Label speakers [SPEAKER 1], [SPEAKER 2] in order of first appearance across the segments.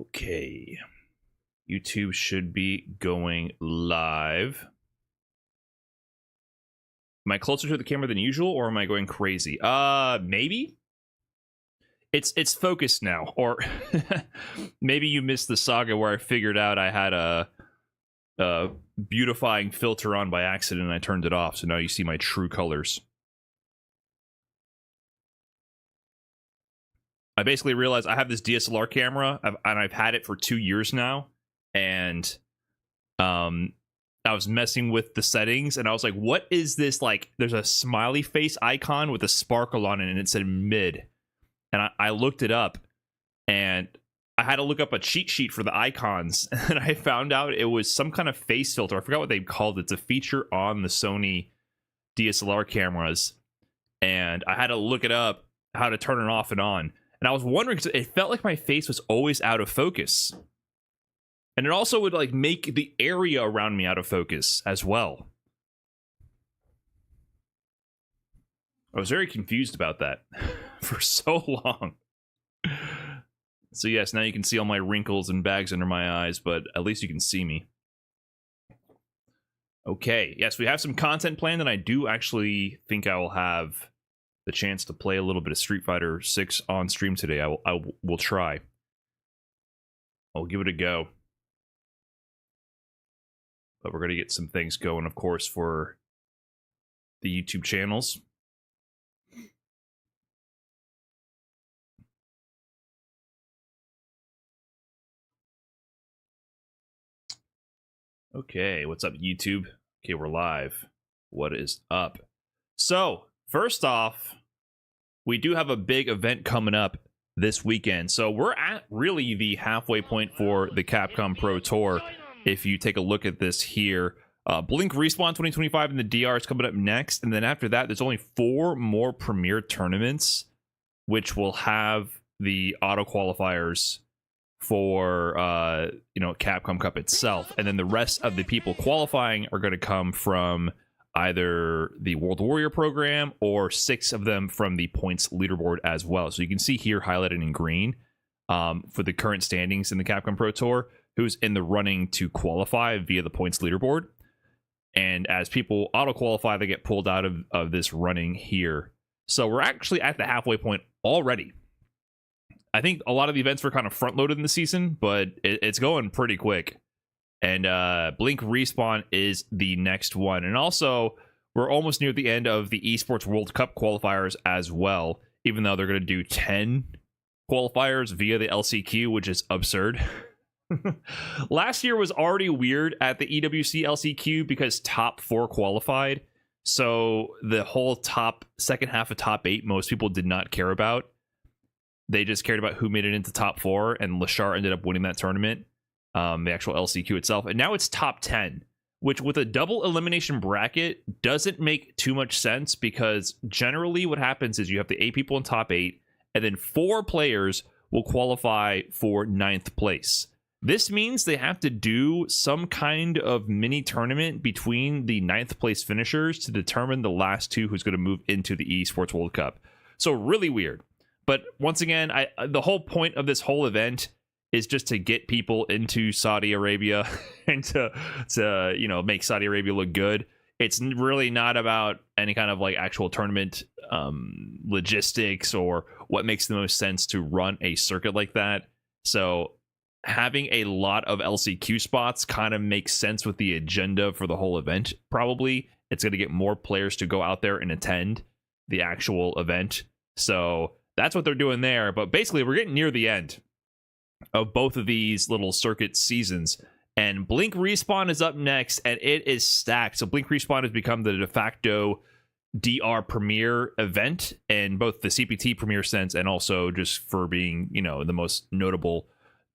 [SPEAKER 1] Okay. YouTube should be going live. Am I closer to the camera than usual, or am I going crazy? Maybe. It's focused now, or maybe you missed the saga where I figured out I had a beautifying filter on by accident and I turned it off, so now you see my true colors. I basically realized I have this DSLR camera, and I've had it for 2 years now, and I was messing with the settings, and I was like, what is this? Like, there's a smiley face icon with a sparkle on it, and it said mid. And I looked it up, and I had to look up a cheat sheet for the icons, and I found out it was some kind of face filter. I forgot what they called it. It's a feature on the Sony DSLR cameras, and I had to look it up, how to turn it off and on. And I was wondering, because it felt like my face was always out of focus. And it also would like make the area around me out of focus as well. I was very confused about that for so long. So yes, now you can see all my wrinkles and bags under my eyes, but at least you can see me. Okay, yes, we have some content planned, and I do actually think I will have the chance to play a little bit of Street Fighter 6 on stream today. I will try. I'll give it a go. But we're going to get some things going, of course, for the YouTube channels. Okay, what's up, YouTube? Okay, we're live. What is up? So, first off, we do have a big event coming up this weekend. So we're at really the halfway point for the Capcom Pro Tour. If you take a look at this here, Blink Respawn 2025 in the DR is coming up next. And then after that, there's only 4 more Premier tournaments, which will have the auto qualifiers for Capcom Cup itself. And then the rest of the people qualifying are going to come from either the World Warrior program or 6 of them from the points leaderboard as well. So you can see here highlighted in green for the current standings in the Capcom Pro Tour, who's in the running to qualify via the points leaderboard. And as people auto qualify, they get pulled out of this running here. So we're actually at the halfway point already. I think a lot of the events were kind of front loaded in the season, but it's going pretty quick. And Blink Respawn is the next one. And also, we're almost near the end of the Esports World Cup qualifiers as well, even though they're going to do 10 qualifiers via the LCQ, which is absurd. Last year was already weird at the EWC LCQ because top 4 qualified. So the whole second half of top 8, most people did not care about. They just cared about who made it into top 4, and Lashar ended up winning that tournament. The actual LCQ itself, and now it's top 10, which with a double elimination bracket doesn't make too much sense, because generally what happens is you have the 8 people in top 8, and then 4 players will qualify for 9th place. This means they have to do some kind of mini tournament between the 9th place finishers to determine the last 2 who's going to move into the Esports World Cup. So really weird. But once again, the whole point of this whole event is just to get people into Saudi Arabia and to make Saudi Arabia look good. It's really not about any kind of like actual tournament logistics or what makes the most sense to run a circuit like that. So having a lot of LCQ spots kind of makes sense with the agenda for the whole event. Probably it's going to get more players to go out there and attend the actual event. So that's what they're doing there. But basically, we're getting near the end of both of these little circuit seasons, and Blink Respawn is up next, and it is stacked. So Blink Respawn has become the de facto DR Premier event in both the CPT Premier sense, and also just for being, the most notable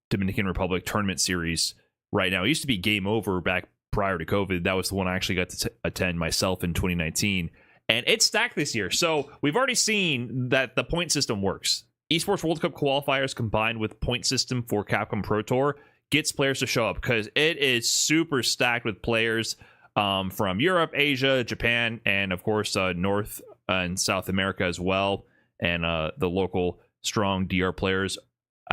[SPEAKER 1] Dominican Republic tournament series right now. It used to be Game Over back prior to COVID. That was the one I actually got to attend myself in 2019, and it's stacked this year. So we've already seen that the point system works. Esports World Cup qualifiers combined with point system for Capcom Pro Tour gets players to show up, because it is super stacked with players from Europe, Asia, Japan, and of course North and South America as well. And the local strong DR players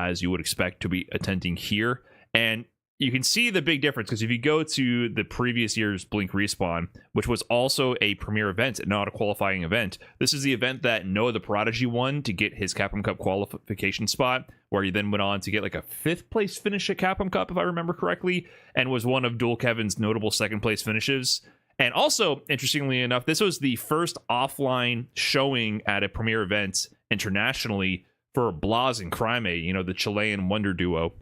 [SPEAKER 1] as you would expect to be attending here. And you can see the big difference because if you go to the previous year's Blink Respawn, which was also a premier event, not a qualifying event, this is the event that Noah the Prodigy won to get his Capcom Cup qualification spot, where he then went on to get like a 5th place finish at Capcom Cup, if I remember correctly, and was one of Dual Kevin's notable 2nd place finishes. And also, interestingly enough, this was the first offline showing at a premier event internationally for Blas and Crime, the Chilean wonder duo.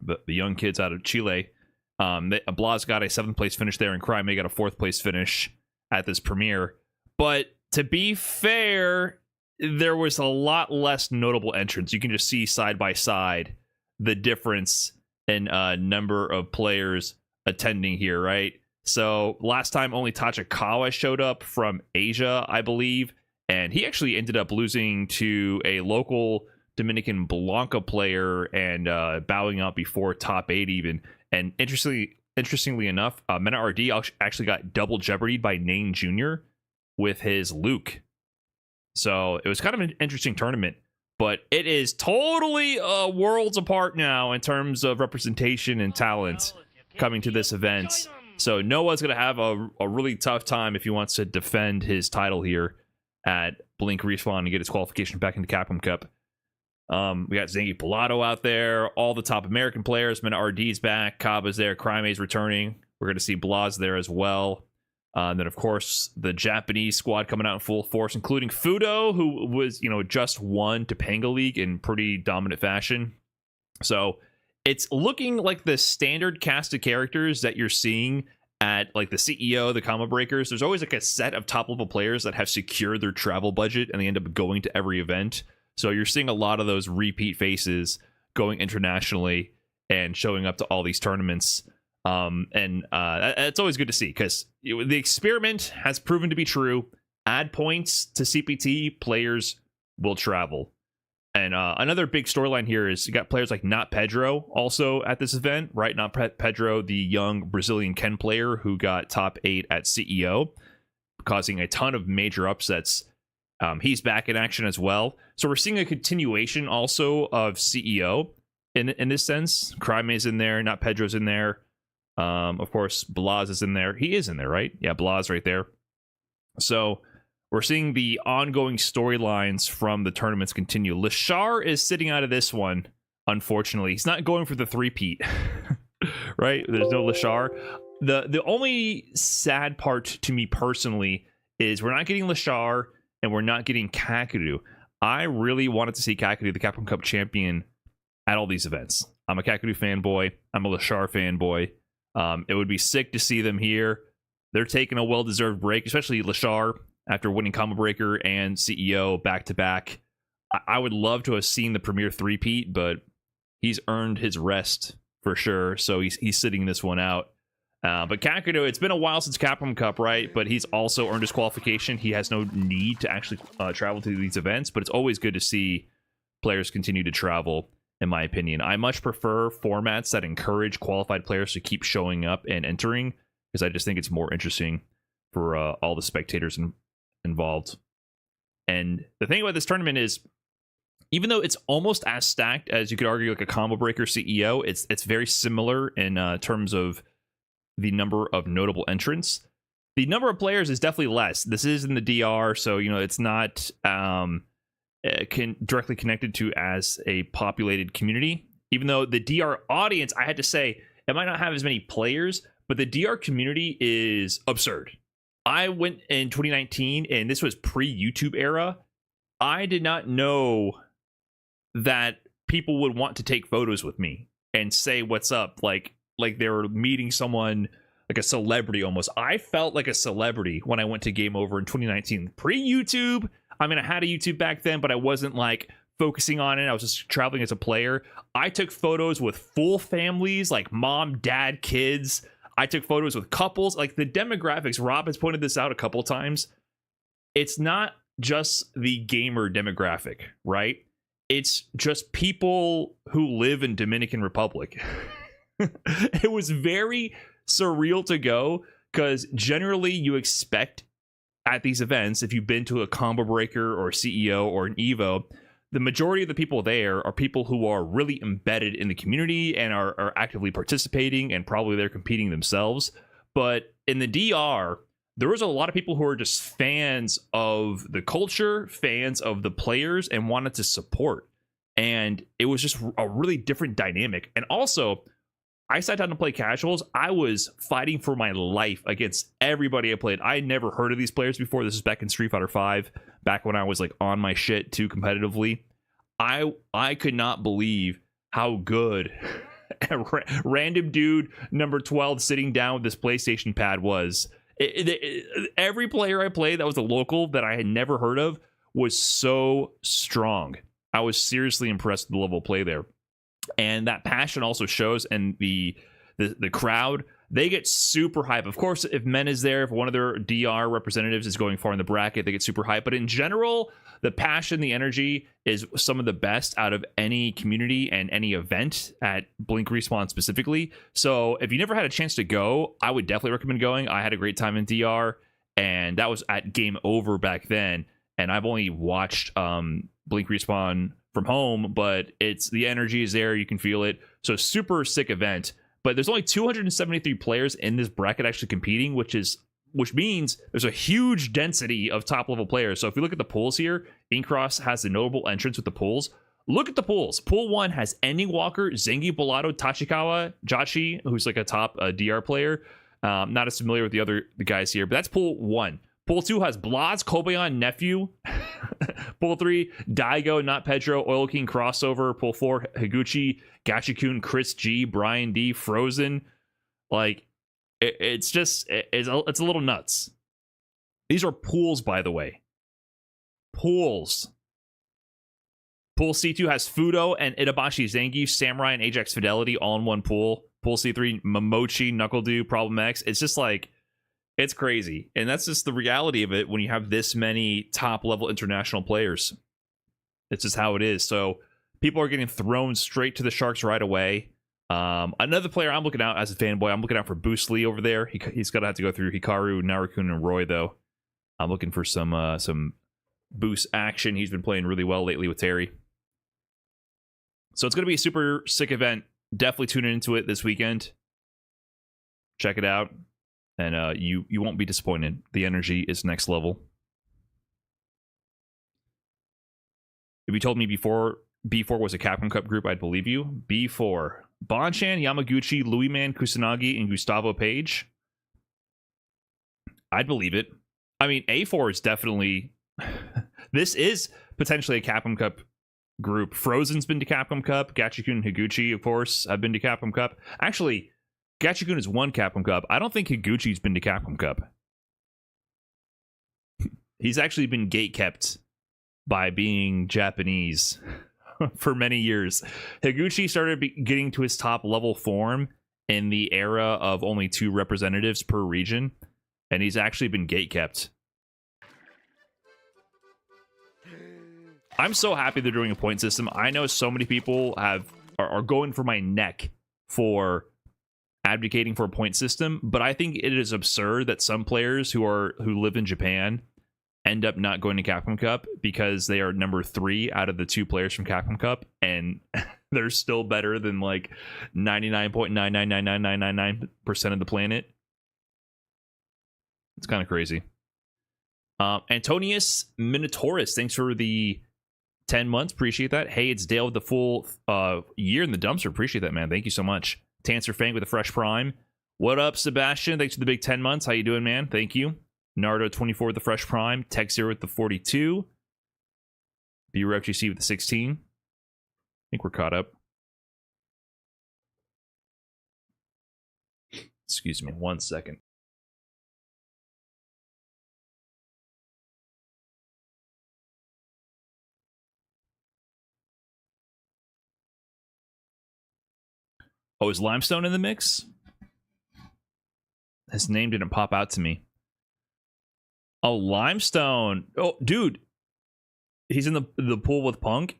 [SPEAKER 1] The young kids out of Chile. Blas got a 7th place finish there, and Crime got a 4th place finish at this premiere. But to be fair, there was a lot less notable entrants. You can just see side by side the difference in number of players attending here, right? So last time only Tachikawa showed up from Asia, I believe, and he actually ended up losing to a local Dominican Blanca player and bowing out before top 8 even. And interestingly enough, Mena RD actually got double jeopardied by Nane Jr. with his Luke. So it was kind of an interesting tournament, but it is totally worlds apart now in terms of representation and talent coming to this event. So Noah's going to have a really tough time if he wants to defend his title here at Blink Respawn and get his qualification back into Capcom Cup. We got Zengi Pilato out there, all the top American players. Mena RD's back, Kaba's there, Crime's returning. We're going to see Blas there as well. Then, of course, the Japanese squad coming out in full force, including Fudo, who was, just won Topanga League in pretty dominant fashion. So it's looking like the standard cast of characters that you're seeing at like the CEO, the Combo Breakers. There's always like a set of top level players that have secured their travel budget and they end up going to every event. So you're seeing a lot of those repeat faces going internationally and showing up to all these tournaments. It's always good to see because the experiment has proven to be true. Add points to CPT, players will travel. And another big storyline here is you got players like Not Pedro also at this event, right? Not Pedro, the young Brazilian Ken player who got top 8 at CEO, causing a ton of major upsets. He's back in action as well. So we're seeing a continuation also of CEO in this sense. Crime is in there, Not Pedro's in there. Of course, Blas is in there. He is in there, right? Yeah, Blas right there. So we're seeing the ongoing storylines from the tournaments continue. Lashar is sitting out of this one, unfortunately. He's not going for the three-peat, right? There's no Lashar. The only sad part to me personally is we're not getting Lashar and we're not getting Kakadu. I really wanted to see Kakadu, the Capcom Cup champion, at all these events. I'm a Kakadu fanboy. I'm a Lashar fanboy. It would be sick to see them here. They're taking a well-deserved break, especially Lashar, after winning Combo Breaker and CEO back-to-back. I would love to have seen the Premier 3-peat, but he's earned his rest for sure, so he's sitting this one out. But Kakadu, it's been a while since Capcom Cup, right? But he's also earned his qualification. He has no need to actually travel to these events, but it's always good to see players continue to travel, in my opinion. I much prefer formats that encourage qualified players to keep showing up and entering, because I just think it's more interesting for all the spectators involved. And the thing about this tournament is, even though it's almost as stacked as you could argue like a Combo Breaker CEO, it's very similar in terms of the number of notable entrants. The number of players is definitely less. This is in the DR, so it's not directly connected to as a populated community. Even though the DR audience, I had to say, it might not have as many players, but the DR community is absurd. I went in 2019, and this was pre-YouTube era. I did not know that people would want to take photos with me and say what's up, like they were meeting someone, like a celebrity almost. I felt like a celebrity when I went to Game Over in 2019. Pre-YouTube, I mean, I had a YouTube back then, but I wasn't like focusing on it. I was just traveling as a player. I took photos with full families, like mom, dad, kids. I took photos with couples. Like the demographics, Rob has pointed this out a couple times. It's not just the gamer demographic, right? It's just people who live in Dominican Republic. It was very surreal to go, because generally you expect at these events, if you've been to a Combo Breaker or CEO or an Evo, the majority of the people there are people who are really embedded in the community and are actively participating, and probably they're competing themselves. But in the DR, there was a lot of people who are just fans of the culture, fans of the players, and wanted to support. And it was just a really different dynamic. And also, I sat down to play casuals. I was fighting for my life against everybody I played. I had never heard of these players before. This is back in Street Fighter V, back when I was like on my shit too competitively. I could not believe how good random dude number 12 sitting down with this PlayStation pad was. Every player I played that was a local that I had never heard of was so strong. I was seriously impressed with the level of play there. And that passion also shows, and the crowd, they get super hype. Of course, if Men is there, if one of their DR representatives is going far in the bracket, they get super hype. But in general, the passion, the energy is some of the best out of any community and any event at Blink Respawn specifically. So if you never had a chance to go, I would definitely recommend going. I had a great time in DR, and that was at Game Over back then. And I've only watched Blink Respawn from home, but the energy is there. You can feel it. So super sick event. But there's only 273 players in this bracket actually competing, which means there's a huge density of top level players. So if you look at the pools here, Incross has the notable entrance with the pools. Look at the pools. Pool 1 has Ending Walker, Zengi Bolato, Tachikawa, Jachi, who's like a top DR player. Not as familiar with the guys here, but that's pool 1. Pool 2 has Blaz, Kobayan, Nephew. Pool 3, Daigo, Not Pedro, Oil King crossover. Pool 4, Higuchi, Gachikun, Chris G, Brian D, Frozen. Like, it's a little nuts. These are pools, by the way. Pools. Pool C2 has Fudo and Itabashi Zangief, Samurai and Ajax Fidelity all in one pool. Pool C3, Momochi, Knuckle Problem X. It's just like, it's crazy. And that's just the reality of it when you have this many top level international players. It's just how it is. So people are getting thrown straight to the Sharks right away. Another player I'm looking out as a fanboy, I'm looking out for Boost Lee over there. He's going to have to go through Hikaru, Narakun, and Roy, though. I'm looking for some Boost action. He's been playing really well lately with Terry. So it's going to be a super sick event. Definitely tune into it this weekend. Check it out. And you won't be disappointed. The energy is next level. If you told me before B4 was a Capcom Cup group, I'd believe you. B4. Bonchan, Yamaguchi, Louis Man, Kusanagi, and Gustavo Page. I'd believe it. I mean, A4 is definitely... This is potentially a Capcom Cup group. Frozen's been to Capcom Cup. Gachikun and Higuchi, of course, have been to Capcom Cup. Actually... Gachikun has won Capcom Cup. I don't think Higuchi's been to Capcom Cup. He's actually been gatekept by being Japanese for many years. Higuchi started getting to his top level form in the era of only 2 representatives per region, and he's actually been gatekept. I'm so happy they're doing a point system. I know so many people are going for my neck for advocating for a point system, but I think it is absurd that some players who live in Japan end up not going to Capcom Cup because they are number 3 out of the 2 players from Capcom Cup, and they're still better than like 99.9999999% of the planet. It's kind of crazy. Antonius Minotaurus, thanks for the 10 months. Appreciate that. Hey, it's Dale with the full year in the dumpster. Appreciate that, man. Thank you so much. Tancer Fang with a fresh prime. What up, Sebastian? Thanks for the big 10 months. How you doing, man? Thank you. Naruto 24 with the fresh prime. Tech Zero with the 42. BRFGC with the 16. I think we're caught up. Excuse me, 1 second. Oh, is Limestone in the mix? His name didn't pop out to me. Oh, Limestone. Oh, dude. He's in the pool with Punk?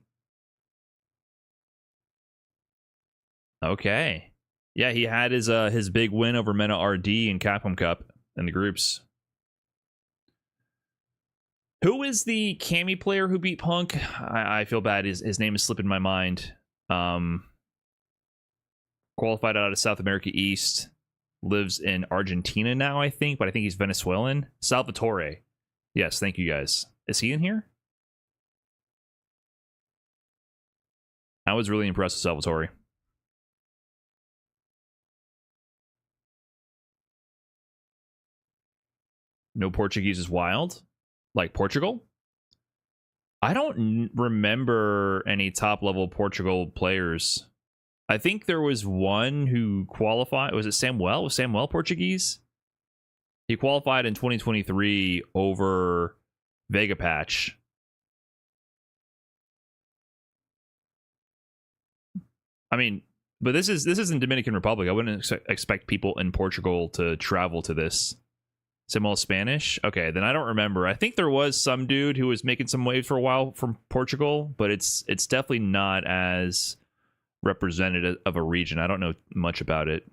[SPEAKER 1] Okay. Yeah, he had his big win over Mena RD in Capcom Cup in the groups. Who is the Cammy player who beat Punk? I feel bad. His name is slipping my mind. Qualified out of South America East. Lives in Argentina now, I think, but I think he's Venezuelan. Salvatore. Yes, thank you guys. Is he in here? I was really impressed with Salvatore. No Portuguese is wild. Like Portugal? I don't remember any top level Portugal players. I think there was one who qualified. Was it Samuel? Was Samuel Portuguese? He qualified in 2023 over Vega Patch. I mean, but this is in Dominican Republic. I wouldn't expect people in Portugal to travel to this. Samuel Spanish? Okay, then I don't remember. I think there was some dude who was making some waves for a while from Portugal, but it's definitely not as representative of a region. I don't know much about it.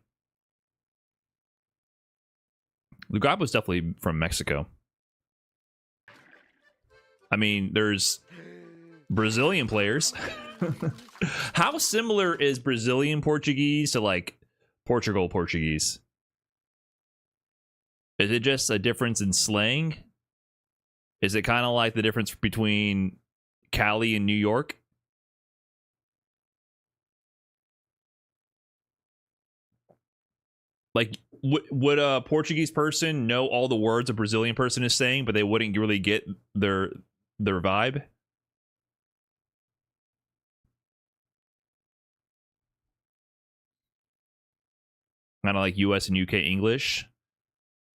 [SPEAKER 1] Lugab was definitely from Mexico. I mean, there's Brazilian players. How similar is Brazilian Portuguese to like Portugal Portuguese? Is it just a difference in slang? Is it kind of like the difference between Cali and New York? Like, would a Portuguese person know all the words a Brazilian person is saying, but they wouldn't really get their vibe? Kind of like US and UK English.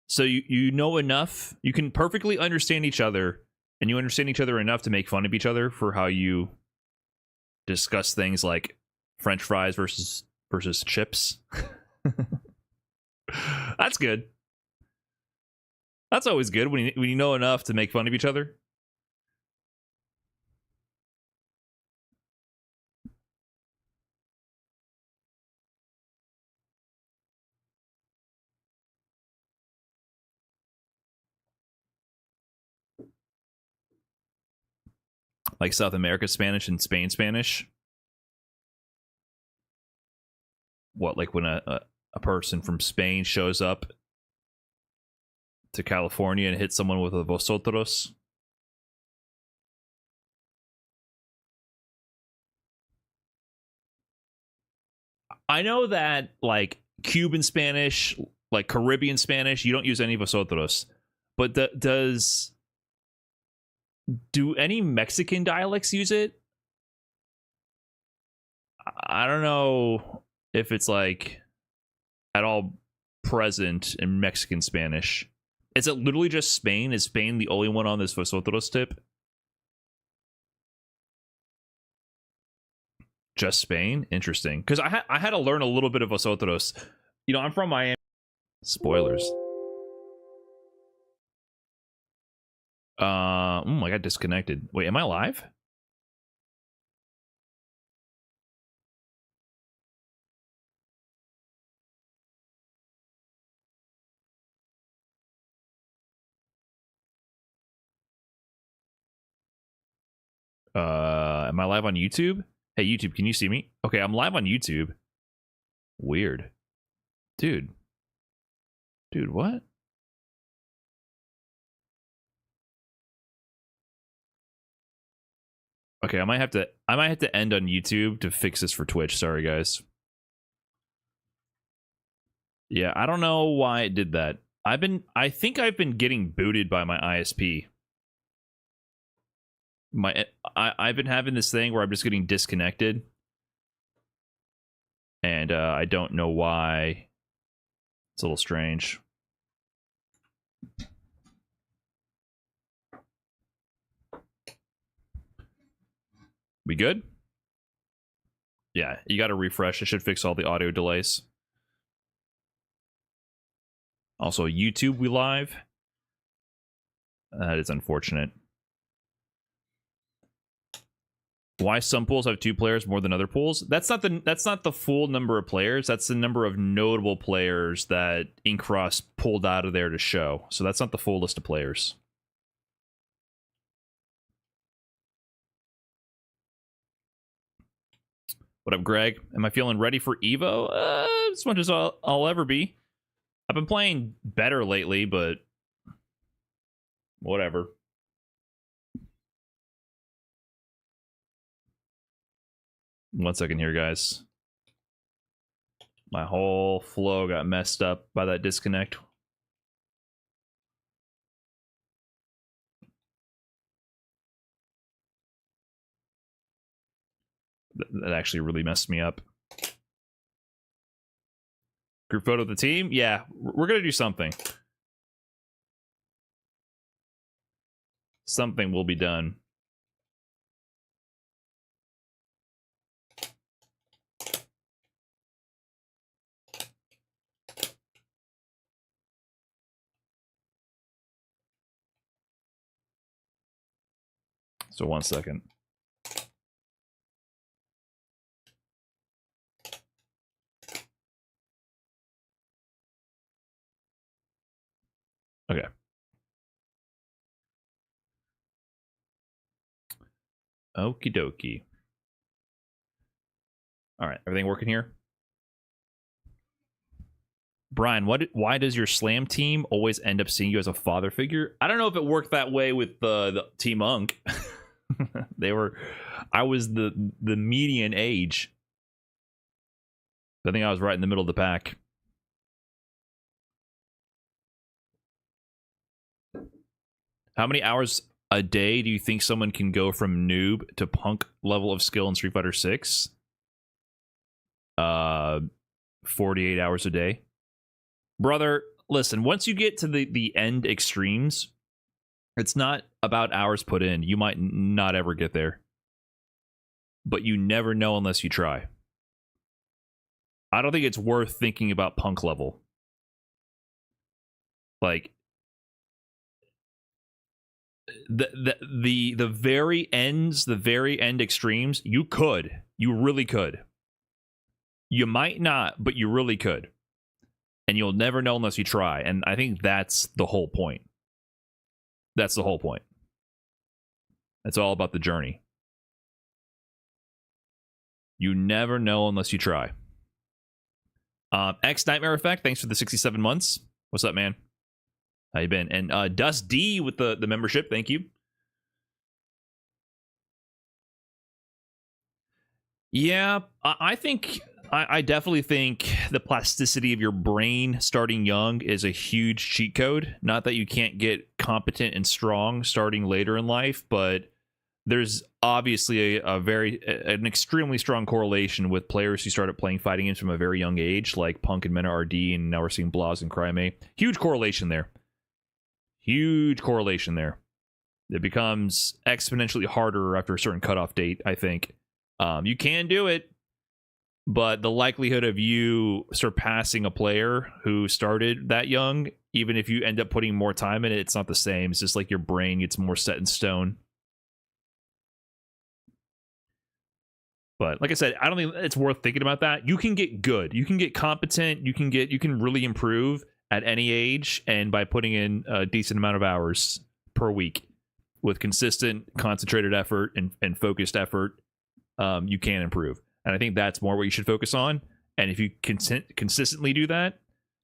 [SPEAKER 1] So you know enough, you can perfectly understand each other, and you understand each other enough to make fun of each other for how you discuss things like French fries versus chips. That's good. That's always good when you know enough to make fun of each other. Like South America Spanish and Spain Spanish. What, like when a person from Spain shows up to California and hits someone with a vosotros? I know that like Cuban Spanish, like Caribbean Spanish, you don't use any vosotros. But do any Mexican dialects use it? I don't know if it's like at all present in Mexican Spanish. Is it literally just Spain? Is Spain the only one on this vosotros tip? Just Spain? Interesting. Because I had to learn a little bit of vosotros. You know, I'm from Miami. Spoilers. I got disconnected. Wait, am I live? Am I live on YouTube? Hey, YouTube, can you see me? Okay, I'm live on YouTube. Weird. Dude, what? Okay, I might have to end on YouTube to fix this for Twitch. Sorry, guys. Yeah, I don't know why it did that. I think I've been getting booted by my ISP. I've been having this thing where I'm just getting disconnected, and I don't know why. It's a little strange. We good? Yeah, you got to refresh. It should fix all the audio delays. Also, YouTube, we live. That is unfortunate. Why some pools have 2 players more than other pools? That's not the full number of players. That's the number of notable players that Inkcross pulled out of there to show. So that's not the full list of players. What up, Greg? Am I feeling ready for Evo? As much as I'll ever be. I've been playing better lately, but whatever. One second here, guys. My whole flow got messed up by that disconnect. That actually really messed me up. Group photo of the team? Yeah, we're going to do something. Something will be done. So 1 second. Okay. Okie dokie. All right, everything working here? Brian, why does your slam team always end up seeing you as a father figure? I don't know if it worked that way with the Team Unk. I was the median age. I think I was right in the middle of the pack. How many hours a day do you think someone can go from noob to punk level of skill in Street Fighter 6? 48 hours a day. Brother, listen, once you get to the end extremes, it's not about hours put in. You might not ever get there. But you never know unless you try. I don't think it's worth thinking about punk level. Like the very ends, the very end extremes, you really could. You might not, but you really could. And you'll never know unless you try. And I think that's the whole point. That's the whole point. It's all about the journey. You never know unless you try. X Nightmare Effect, thanks for the 67 months. What's up, man? How you been? And Dust D with the membership, thank you. Yeah, I think I definitely think the plasticity of your brain starting young is a huge cheat code. Not that you can't get competent and strong starting later in life, but there's obviously an extremely strong correlation with players who started playing fighting games from a very young age, like Punk and Mena RD, and now we're seeing Blaz and Cryme. Huge correlation there. Huge correlation there. It becomes exponentially harder after a certain cutoff date, I think. You can do it, but the likelihood of you surpassing a player who started that young, even if you end up putting more time in it, it's not the same. It's just like your brain gets more set in stone. But like I said, I don't think it's worth thinking about that. You can get good. You can get competent. You can really improve at any age, and by putting in a decent amount of hours per week with consistent, concentrated effort and focused effort, you can improve. And I think that's more what you should focus on. And if you consistently do that,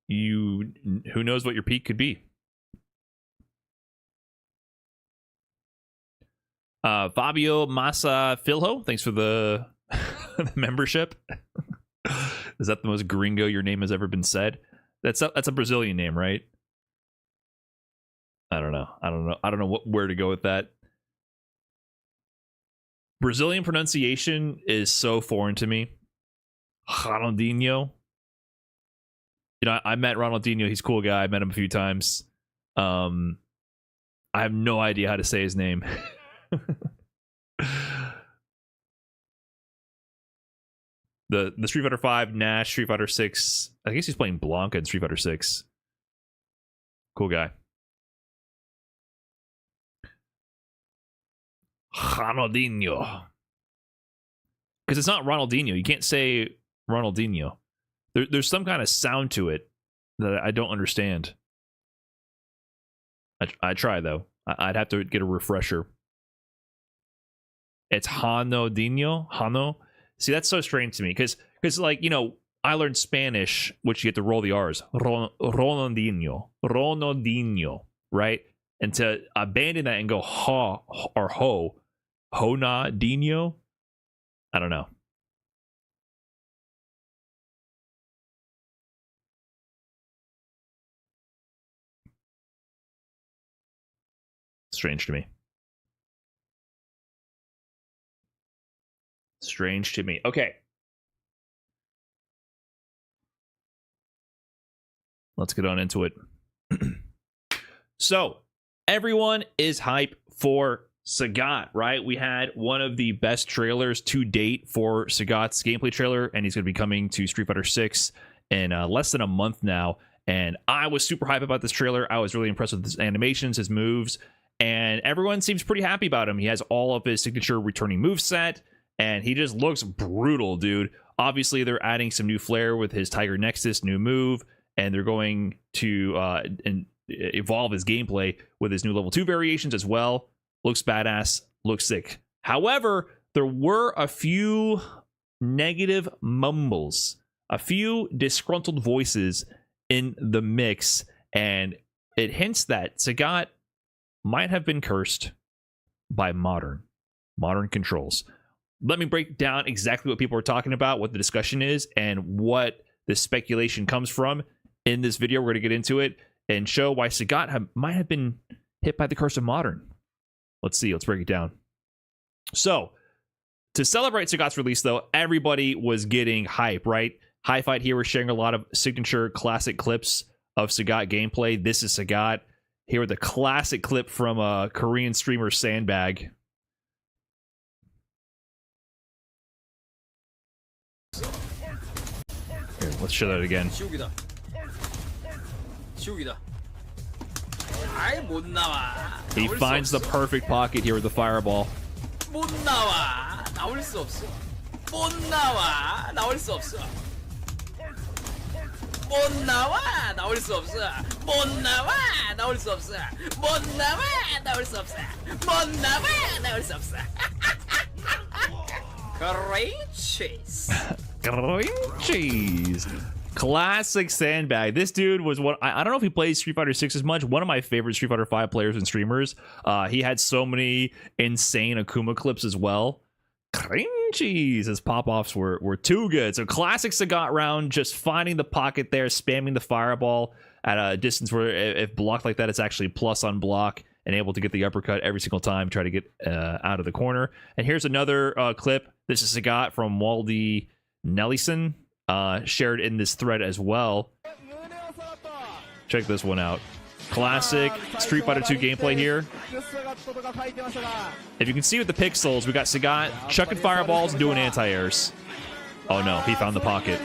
[SPEAKER 1] who knows what your peak could be. Fabio Massa Filho, thanks for the membership. Is that the most gringo your name has ever been said? That's a Brazilian name, right? I don't know where to go with that. Brazilian pronunciation is so foreign to me. Ronaldinho. You know, I met Ronaldinho. He's a cool guy. I met him a few times. I have no idea how to say his name. The Street Fighter 5, Nash, Street Fighter 6. I guess he's playing Blanca in Street Fighter 6. Cool guy. Ronaldinho. Because it's not Ronaldinho. You can't say Ronaldinho. There's some kind of sound to it that I don't understand. I try, though. I'd have to get a refresher. It's Hanodinho. Hano. See, that's so strange to me because like, you know, I learned Spanish, which you have to roll the R's. Ronaldinho, right? And to abandon that and go ha or ho, Honadinho, I don't know. Strange to me. Strange to me. Okay. Let's get on into it. So, everyone is hype for Sagat, right? We had one of the best trailers to date for Sagat's gameplay trailer, and he's going to be coming to Street Fighter 6 in less than a month now. And I was super hype about this trailer. I was really impressed with his animations, his moves, and everyone seems pretty happy about him. He has all of his signature returning moveset, and he just looks brutal, dude. Obviously, they're adding some new flair with his Tiger Nexus new move, and they're going to evolve his gameplay with his new level 2 variations as well. Looks badass, looks sick. However, there were a few negative mumbles, a few disgruntled voices in the mix, and it hints that Sagat might have been cursed by modern controls. Let me break down exactly what people are talking about, what the discussion is, and what the speculation comes from. In this video, we're going to get into it and show why Sagat might have been hit by the curse of modern. Let's see. Let's break it down. So, to celebrate Sagat's release, though, everybody was getting hype, right? Hi Fight here was sharing a lot of signature classic clips of Sagat gameplay. This is Sagat. Here with the classic clip from Korean streamer Sandbag. Here, let's show that again. He finds the perfect pocket here with the fireball. Green cheese. Classic Sandbag. This dude was one. I don't know if he plays Street Fighter 6 as much. One of my favorite Street Fighter 5 players and streamers. He had so many insane Akuma clips as well. Cream cheese. His pop-offs were too good. So classic Sagat round, just finding the pocket there, spamming the fireball at a distance where if blocked like that, it's actually plus on block and able to get the uppercut every single time, try to get out of the corner. And here's another clip. This is Sagat from Waldy Nellison, shared in this thread as well. Check this one out. Classic Street Fighter 2 gameplay here. If you can see with the pixels, we got Sagat chucking fireballs, doing anti-airs. Oh no, he found the pocket.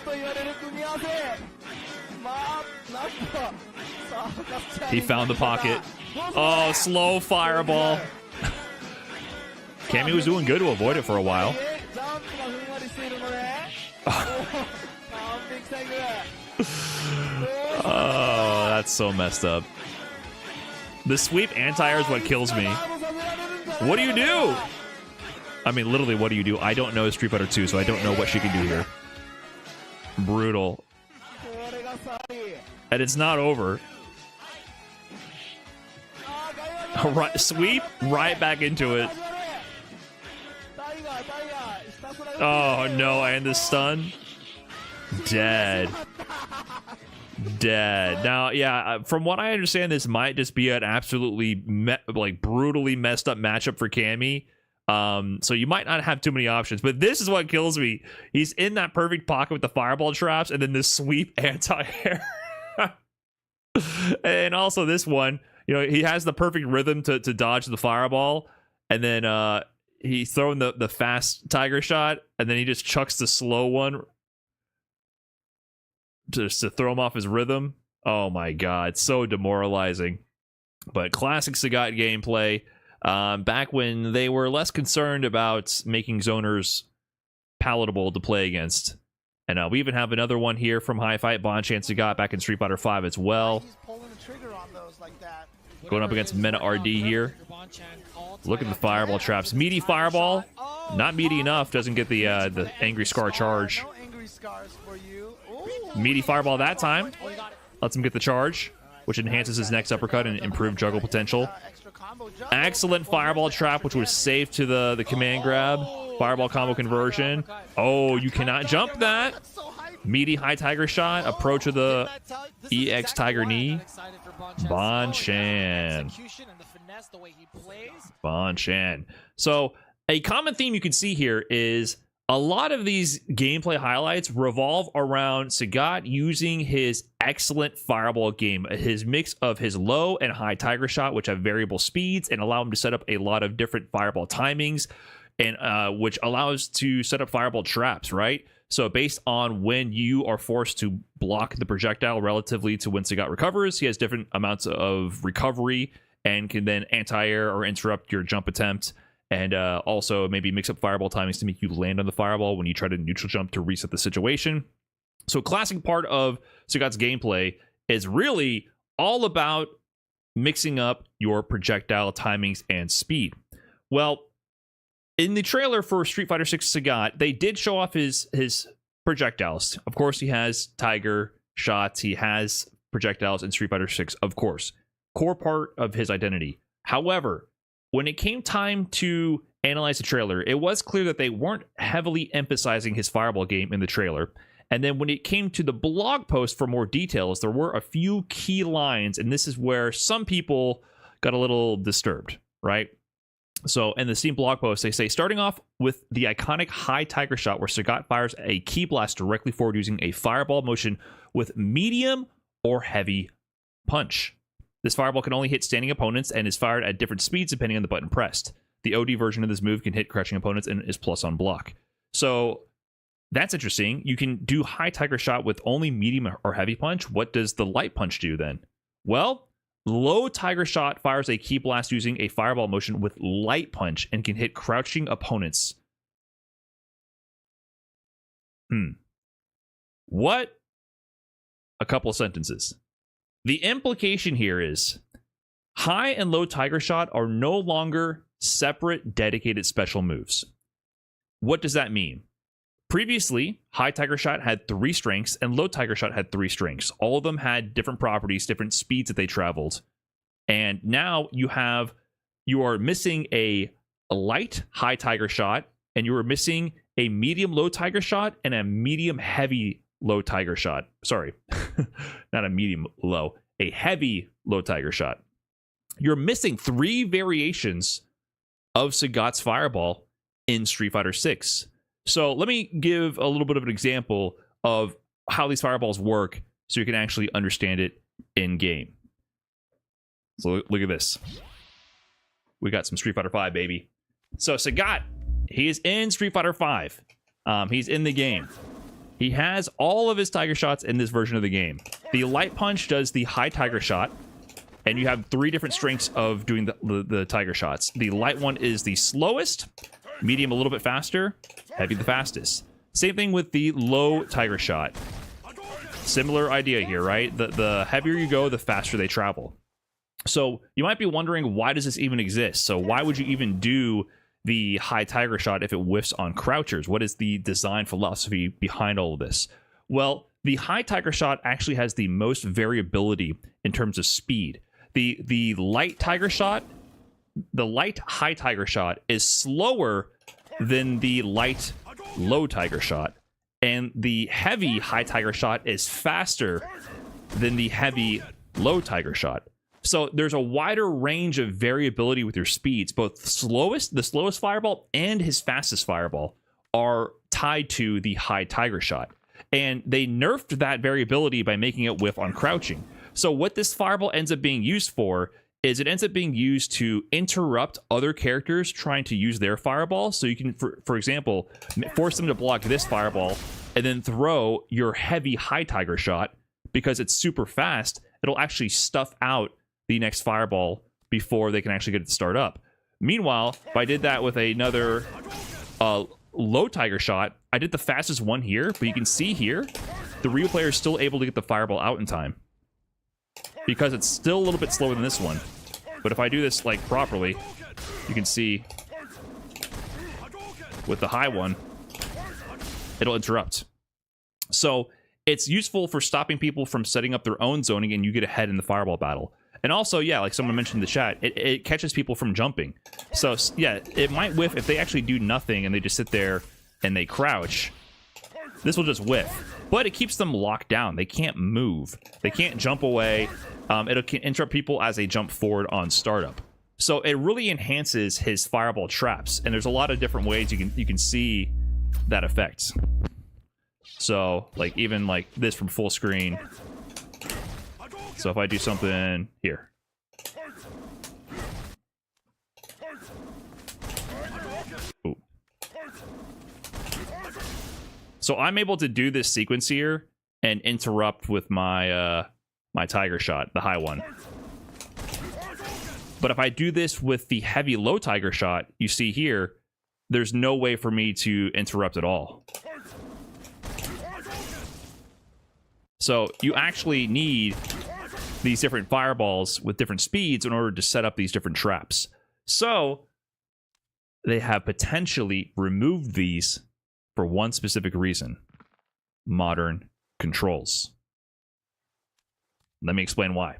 [SPEAKER 1] He found the pocket. Oh, slow fireball. Cammy was doing good to avoid it for a while. Oh, that's so messed up. The sweep anti-air is what kills me. What do you do? I mean, literally, what do you do? I don't know Street Fighter 2, so I don't know what she can do here. Brutal. And it's not over. Right, sweep right back into it. Oh no, and the stun. Dead. Now, yeah, from what I understand, this might just be an absolutely brutally messed up matchup for Cammy. So you might not have too many options, but this is what kills me. He's in that perfect pocket with the fireball traps, and then this sweep anti-air. And also this one, you know, he has the perfect rhythm to dodge the fireball, and then he's throwing the fast tiger shot, and then he just chucks the slow one just to throw him off his rhythm. Oh my god, so demoralizing. But classic Sagat gameplay. Back when they were less concerned about making zoners palatable to play against. And we even have another one here from Hi Fight, Bonchan Sagat back in Street Fighter 5 as well.
[SPEAKER 2] He's pulling the trigger on those like that.
[SPEAKER 1] Going up against Meta RD here. Look at the fireball traps. Meaty fireball. Not meaty enough. Doesn't get the angry scar charge. Meaty fireball that time. Lets him get the charge, which enhances his next uppercut and improved juggle potential. Excellent fireball trap, which was safe to the command grab. Fireball combo conversion. Oh, you cannot jump that. Meaty high tiger shot. Approach of the EX tiger knee. Bonchan. Bonchan. So a common theme you can see here is a lot of these gameplay highlights revolve around Sagat using his excellent fireball game, his mix of his low and high tiger shot, which have variable speeds and allow him to set up a lot of different fireball timings, and which allows to set up fireball traps, right? So based on when you are forced to block the projectile relatively to when Sagat recovers, he has different amounts of recovery and can then anti-air or interrupt your jump attempt. And also maybe mix up fireball timings to make you land on the fireball when you try to neutral jump to reset the situation. So a classic part of Sagat's gameplay is really all about mixing up your projectile timings and speed. Well, in the trailer for Street Fighter 6 Sagat, they did show off his projectiles. Of course, he has tiger shots. He has projectiles in Street Fighter 6, of course. Core part of his identity. However, when it came time to analyze the trailer, it was clear that they weren't heavily emphasizing his fireball game in the trailer. And then when it came to the blog post for more details, there were a few key lines, and this is where some people got a little disturbed, right? So in the Steam blog post, they say, starting off with the iconic high tiger shot where Sagat fires a key blast directly forward using a fireball motion with medium or heavy punch. This fireball can only hit standing opponents and is fired at different speeds depending on the button pressed. The OD version of this move can hit crouching opponents and is plus on block. So that's interesting. You can do high tiger shot with only medium or heavy punch. What does the light punch do then? Well, low tiger shot fires a key blast using a fireball motion with light punch and can hit crouching opponents. What? A couple of sentences. The implication here is high and low tiger shot are no longer separate dedicated special moves. What does that mean? Previously, high tiger shot had 3 strengths and low tiger shot had 3 strengths. All of them had different properties, different speeds that they traveled. And now you are missing a light high tiger shot, and you are missing a medium low tiger shot and a medium heavy low tiger shot. Sorry, not a medium low, a heavy low tiger shot. You're missing 3 variations of Sagat's fireball in Street Fighter 6. So let me give a little bit of an example of how these fireballs work so you can actually understand it in game. So look at this. We got some Street Fighter 5, baby. So Sagat, he is in Street Fighter 5. He's in the game. He has all of his tiger shots in this version of the game. The light punch does the high tiger shot, and you have 3 different strengths of doing the tiger shots. The light one is the slowest, medium a little bit faster, heavy the fastest. Same thing with the low tiger shot. Similar idea here, right? The heavier you go, the faster they travel. So you might be wondering, why does this even exist? So why would you even do the high tiger shot if it whiffs on crouchers? What is the design philosophy behind all of this? Well, the high tiger shot actually has the most variability in terms of speed. The light tiger shot, the light high tiger shot is slower than the light low tiger shot, and the heavy high tiger shot is faster than the heavy low tiger shot. So there's a wider range of variability with your speeds. Both the slowest fireball and his fastest fireball are tied to the high tiger shot. And they nerfed that variability by making it whiff on crouching. So what this fireball ends up being used for is it ends up being used to interrupt other characters trying to use their fireball. So you can, for example, force them to block this fireball and then throw your heavy high tiger shot. Because it's super fast, it'll actually stuff out the next fireball before they can actually get it to start up. Meanwhile, if I did that with another low tiger shot, I did the fastest one here, but you can see here, the Ryu player is still able to get the fireball out in time. Because it's still a little bit slower than this one. But if I do this like properly, you can see with the high one, it'll interrupt. So it's useful for stopping people from setting up their own zoning, and you get ahead in the fireball battle. And also, yeah, like someone mentioned in the chat, it catches people from jumping. So yeah, it might whiff if they actually do nothing and they just sit there and they crouch. This will just whiff. But it keeps them locked down. They can't move. They can't jump away. It'll interrupt people as they jump forward on startup. So it really enhances his fireball traps. And there's a lot of different ways you can see that effect. So like even like this from full screen. So if I do something here. Ooh. So I'm able to do this sequence here and interrupt with my my tiger shot, the high one. But if I do this with the heavy low tiger shot, you see here, there's no way for me to interrupt at all. So you actually need these different fireballs with different speeds in order to set up these different traps. So they have potentially removed these for one specific reason: modern controls. Let me explain why.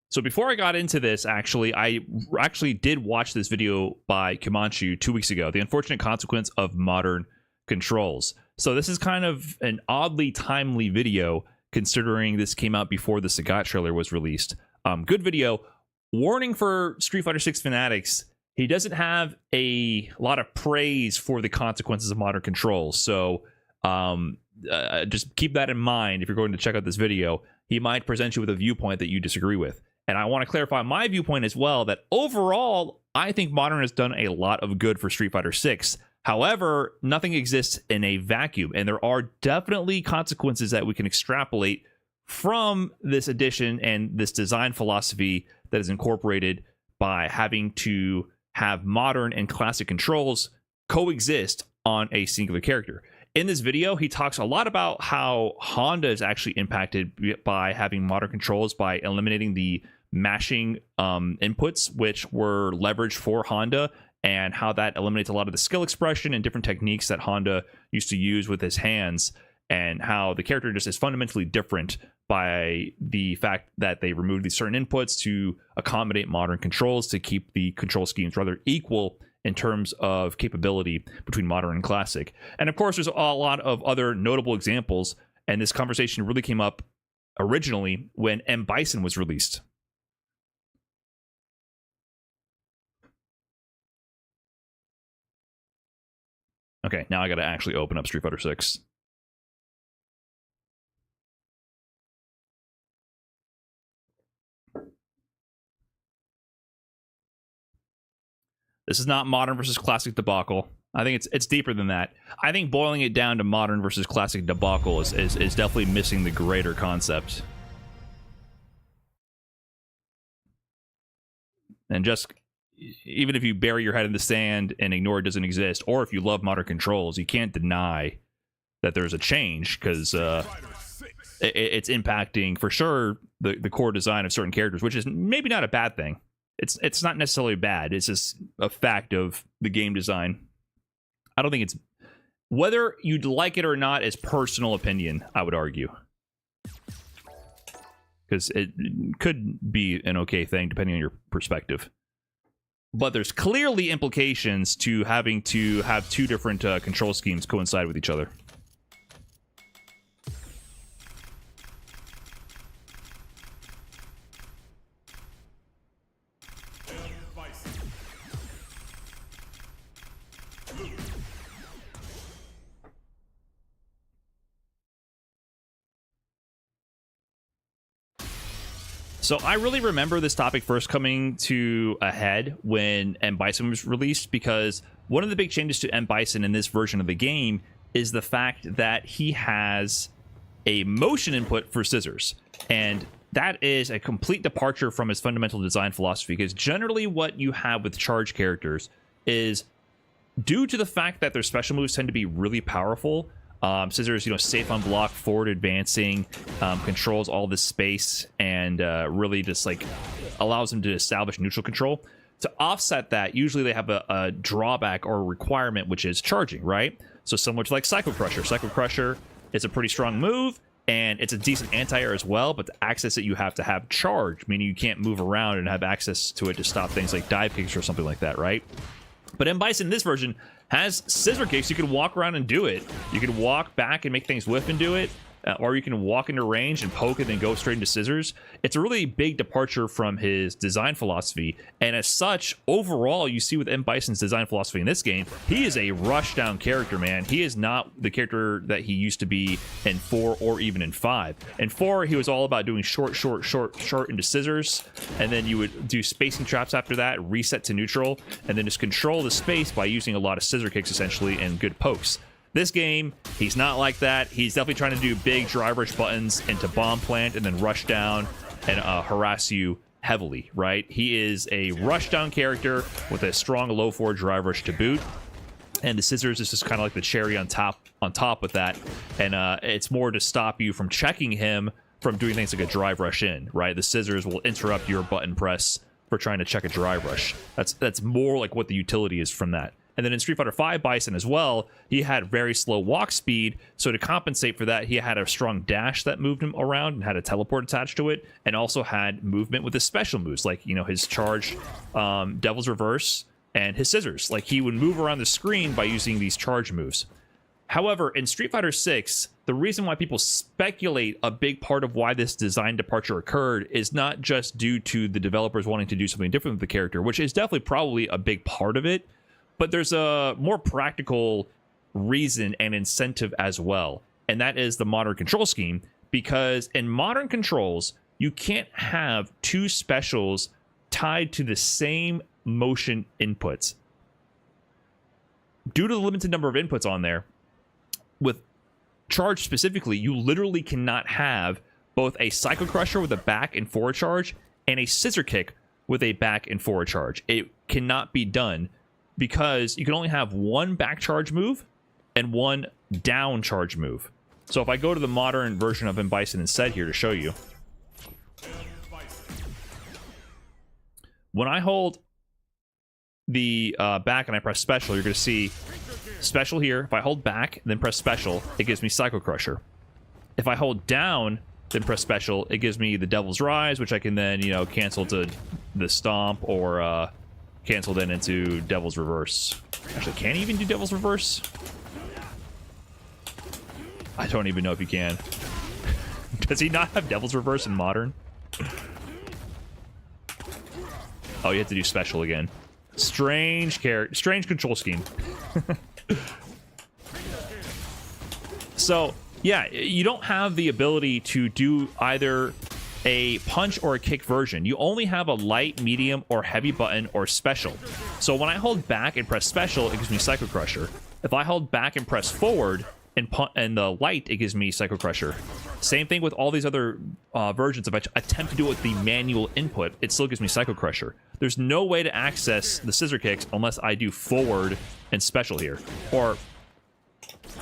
[SPEAKER 1] So before I got into this, I actually did watch this video by Comanche 2 weeks ago, The Unfortunate Consequence of Modern Controls. So this is kind of an oddly timely video, considering this came out before the Sagat trailer was released. Good video. Warning for Street Fighter 6 fanatics, he doesn't have a lot of praise for the consequences of modern controls. So just keep that in mind if you're going to check out this video. He might present you with a viewpoint that you disagree with. And I want to clarify my viewpoint as well, that overall, I think Modern has done a lot of good for Street Fighter 6. However, nothing exists in a vacuum, and there are definitely consequences that we can extrapolate from this addition and this design philosophy that is incorporated by having to have modern and classic controls coexist on a singular character. In this video, he talks a lot about how Honda is actually impacted by having modern controls by eliminating the mashing inputs, which were leveraged for Honda, and how that eliminates a lot of the skill expression and different techniques that Honda used to use with his hands, and how the character just is fundamentally different by the fact that they removed these certain inputs to accommodate modern controls to keep the control schemes rather equal in terms of capability between modern and classic. And of course, there's a lot of other notable examples, and this conversation really came up originally when M. Bison was released. Okay, now I gotta actually open up Street Fighter 6. This is not modern versus classic debacle. I think it's deeper than that. I think boiling it down to modern versus classic debacle is definitely missing the greater concept. And just, even if you bury your head in the sand and ignore it doesn't exist, or if you love modern controls, you can't deny that there's a change, because it's impacting, for sure, the core design of certain characters, which is maybe not a bad thing. It's not necessarily bad. It's just a fact of the game design. I don't think it's... Whether you'd like it or not is personal opinion, I would argue. Because it could be an okay thing, depending on your perspective. But there's clearly implications to having to have two different control schemes coincide with each other. So I really remember this topic first coming to a head when M. Bison was released, because one of the big changes to M. Bison in this version of the game is the fact that he has a motion input for scissors. And that is a complete departure from his fundamental design philosophy, because generally what you have with charge characters is, due to the fact that their special moves tend to be really powerful, Scissors, safe on block, forward advancing, controls all this space, and really just like allows them to establish neutral control. To offset that, usually they have a drawback or a requirement, which is charging, right? So similar to like Psycho Crusher. Psycho Crusher is a pretty strong move, and it's a decent anti-air as well, but to access it, you have to have charge, meaning you can't move around and have access to it to stop things like dive kicks or something like that, right? But M. Bison in this version has scissor kicks. You can walk around and do it. You can walk back and make things whiff and do it. Or you can walk into range and poke and then go straight into scissors. It's a really big departure from his design philosophy. And as such, overall, you see with M. Bison's design philosophy in this game, he is a rushdown character, man. He is not the character that he used to be in 4 or even in 5. In 4, he was all about doing short into scissors. And then you would do spacing traps after that, reset to neutral, and then just control the space by using a lot of scissor kicks, essentially, and good pokes. This game, he's not like that. He's definitely trying to do big drive rush buttons into bomb plant and then rush down and harass you heavily, right? He is a rush down character with a strong low forward drive rush to boot. And the scissors is just kind of like the cherry on top with that. And it's more to stop you from checking him from doing things like a drive rush in, right? The scissors will interrupt your button press for trying to check a drive rush. That's more like what the utility is from that. And then in Street Fighter V Bison as well, he had very slow walk speed. So to compensate for that, he had a strong dash that moved him around and had a teleport attached to it, and also had movement with his special moves, like, his charge, Devil's Reverse, and his scissors. Like, he would move around the screen by using these charge moves. However, in Street Fighter VI, the reason why people speculate a big part of why this design departure occurred is not just due to the developers wanting to do something different with the character, which is definitely probably a big part of it. But there's a more practical reason and incentive as well, and that is the modern control scheme, because in modern controls, you can't have two specials tied to the same motion inputs. Due to the limited number of inputs on there, with charge specifically, you literally cannot have both a Psycho Crusher with a back and forward charge and a scissor kick with a back and forward charge. It cannot be done, because you can only have one back charge move and one down charge move. So if I go to the modern version of M. Bison instead here to show you, when I hold the back and I press special, you're going to see special here. If I hold back, then press special, it gives me Psycho Crusher. If I hold down, then press special, it gives me the Devil's Rise, which I can then, cancel to the Stomp, or cancel then into Devil's Reverse. Actually, can he even do Devil's Reverse? I don't even know if he can. Does he not have Devil's Reverse in Modern? Oh, you have to do special again. Strange control scheme. So, yeah, you don't have the ability to do either a punch or a kick version. You only have a light, medium, or heavy button or special. So when I hold back and press special, it gives me Psycho Crusher. If I hold back and press forward and the light, it gives me Psycho Crusher. Same thing with all these other versions. If I attempt to do it with the manual input, it still gives me Psycho Crusher. There's no way to access the scissor kicks unless I do forward and special here, or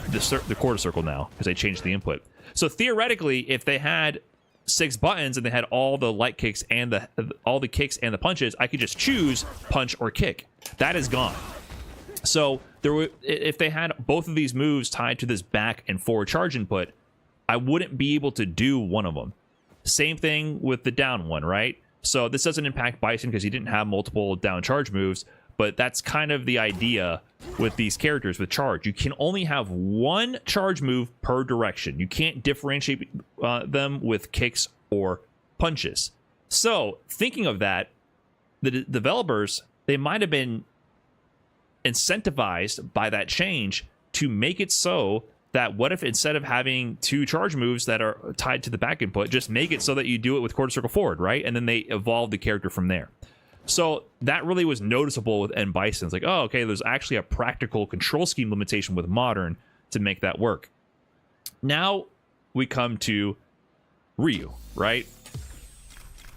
[SPEAKER 1] the quarter circle now, because I changed the input. So theoretically, if they had 6 buttons and they had all the light kicks and all the kicks and the punches, I could just choose punch or kick. That is gone. So if they had both of these moves tied to this back and forward charge input, I wouldn't be able to do one of them. Same thing with the down one, right? So this doesn't impact Bison because he didn't have multiple down charge moves, but that's kind of the idea with these characters with charge. You can only have one charge move per direction. You can't differentiate them with kicks or punches. So thinking of that, the developers, they might have been incentivized by that change to make it so that what if instead of having 2 charge moves that are tied to the back input, just make it so that you do it with quarter circle forward, right? And then they evolve the character from there. So that really was noticeable with M. Bison. It's like, oh, okay, there's actually a practical control scheme limitation with Modern to make that work. Now we come to Ryu, right?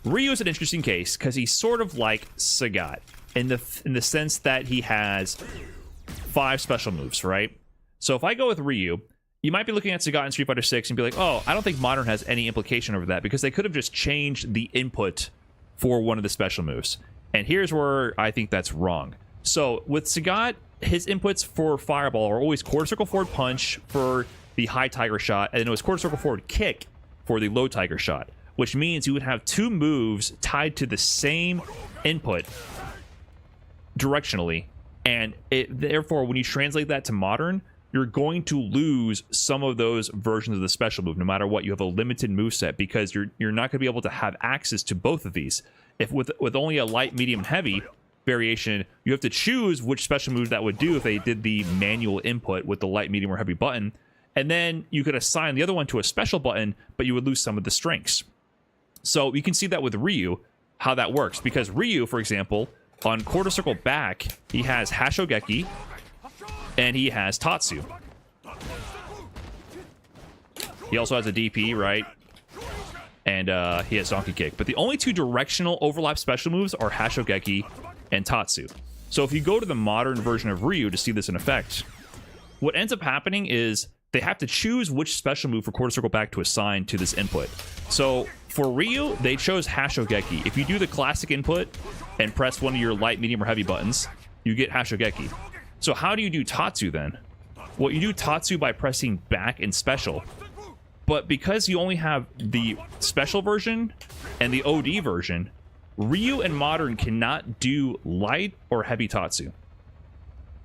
[SPEAKER 1] Ryu is an interesting case because he's sort of like Sagat in the sense that he has 5 special moves, right? So if I go with Ryu, you might be looking at Sagat in Street Fighter 6 and be like, oh, I don't think Modern has any implication over that because they could have just changed the input for one of the special moves. And here's where I think that's wrong. So with Sagat, his inputs for Fireball are always quarter circle forward punch for the high tiger shot, and then it was quarter circle forward kick for the low tiger shot, which means you would have 2 moves tied to the same input directionally, and therefore when you translate that to Modern, you're going to lose some of those versions of the special move no matter what. You have a limited moveset because you're not going to be able to have access to both of these. If with only a light, medium, heavy variation, you have to choose which special move that would do if they did the manual input with the light, medium, or heavy button, and then you could assign the other one to a special button, but you would lose some of the strengths. So you can see that with Ryu, how that works, because Ryu, for example, on quarter circle back, he has Hashogeki, and he has Tatsu. He also has a DP, right? And he has Donkey Kick. But the only 2 directional overlap special moves are Hashogeki and Tatsu. So if you go to the Modern version of Ryu to see this in effect, what ends up happening is they have to choose which special move for quarter circle back to assign to this input. So for Ryu, they chose Hashogeki. If you do the classic input and press one of your light, medium, or heavy buttons, you get Hashogeki. So how do you do Tatsu then? Well, you do Tatsu by pressing back and special. But because you only have the special version and the OD version, Ryu and Modern cannot do light or heavy Tatsu.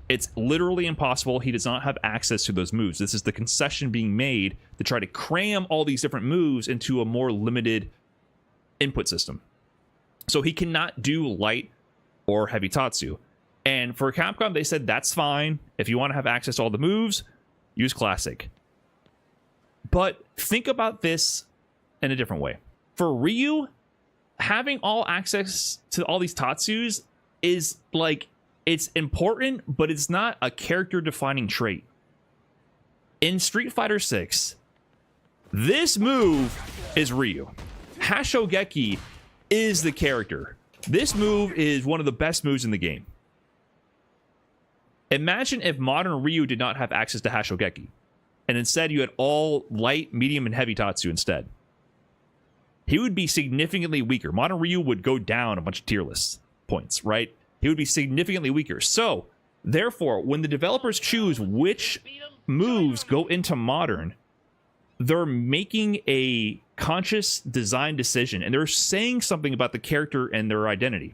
[SPEAKER 1] It's literally impossible. He does not have access to those moves. This is the concession being made to try to cram all these different moves into a more limited input system. So he cannot do light or heavy Tatsu. And for Capcom, they said that's fine. If you want to have access to all the moves, use classic. But think about this in a different way. For Ryu, having all access to all these Tatsus is like, it's important, but it's not a character-defining trait. In Street Fighter 6, this move is Ryu. Hashogeki is the character. This move is one of the best moves in the game. Imagine if Modern Ryu did not have access to Hashogeki, and instead you had all light, medium, and heavy Tatsu instead. He would be significantly weaker. Modern Ryu would go down a bunch of tier list points, right? He would be significantly weaker. So, therefore, when the developers choose which moves go into Modern, they're making a conscious design decision, and they're saying something about the character and their identity.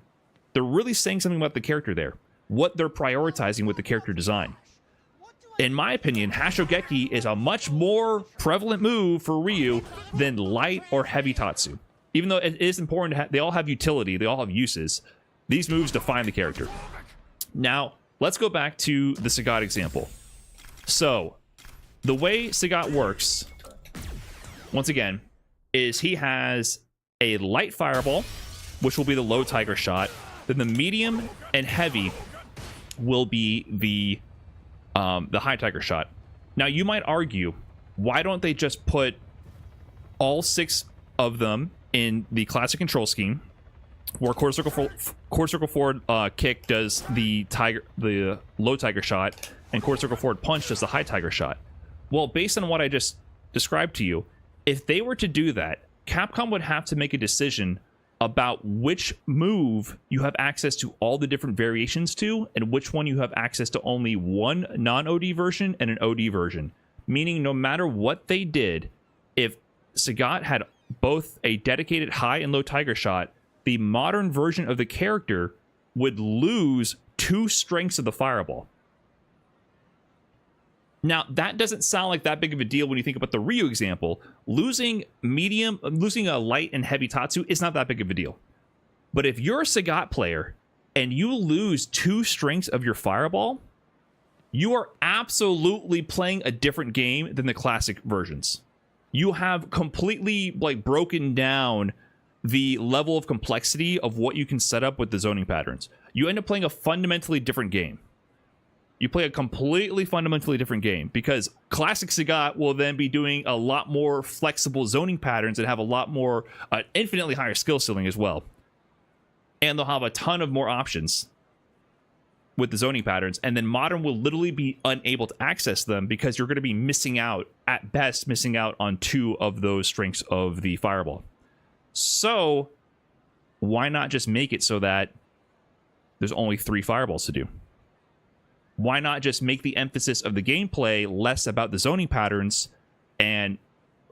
[SPEAKER 1] They're really saying something about the character there, what they're prioritizing with the character design. In my opinion, Hashogeki is a much more prevalent move for Ryu than light or heavy Tatsu. Even though it is important to have, they all have utility, they all have uses. These moves define the character. Now, let's go back to the Sagat example. So, the way Sagat works, once again, is he has a light fireball, which will be the low tiger shot. Then the medium and heavy will be the high tiger shot. Now, you might argue, why don't they just put all 6 of them in the classic control scheme, where quarter circle forward kick does the low tiger shot, and quarter circle forward punch does the high tiger shot? Well, based on what I just described to you, if they were to do that, Capcom would have to make a decision about which move you have access to all the different variations to, and which one you have access to only one non-OD version and an OD version. Meaning, no matter what they did, if Sagat had both a dedicated high and low tiger shot, the Modern version of the character would lose 2 strengths of the fireball. Now, that doesn't sound like that big of a deal when you think about the Ryu example. Losing a light and heavy Tatsu is not that big of a deal. But if you're a Sagat player and you lose 2 strengths of your fireball, you are absolutely playing a different game than the classic versions. You have completely broken down the level of complexity of what you can set up with the zoning patterns. You end up playing a fundamentally different game. you play a completely fundamentally different game, because classic Sagat will then be doing a lot more flexible zoning patterns and have a lot more infinitely higher skill ceiling as well, and they'll have a ton of more options with the zoning patterns. And then modern will literally be unable to access them because you're going to be missing out, at best missing out on 2 of those strengths of the fireball. So why not just make it so that there's only 3 fireballs to do? Why not just make the emphasis of the gameplay less about the zoning patterns and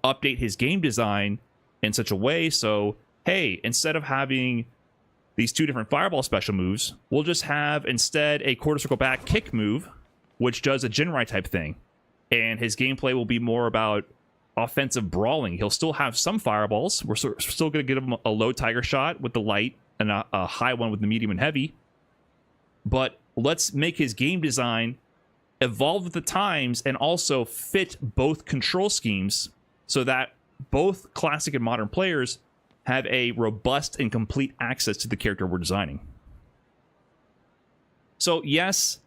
[SPEAKER 1] update his game design in such a way so, hey, instead of having these 2 different fireball special moves, we'll just have instead a quarter circle back kick move, which does a Jinrai type thing. And his gameplay will be more about offensive brawling. He'll still have some fireballs. We're still going to give him a low tiger shot with the light and a high one with the medium and heavy. But let's make his game design evolve with the times and also fit both control schemes so that both classic and modern players have a robust and complete access to the character we're designing. So yes,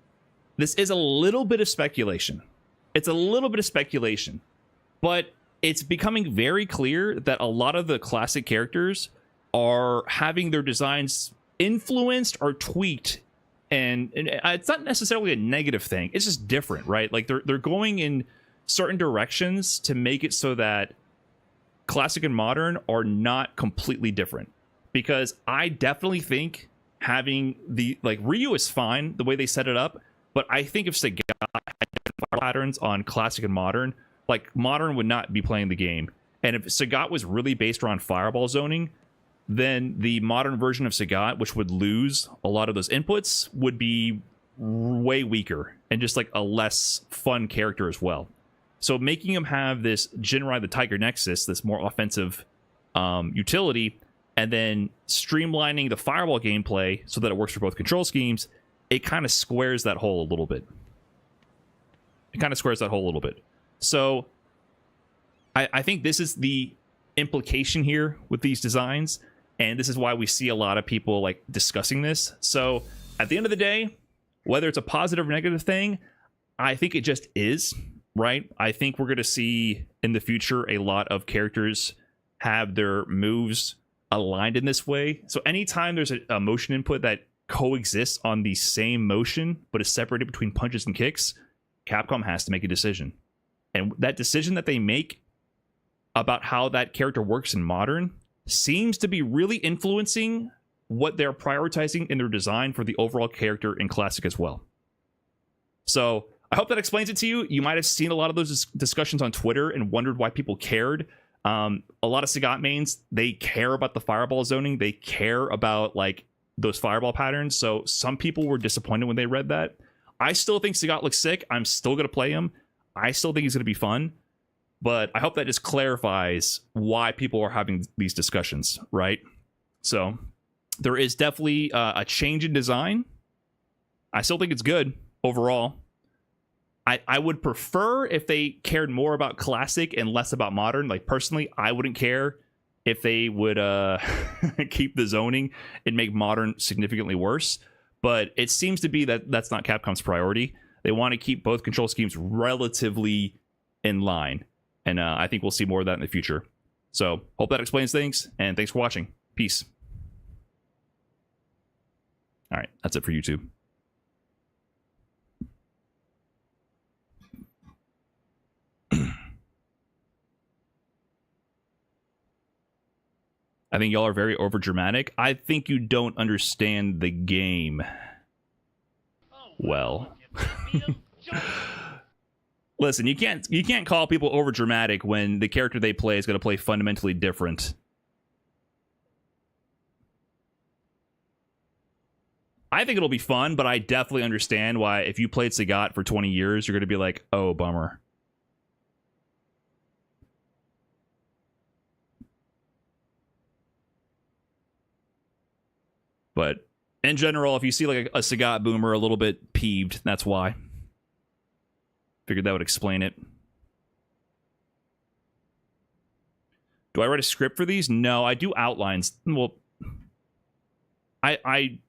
[SPEAKER 1] this is a little bit of speculation. It's a little bit of speculation, but it's becoming very clear that a lot of the classic characters are having their designs influenced or tweaked, and it's not necessarily a negative thing. It's just different, right? Like they're going in certain directions to make it so that classic and modern are not completely different. Because I definitely think having the, like, Ryu is fine the way they set it up, but I think if Sagat had different patterns on classic and modern, like, modern would not be playing the game. And if Sagat was really based around fireball zoning, then the modern version of Sagat, which would lose a lot of those inputs, would be way weaker and just like a less fun character as well. So making him have this Jinrai the Tiger Nexus, this more offensive utility, and then streamlining the fireball gameplay so that it works for both control schemes, it kind of squares that hole a little bit. So I think this is the implication here with these designs, and this is why we see a lot of people like discussing this. So at the end of the day, whether it's a positive or negative thing, I think it just is, right? I think we're going to see in the future a lot of characters have their moves aligned in this way. So anytime there's a motion input that coexists on the same motion but is separated between punches and kicks, Capcom has to make a decision. And that decision that they make about how that character works in modern seems to be really influencing what they're prioritizing in their design for the overall character in classic as well. So I hope that explains it to you. You might have seen a lot of those discussions on Twitter and wondered why people cared. A lot of Sagat mains, they care about the fireball zoning. They care about like those fireball patterns. So some people were disappointed when they read that. I still think Sagat looks sick. I'm still going to play him. I still think he's going to be fun. But I hope that just clarifies why people are having these discussions, right? So there is definitely a change in design. I still think it's good overall. I would prefer if they cared more about classic and less about modern. Like, personally, I wouldn't care if they would keep the zoning and make modern significantly worse. But it seems to be that that's not Capcom's priority. They want to keep both control schemes relatively in line. And I think we'll see more of that in the future. So, hope that explains things. And thanks for watching. Peace. All right, that's it for YouTube. I think y'all are very overdramatic. I think you don't understand the game well. Listen, you can't call people overdramatic when the character they play is going to play fundamentally different. I think it'll be fun, but I definitely understand why if you played Sagat for 20 years, you're going to be like, oh, bummer. But in general, if you see like a Sagat boomer a little bit peeved, that's why. Figured that would explain it. Do I write a script for these? No, I do outlines. Well, I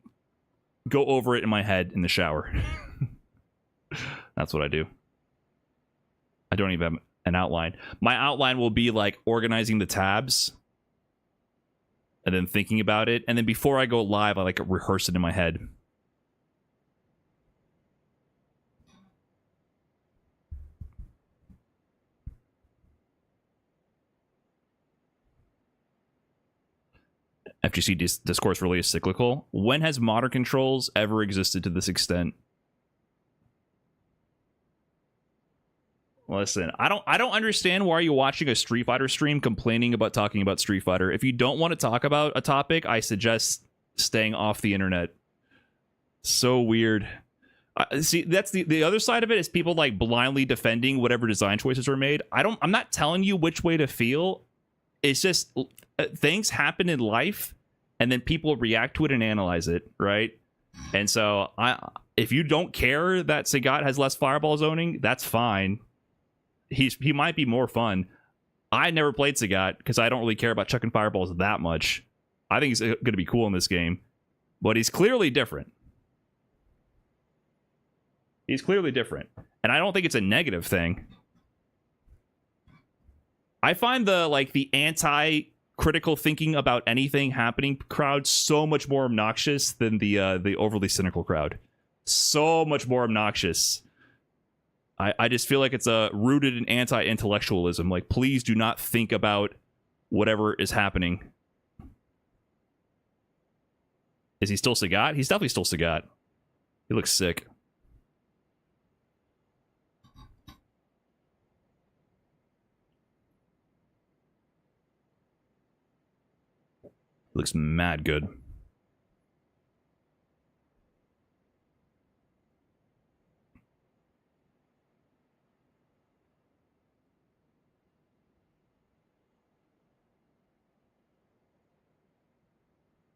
[SPEAKER 1] go over it in my head in the shower. That's what I do. I don't even have an outline. My outline will be like organizing the tabs and then thinking about it. And then before I go live, I like rehearse it in my head. FGC discourse really is cyclical. When has modern controls ever existed to this extent? Listen, I don't understand why you're watching a Street Fighter stream complaining about talking about Street Fighter. If you don't want to talk about a topic, I suggest staying off the internet. So weird. See, that's the other side of it is people like blindly defending whatever design choices were made. I'm not telling you which way to feel. It's just things happen in life and then people react to it and analyze it, right? And so if you don't care that Sagat has less fireball zoning, that's fine. He might be more fun. I never played Sagat because I don't really care about chucking fireballs that much. I think he's going to be cool in this game, but he's clearly different. He's clearly different, and I don't think it's a negative thing. I find the anti-critical thinking about anything happening crowd so much more obnoxious than the overly cynical crowd. So much more obnoxious. I just feel like it's rooted in anti-intellectualism. Like, please do not think about whatever is happening. Is he still Sagat? He's definitely still Sagat. He looks sick. Looks mad good.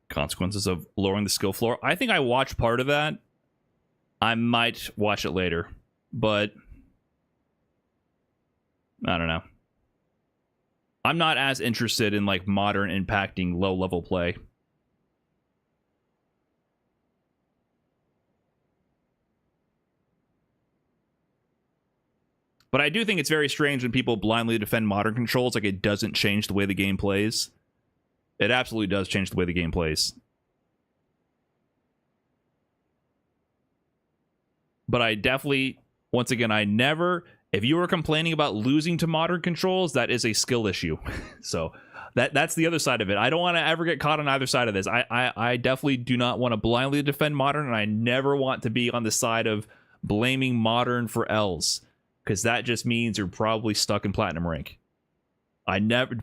[SPEAKER 1] Consequences of lowering the skill floor. I think I watched part of that. I might watch it later, but I don't know. I'm not as interested in like modern impacting low level play. But I do think it's very strange when people blindly defend modern controls like it doesn't change the way the game plays. It absolutely does change the way the game plays. But I definitely, once again, if you were complaining about losing to modern controls, that is a skill issue. So that's the other side of it. I don't want to ever get caught on either side of this. I definitely do not want to blindly defend modern, and I never want to be on the side of blaming modern for L's, because that just means you're probably stuck in platinum rank.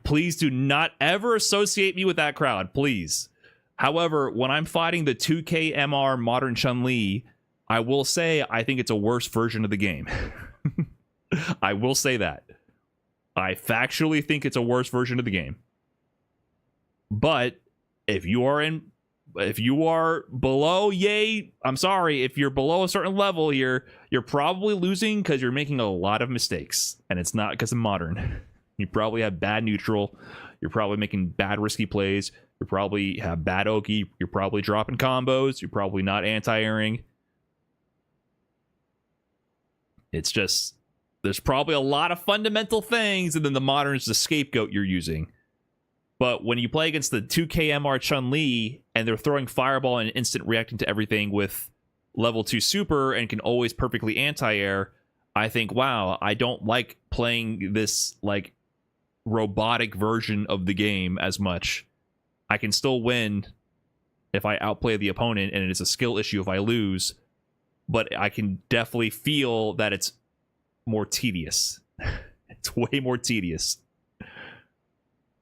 [SPEAKER 1] Please do not ever associate me with that crowd, please. However, when I'm fighting the 2K MR modern Chun-Li, I will say I think it's a worse version of the game. I will say that. I factually think it's a worse version of the game. But if you are below, yay, I'm sorry, if you're below a certain level, you're probably losing because you're making a lot of mistakes, and it's not because of modern. You probably have bad neutral. You're probably making bad risky plays. You probably have bad Oki. You're probably dropping combos. You're probably not anti-airing. It's just, there's probably a lot of fundamental things, and then the modern is the scapegoat you're using. But when you play against the 2K MR Chun-Li, and they're throwing fireball and instant reacting to everything with level 2 super and can always perfectly anti-air, I think, wow, I don't like playing this like robotic version of the game as much. I can still win if I outplay the opponent, and it is a skill issue if I lose, but I can definitely feel that it's more tedious. It's way more tedious.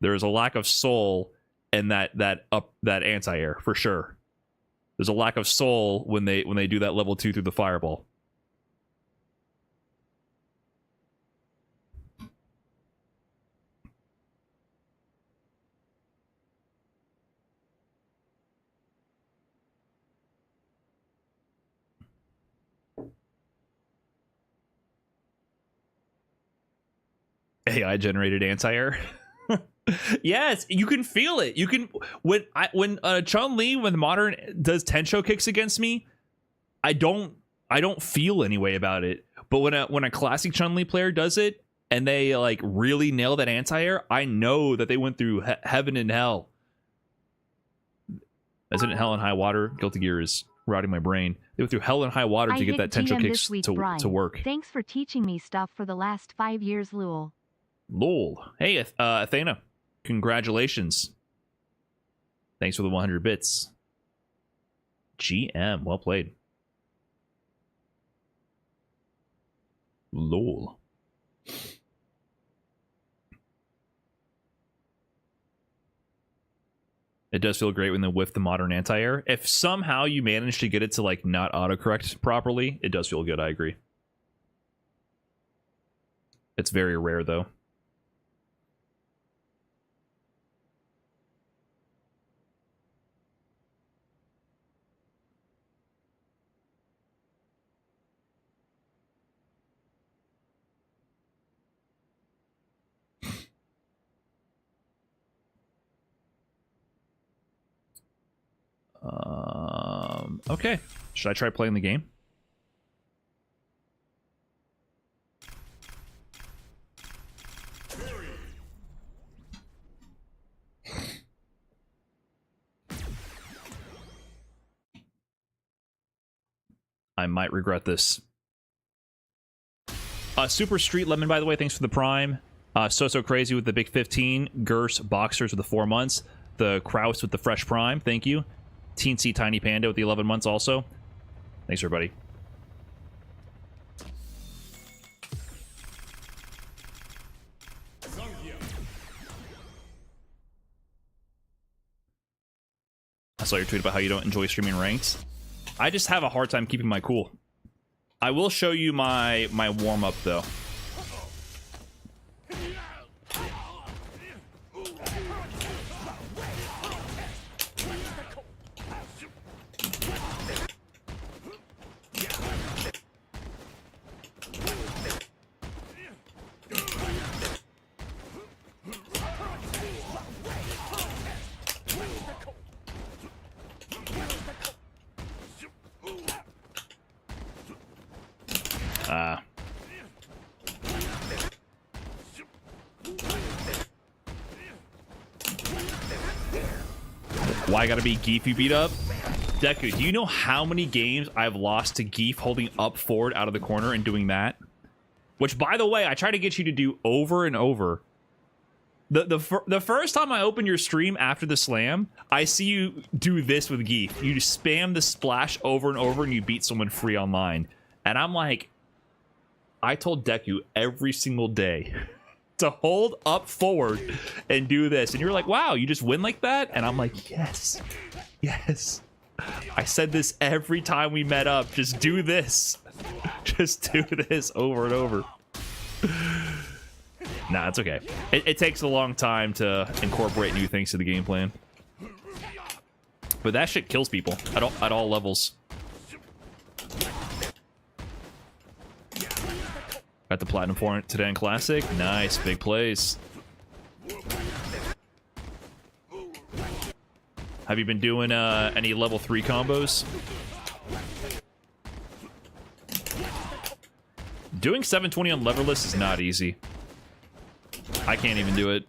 [SPEAKER 1] There is a lack of soul in that anti-air for sure. There's a lack of soul when they do that level 2 through the fireball. AI generated anti-air. Yes, you can feel it. You can when Chun-Li, when modern does Tensho kicks against me, I don't feel any way about it. But when a classic Chun-Li player does it and they like really nail that anti-air, I know that they went through heaven and hell. Isn't it Hell and High Water? Guilty Gear is rotting my brain. They went through hell and high water to get that Tencho kicks to work.
[SPEAKER 2] Thanks for teaching me stuff for the last 5 years, lol.
[SPEAKER 1] Lol. Hey, Athena. Congratulations. Thanks for the 100 bits. GM. Well played. Lol. It does feel great when they whiff the modern anti-air. If somehow you manage to get it to like not autocorrect properly, it does feel good, I agree. It's very rare though. Okay. Should I try playing the game? I might regret this. Super Street Lemon, by the way, thanks for the Prime. So Crazy with the big 15. Gers Boxers with the 4 months. The Kraus with the fresh Prime, thank you. Teensy Tiny Panda with the 11 months also. Thanks, everybody. I saw your tweet about how you don't enjoy streaming ranked. I just have a hard time keeping my cool. I will show you my warm-up, though. Why I gotta be Geef you beat up? Deku, do you know how many games I've lost to Geef holding up forward out of the corner and doing that? Which, by the way, I try to get you to do over and over. The first time I open your stream after the slam, I see you do this with Geef. You just spam the splash over and over and you beat someone free online. And I'm like, I told Deku every single day to hold up forward and do this. And you're like, wow, you just win like that? And I'm like, yes, yes. I said this every time we met up. Just do this. Just do this over and over. Nah, it's okay. It takes a long time to incorporate new things to the game plan. But that shit kills people at all levels. Got the Platinum for it today in Classic. Nice, big plays. Have you been doing any level 3 combos? Doing 720 on leverless is not easy. I can't even do it.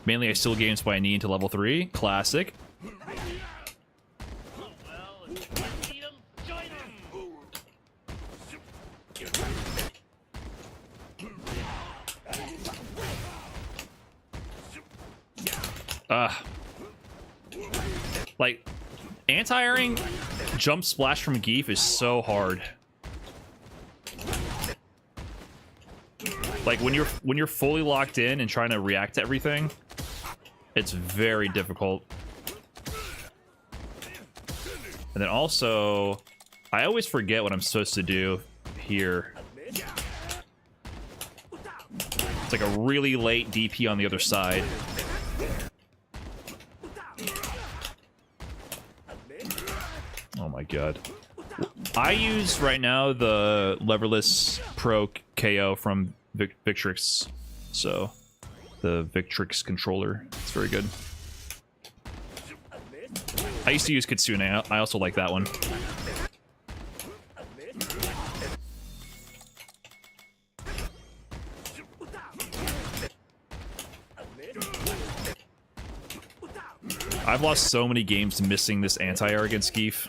[SPEAKER 1] Mainly I steal games by knee into level 3. Classic. Like, anti-airing jump splash from Geef is so hard. Like when you're fully locked in and trying to react to everything, it's very difficult. And And then also, I always forget what I'm supposed to do here. It's like a really late DP on the other side. Oh my god. I use right now the leverless Pro KO from Victrix. So, the Victrix controller. It's very good. I used to use Kitsune. I also like that one. I've lost so many games missing this anti-air against Geef.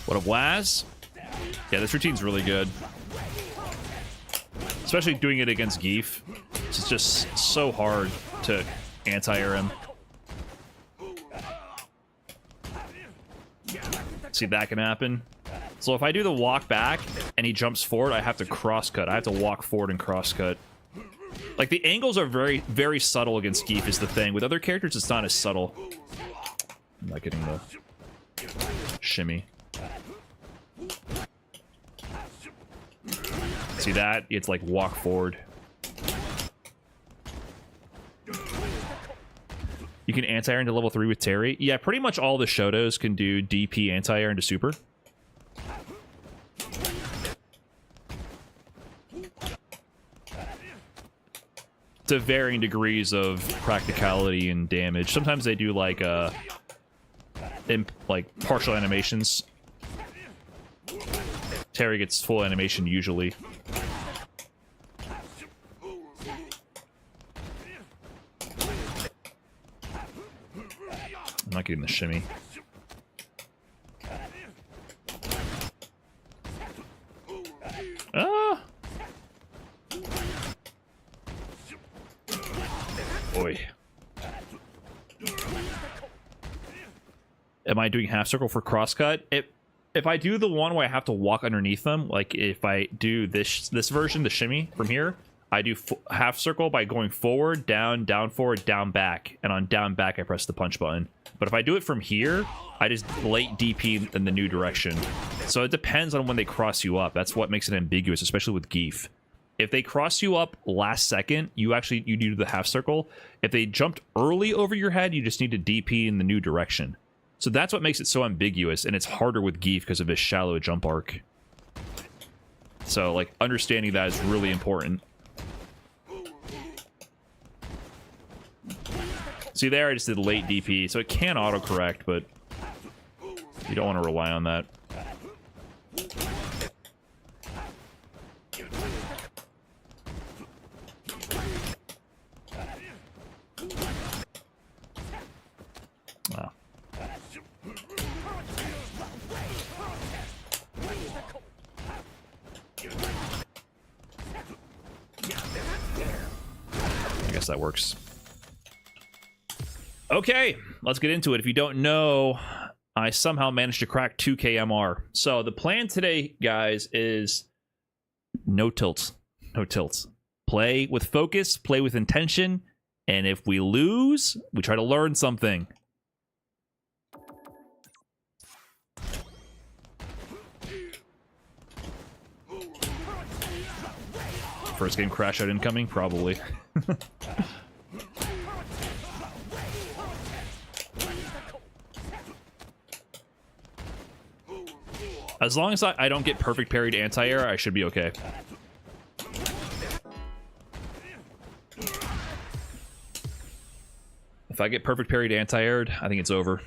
[SPEAKER 1] What a Waz? Yeah, this routine's really good. Especially doing it against Geef. It's just so hard to anti-air him. See, that can happen. So if I do the walk back and he jumps forward, I have to cross-cut. I have to walk forward and cross-cut. Like, the angles are very, very subtle against Geef is the thing. With other characters, it's not as subtle. I'm not getting the shimmy. See that? It's like walk forward. You can anti-air into level 3 with Terry. Yeah, pretty much all the Shotos can do DP anti-air into super. To varying degrees of practicality and damage. Sometimes they do like partial animations. Terry gets full animation usually. I'm not getting the shimmy. Ah! Boy. Am I doing half circle for crosscut? If I do the one where I have to walk underneath them, like if I do this version, the shimmy from here, I do half circle by going forward, down, down forward, down back, and on down back I press the punch button. But if I do it from here, I just late DP in the new direction. So it depends on when they cross you up. That's what makes it ambiguous, especially with Geef. If they cross you up last second, you do the half circle. If they jumped early over your head, you just need to DP in the new direction. So that's what makes it so ambiguous, and it's harder with Geef because of his shallow jump arc. So, like, understanding that is really important. See there, I just did late DP, so it can autocorrect, but you don't want to rely on that. Wow. I guess that works. Okay, let's get into it. If you don't know, I somehow managed to crack 2K MR. So the plan today, guys, is no tilts. No tilts. Play with focus, play with intention, and if we lose, we try to learn something. First game crash out incoming? Probably. As long as I don't get perfect parried anti-air, I should be okay. If I get perfect parried anti-aired, I think it's over.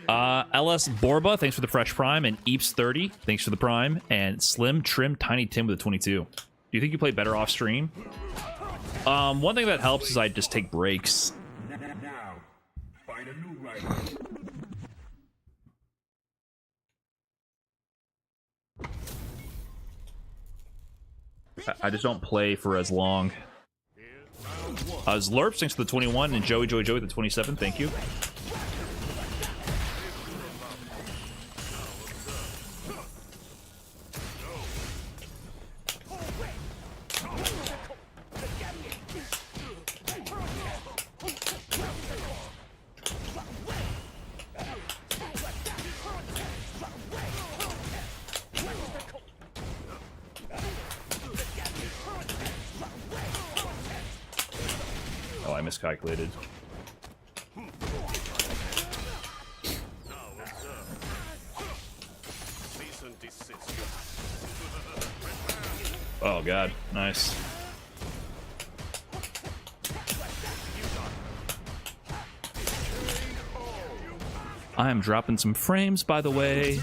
[SPEAKER 1] LS Borba, thanks for the fresh prime, and Eeps30, thanks for the prime, and Slim Trim Tiny Tim with a 22. Do you think you play better off stream? One thing that helps is I just take breaks.
[SPEAKER 3] Now, find a new rival.
[SPEAKER 1] I just don't play for as long. Zlurp, thanks for the 21, and Joey the 27. Thank you. Oh, I miscalculated. Oh god, nice. I am dropping some frames, by the way.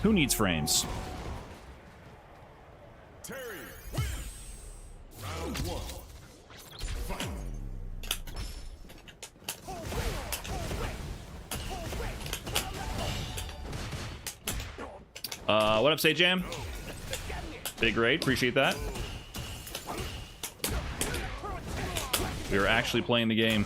[SPEAKER 1] Who needs frames? What up, Say Jam? Big raid, appreciate that. We are actually playing the game.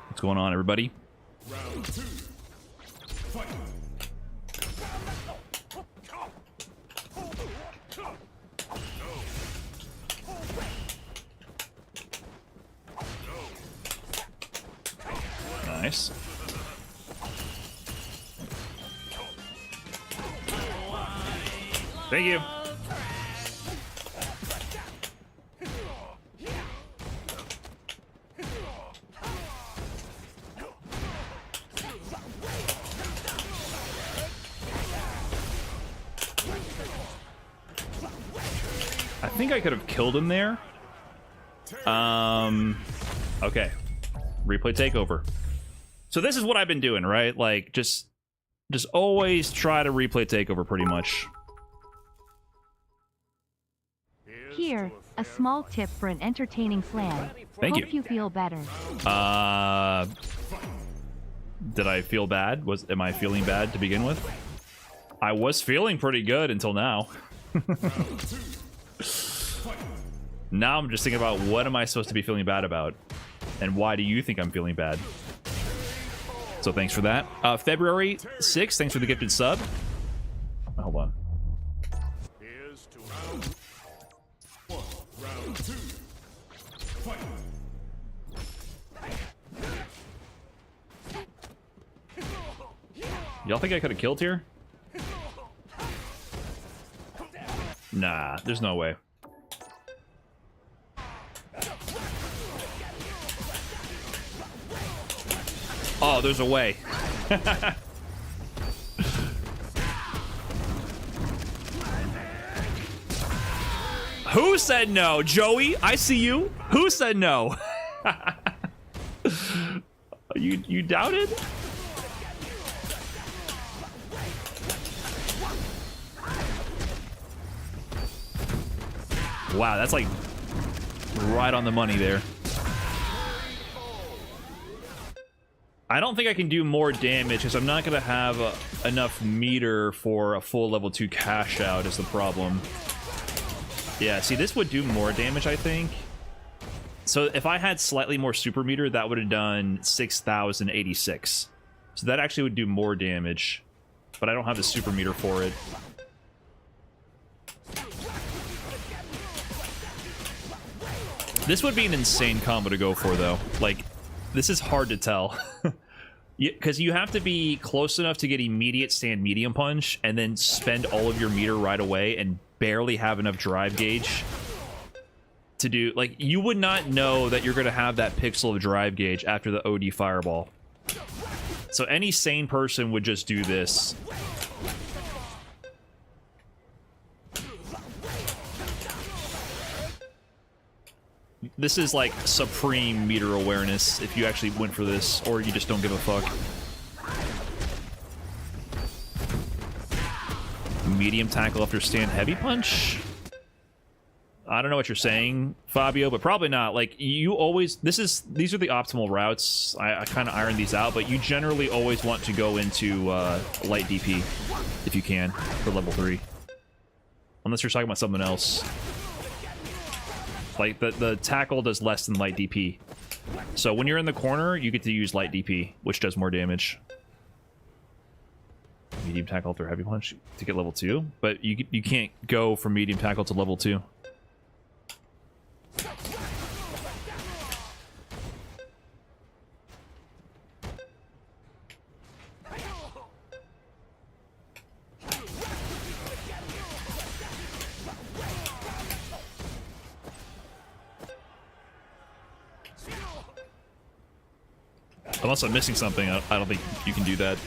[SPEAKER 1] What's going on, everybody?
[SPEAKER 3] Round 2. Fight.
[SPEAKER 1] Nice. Thank you. I think I could have killed him there. Okay. Replay takeover. So this is what I've been doing, right? Like, just always try to replay takeover, pretty much.
[SPEAKER 2] Here, a small tip for an entertaining slam.
[SPEAKER 1] Thank you.
[SPEAKER 2] Hope you feel better.
[SPEAKER 1] Did I feel bad? Am I feeling bad to begin with? I was feeling pretty good until now. Now I'm just thinking about what am I supposed to be feeling bad about? And why do you think I'm feeling bad? So thanks for that. February 6th, thanks for the gifted sub. Hold on.
[SPEAKER 3] Here's to round 1. Round 2. Fight.
[SPEAKER 1] Y'all think I could have killed here? Nah, there's no way. Oh, there's a way. Who said no? Joey, I see you. Who said no? You doubted? Wow, that's like right on the money there. I don't think I can do more damage because I'm not going to have enough meter for a full level 2 cash out is the problem. Yeah, see, this would do more damage, I think. So if I had slightly more super meter, that would have done 6,086. So that actually would do more damage. But I don't have the super meter for it. This would be an insane combo to go for, though. Like, this is hard to tell. Because you have to be close enough to get immediate stand medium punch and then spend all of your meter right away and barely have enough drive gauge to do... Like, you would not know that you're going to have that pixel of drive gauge after the OD fireball. So any sane person would just do this. This is like supreme meter awareness if you actually went for this, or you just don't give a fuck. Medium tackle after stand heavy punch? I don't know what you're saying, Fabio, but probably not. Like, you always... these are the optimal routes. I kind of iron these out, but you generally always want to go into light DP if you can for level 3. Unless you're talking about something else. Like, the tackle does less than light DP. So when you're in the corner, you get to use light DP, which does more damage. Medium tackle after heavy punch to get level 2, but you can't go from medium tackle to level 2. Unless I'm missing something, I don't think you can do that.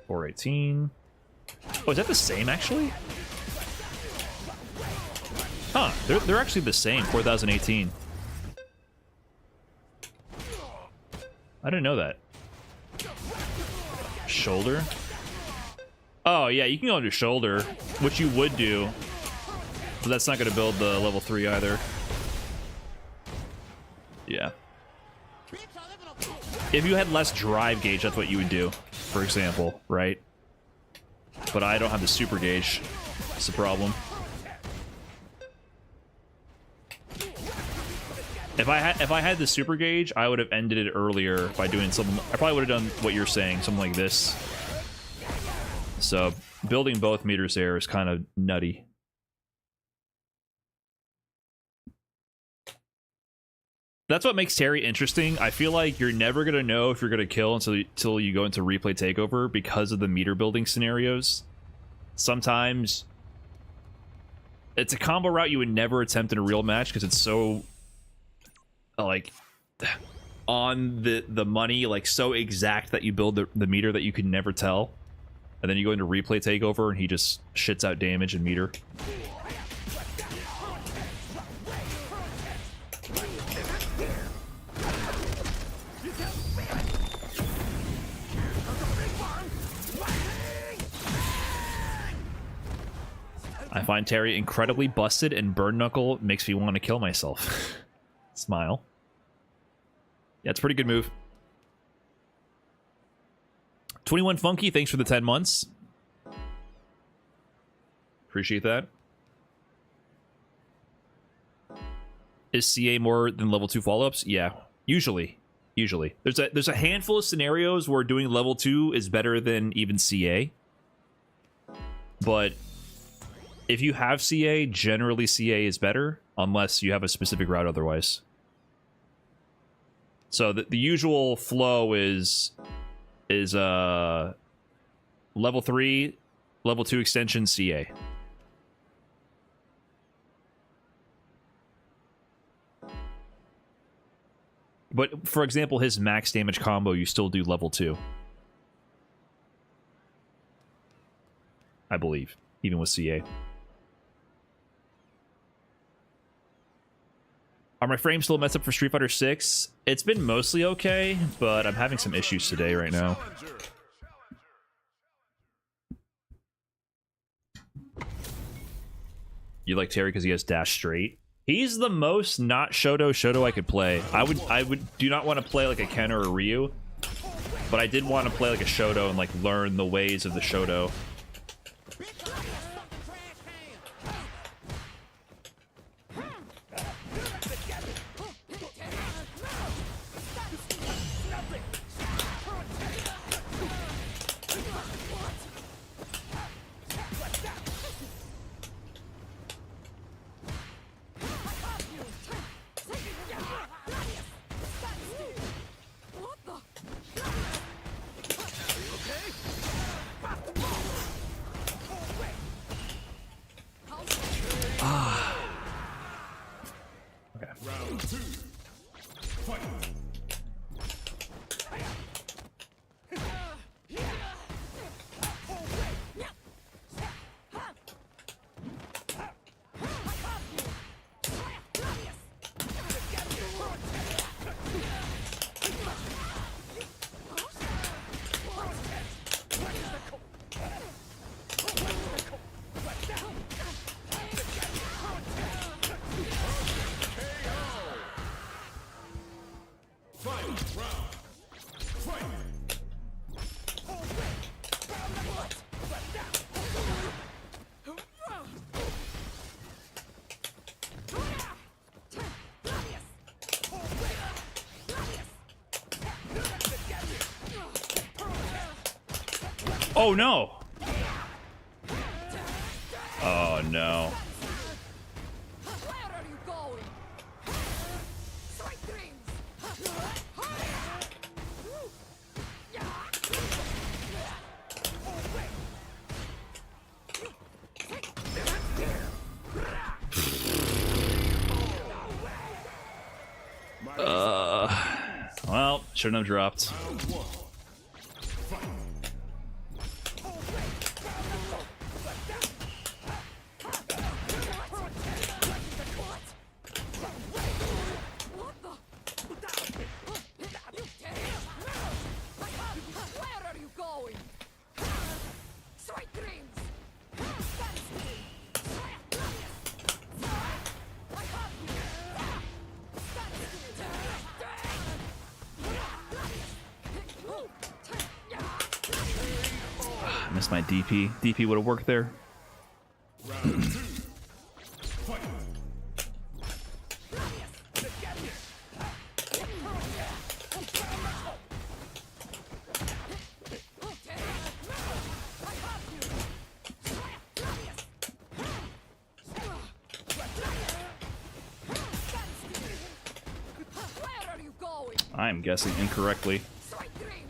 [SPEAKER 1] 418. Oh, is that the same, actually? Huh, they're actually the same, 4018. I didn't know that. Shoulder? Oh, yeah, you can go into shoulder, which you would do. But that's not going to build the level 3 either. Yeah. If you had less drive gauge, that's what you would do, for example, right? But I don't have the super gauge. That's the problem. If I had the super gauge, I would have ended it earlier by doing something. I probably would have done what you're saying, something like this. So building both meters there is kind of nutty. That's what makes Terry interesting. I feel like you're never going to know if you're going to kill until you go into replay takeover because of the meter building scenarios. Sometimes it's a combo route you would never attempt in a real match because it's so like on the money, like so exact that you build the meter that you could never tell. And then you go into replay takeover and he just shits out damage and meter. I find Terry incredibly busted, and Burn Knuckle makes me want to kill myself. Smile. Yeah, it's a pretty good move. 21 Funky, thanks for the 10 months. Appreciate that. Is CA more than level 2 follow-ups? Yeah, usually. Usually. There's a handful of scenarios where doing level 2 is better than even CA. But if you have CA, generally CA is better, unless you have a specific route otherwise. So the usual flow is level 3, level 2 extension, CA. But, for example, his max damage combo, you still do level 2. I believe, even with CA. Are my frames still messed up for Street Fighter 6? It's been mostly okay, but I'm having some issues today right now. You like Terry because he has dash straight? He's the most not Shoto I could play. I would do not want to play like a Ken or a Ryu, but I did want to play like a Shoto and like learn the ways of the Shoto. Oh no! Oh no.
[SPEAKER 4] Where are you going? Sweet dreams.
[SPEAKER 1] Well, shouldn't have dropped.
[SPEAKER 4] Where are you going? Sweet dreams.
[SPEAKER 1] Missed my DP. DP would have worked there.
[SPEAKER 4] Where are you going?
[SPEAKER 1] I am guessing incorrectly.
[SPEAKER 4] Sweet dreams.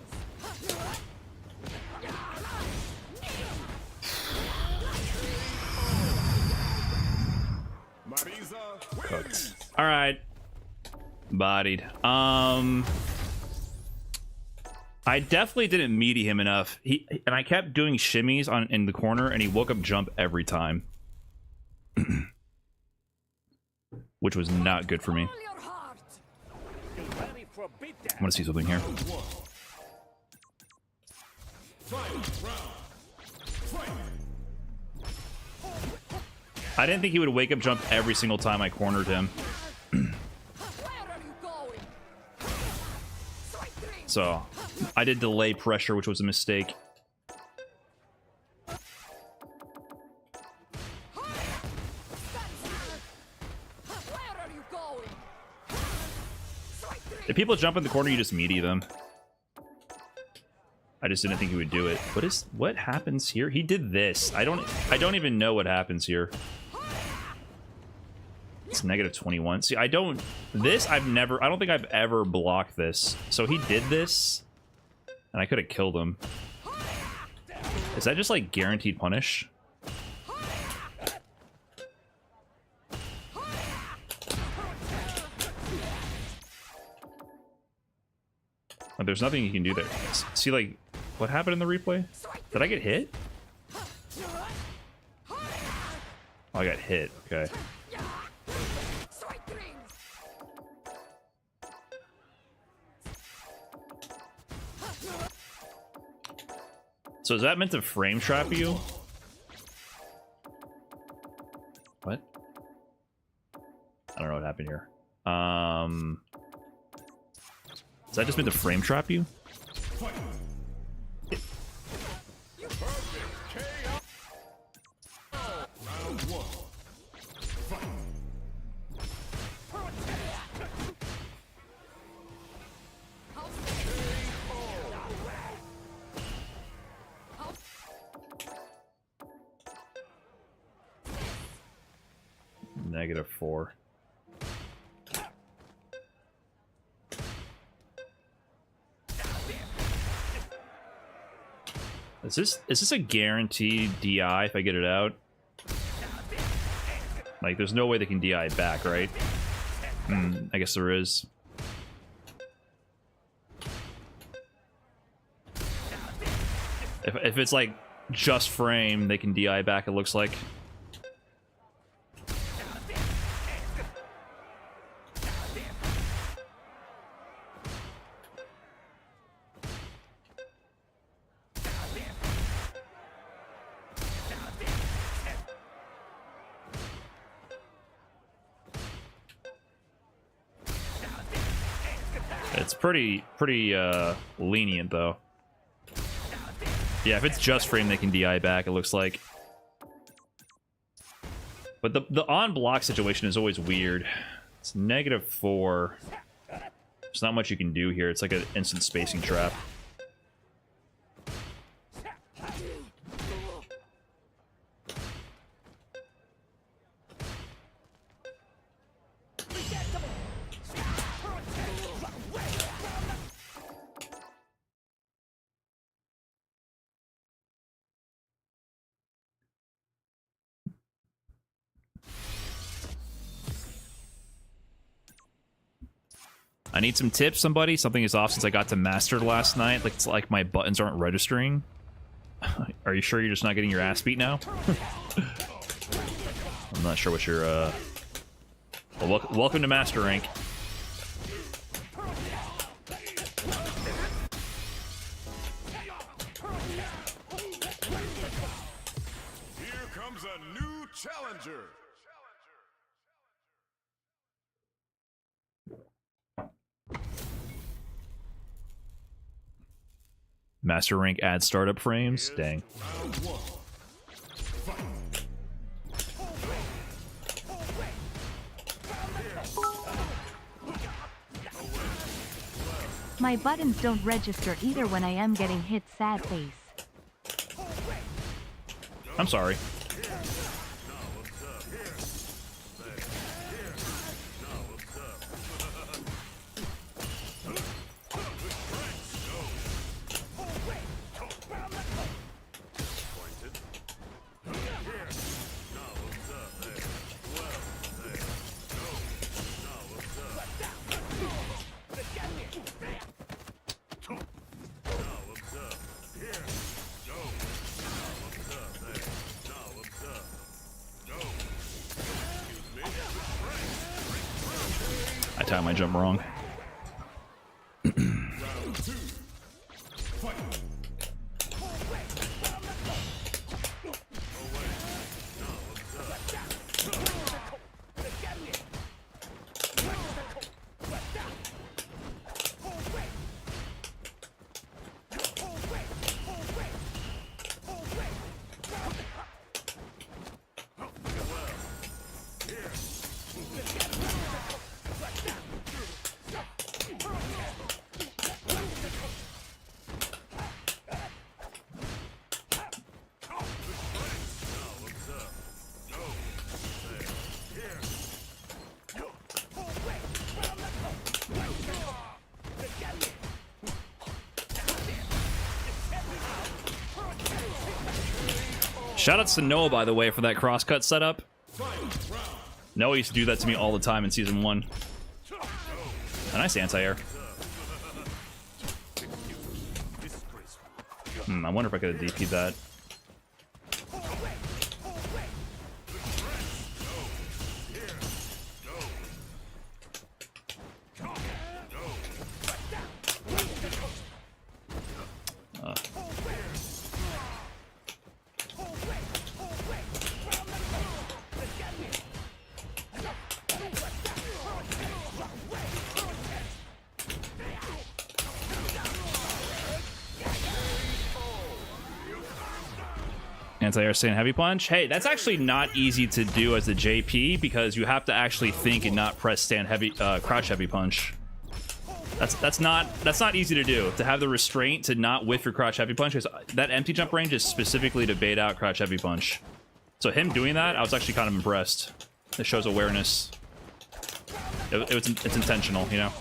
[SPEAKER 3] Marisa
[SPEAKER 1] Cooked.
[SPEAKER 3] wins.
[SPEAKER 1] All right. Bodied. I definitely didn't meaty him enough. And I kept doing shimmies in the corner, and he woke up jump every time, which was not good for me.
[SPEAKER 4] All your heart.
[SPEAKER 1] I want to see something here. I didn't think he would wake up jump every single time I cornered him.
[SPEAKER 4] Where are you going? Sweet dreams.
[SPEAKER 1] So I did delay pressure, which was a mistake.
[SPEAKER 4] Where are you going? Sweet dreams.
[SPEAKER 1] If people jump in the corner, you just meaty them. I just didn't think he would do it. What happens here? He did this. I don't even know what happens here. It's negative 21. See, I don't think I've ever blocked this. So he did this, and I could have killed him. Is that just like guaranteed punish? Oh, there's nothing you can do there. See, like, what happened in the replay? Did I get hit? Oh, I got hit. Okay.
[SPEAKER 4] Sweet dreams.
[SPEAKER 1] So is that meant to frame trap you? What? I don't know what happened here. Is that just meant to frame trap you? -4. Is this a guaranteed DI if I get it out? Like, there's no way they can DI it back, right? I guess there is. If it's like just frame, they can DI back, it looks like. It's pretty lenient though. Yeah, if it's just frame, they can DI back. It looks like. But the on block situation is always weird. It's -4. There's not much you can do here. It's like an instant spacing trap. I need some tips, somebody. Something is off since I got to Mastered last night. Like, it's like my buttons aren't registering. Are you sure you're just not getting your ass beat now? I'm not sure what your, Well, welcome to Master Rank.
[SPEAKER 3] Here comes a new challenger.
[SPEAKER 1] Master Rank add startup frames? Dang.
[SPEAKER 3] Round 1. Fight.
[SPEAKER 2] My buttons don't register either when I am getting hit, sad face.
[SPEAKER 1] I'm sorry. I timed my jump wrong.
[SPEAKER 3] Round 2. Fight.
[SPEAKER 1] Shoutouts to Noah, by the way, for that crosscut setup. Noah used to do that to me all the time in Season 1. A nice anti-air. I wonder if I could have DP'd that. Anti-air saying heavy punch. Hey, that's actually not easy to do as a JP because you have to actually think and not press crouch heavy punch. That's not easy to do. To have the restraint to not whiff your crouch heavy punch, because that empty jump range is specifically to bait out crouch heavy punch. So him doing that, I was actually kind of impressed. It shows awareness. It's intentional, you know.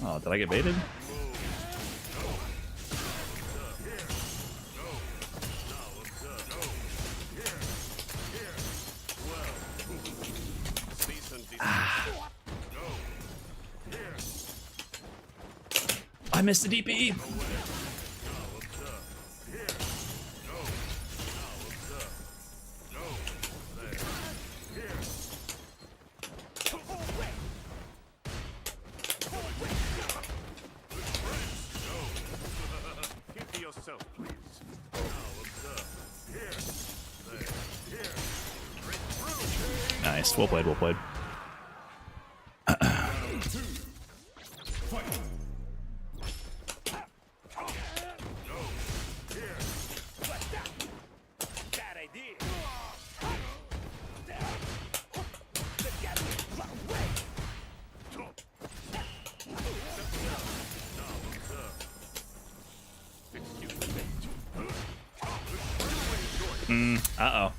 [SPEAKER 1] Oh, did I get baited? I missed the DP. Nice. Well played, well played. Uh-oh.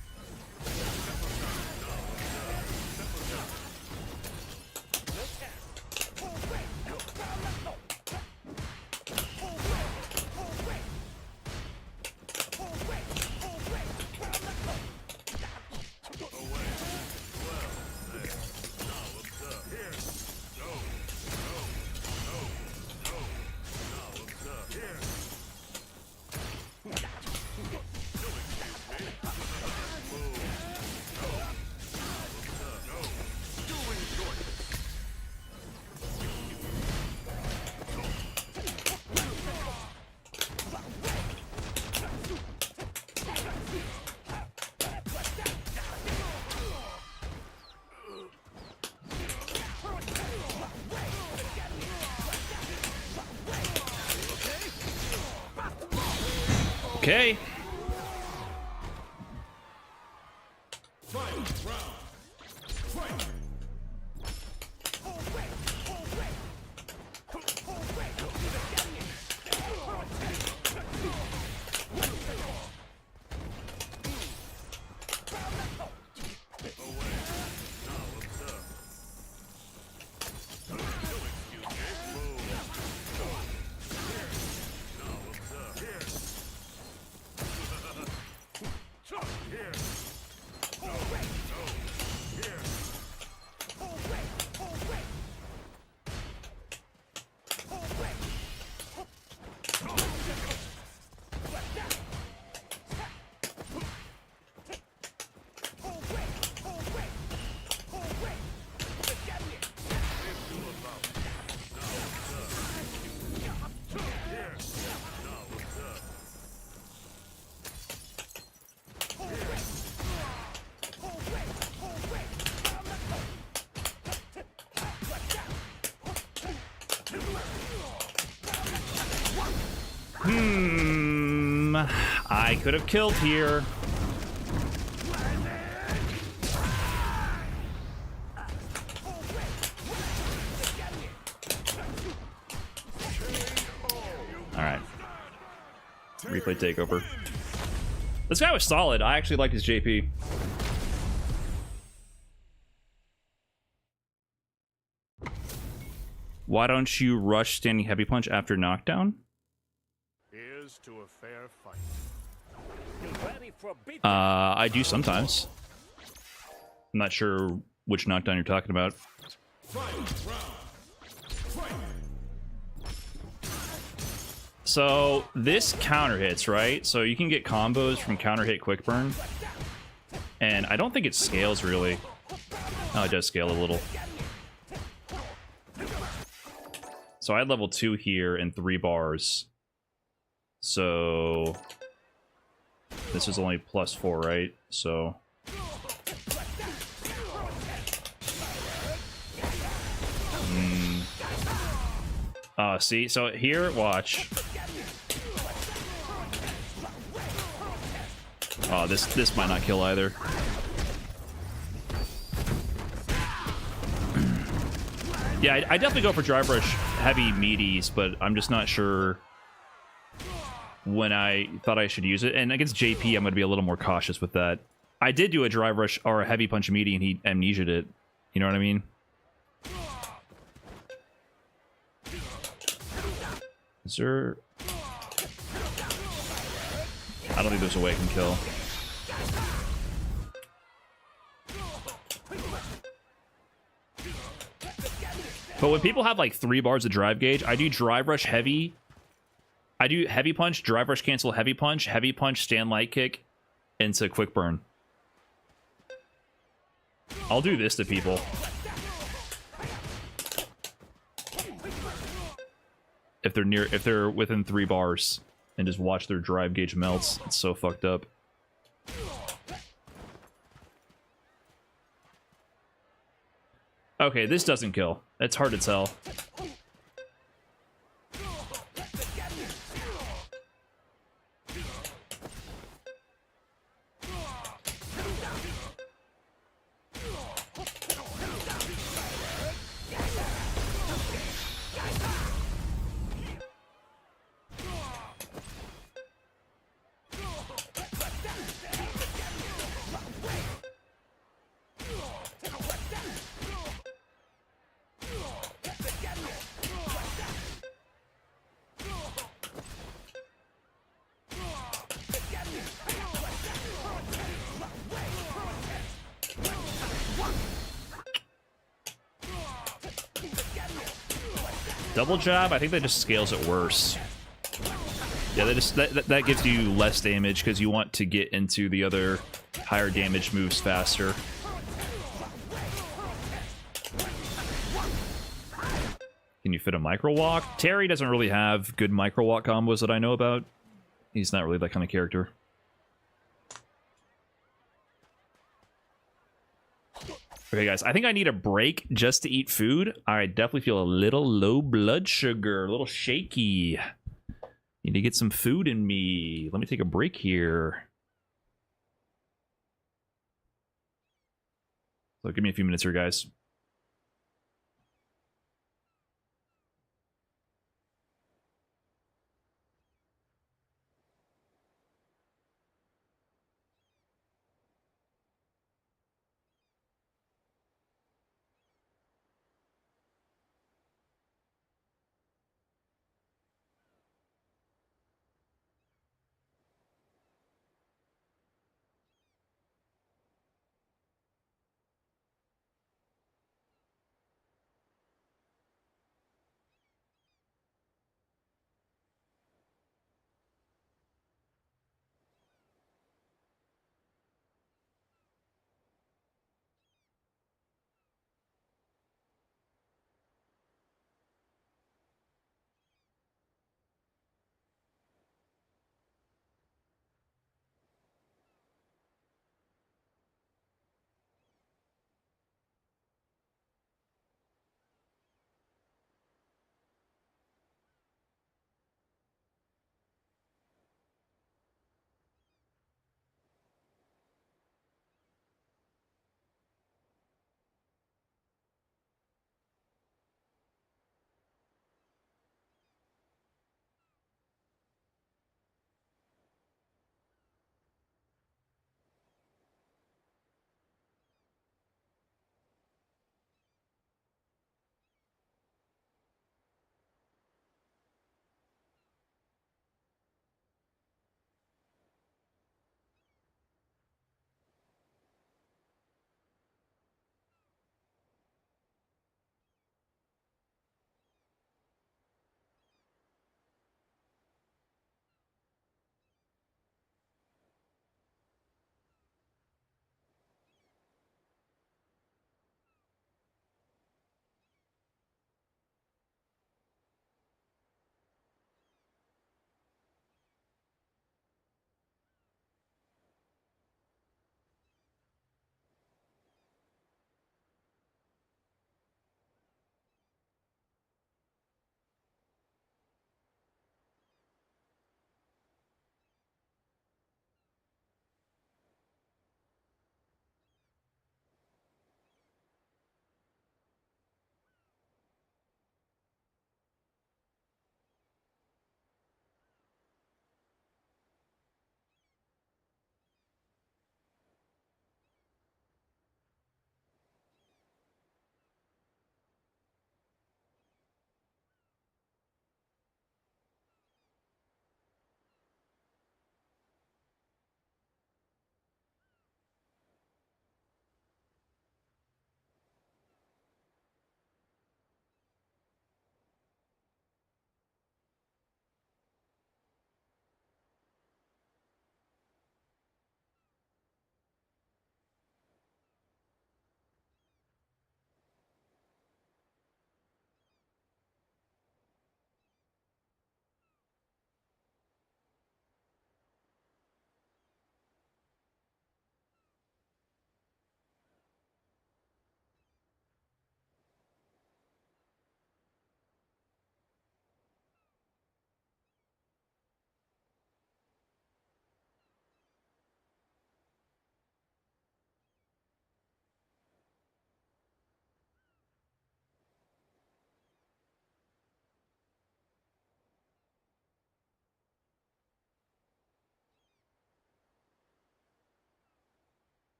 [SPEAKER 1] Okay. I could have killed here. Alright. Replay takeover. This guy was solid. I actually liked his JP. Why don't you rush standing heavy punch after knockdown?
[SPEAKER 3] Here's to a fair fight.
[SPEAKER 1] I do sometimes. I'm not sure which knockdown you're talking about. So this counter hits, right? So you can get combos from counter hit quick burn. And I don't think it scales really. Oh, it does scale a little. So I had level 2 here and 3 bars. So this is only +4, right? So see, so here, watch. Oh, this might not kill either. Yeah, I definitely go for drive rush heavy meaties, but I'm just not sure when I thought I should use it. And against JP, I'm going to be a little more cautious with that. I did do a drive rush or a heavy punch meaty, and he amnesia'd it. You know what I mean? Is there... I don't think there's a way I can kill. But when people have like 3 bars of drive gauge, I do drive rush heavy. I do heavy punch, drive rush cancel, heavy punch, stand light kick into quick burn. I'll do this to people. If they're within 3 bars and just watch their drive gauge melts. It's so fucked up. Okay, this doesn't kill. It's hard to tell. Double jab, I think that just scales it worse. Yeah, that gives you less damage because you want to get into the other higher damage moves faster. Can you fit a micro walk? Terry doesn't really have good micro walk combos that I know about. He's not really that kind of character. Okay, guys, I think I need a break just to eat food. I definitely feel a little low blood sugar, a little shaky. Need to get some food in me. Let me take a break here. So give me a few minutes here, guys.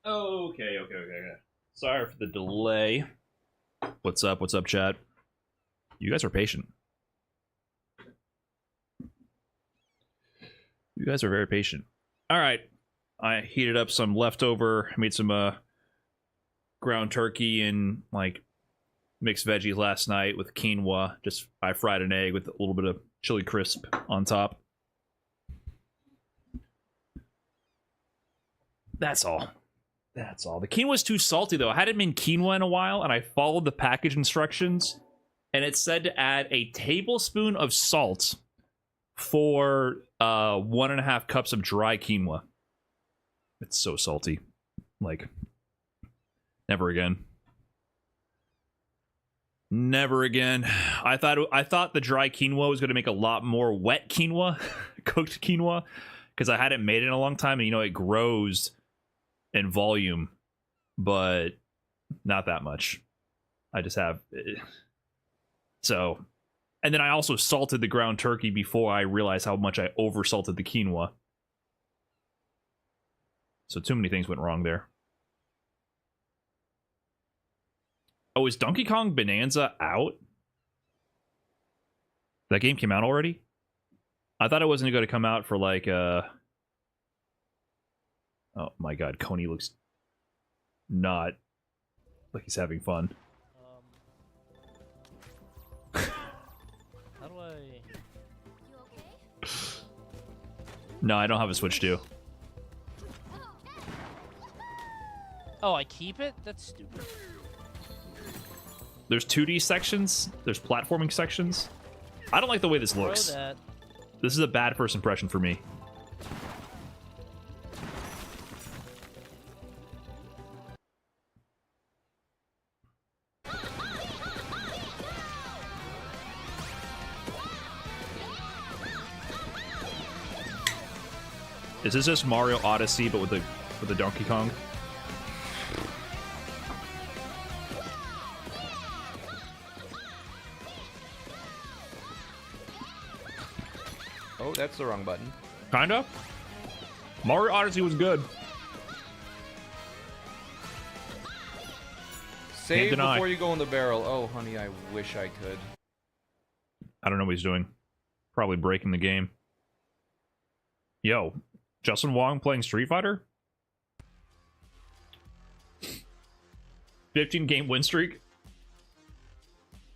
[SPEAKER 1] Okay. Sorry for the delay. What's up? What's up, chat? You guys are patient. You guys are very patient. All right. I heated up some leftover, made some ground turkey and like mixed veggies last night with quinoa. Just I fried an egg with a little bit of chili crisp on top. That's all. That's all. The quinoa's too salty though. I hadn't made quinoa in a while, and I followed the package instructions, and it said to add a tablespoon of salt for 1.5 cups of dry quinoa. It's so salty. Like, never again. Never again. I thought the dry quinoa was going to make a lot more wet quinoa, cooked quinoa, because I hadn't made it in a long time, and you know it grows in volume, but not that much. I just have so, and then I also salted the ground turkey before I realized how much I oversalted the quinoa. So too many things went wrong there. Oh, is Donkey Kong Bonanza out? That game came out already? I thought it wasn't going to come out for like oh my god, Coney looks not like he's having fun.
[SPEAKER 5] How do I...
[SPEAKER 4] You okay?
[SPEAKER 1] No, I don't have a Switch 2.
[SPEAKER 5] Oh, I keep it? That's stupid.
[SPEAKER 1] There's 2D sections. There's platforming sections. I don't like the way this
[SPEAKER 5] Throw
[SPEAKER 1] looks.
[SPEAKER 5] that.
[SPEAKER 1] This is a bad first impression for me. Is this just Mario Odyssey but with the Donkey Kong?
[SPEAKER 6] Oh, that's the wrong button.
[SPEAKER 1] Kinda. Mario Odyssey was good.
[SPEAKER 6] Save
[SPEAKER 1] deny.
[SPEAKER 6] before you go in the barrel. Oh, honey, I wish I could.
[SPEAKER 1] I don't know what he's doing. Probably breaking the game. Yo, Justin Wong playing Street Fighter? 15-game win streak?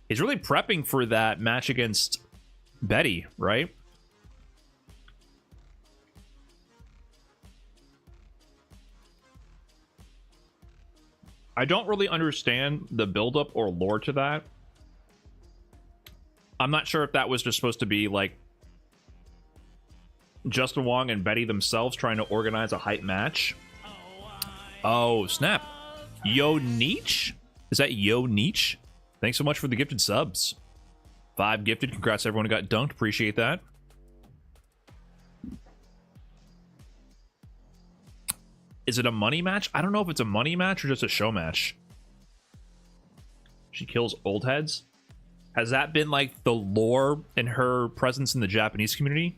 [SPEAKER 1] He's really prepping for that match against Betty, right? I don't really understand the build-up or lore to that. I'm not sure if that was just supposed to be like Justin Wong and Betty themselves trying to organize a hype match. Oh, snap. Yo Nietzsche? Is that Yo Nietzsche? Thanks so much for the gifted subs. 5 gifted. Congrats to everyone who got dunked. Appreciate that. Is it a money match? I don't know if it's a money match or just a show match. She kills old heads. Has that been like the lore and her presence in the Japanese community?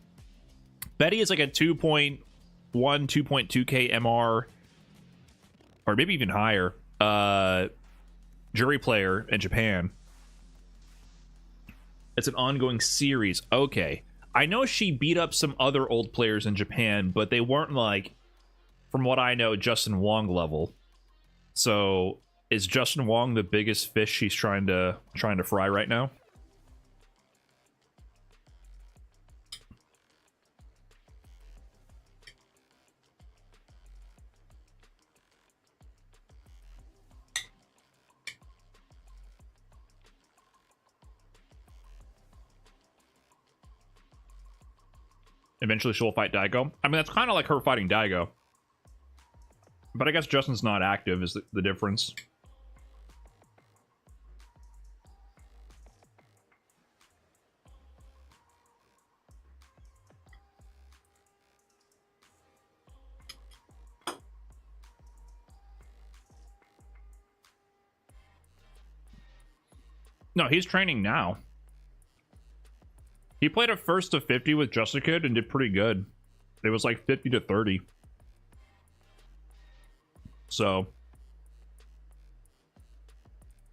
[SPEAKER 1] Betty is like a 2.1, 2.2k MR, or maybe even higher, jury player in Japan. It's an ongoing series. Okay. I know she beat up some other old players in Japan, but they weren't like, from what I know, Justin Wong level. So is Justin Wong the biggest fish she's trying to fry right now? Eventually she'll fight Daigo. I mean, that's kind of like her fighting Daigo. But I guess Justin's not active is the difference. No, he's training now. He played a first to 50 with Jessica and did pretty good. It was like 50 to 30. So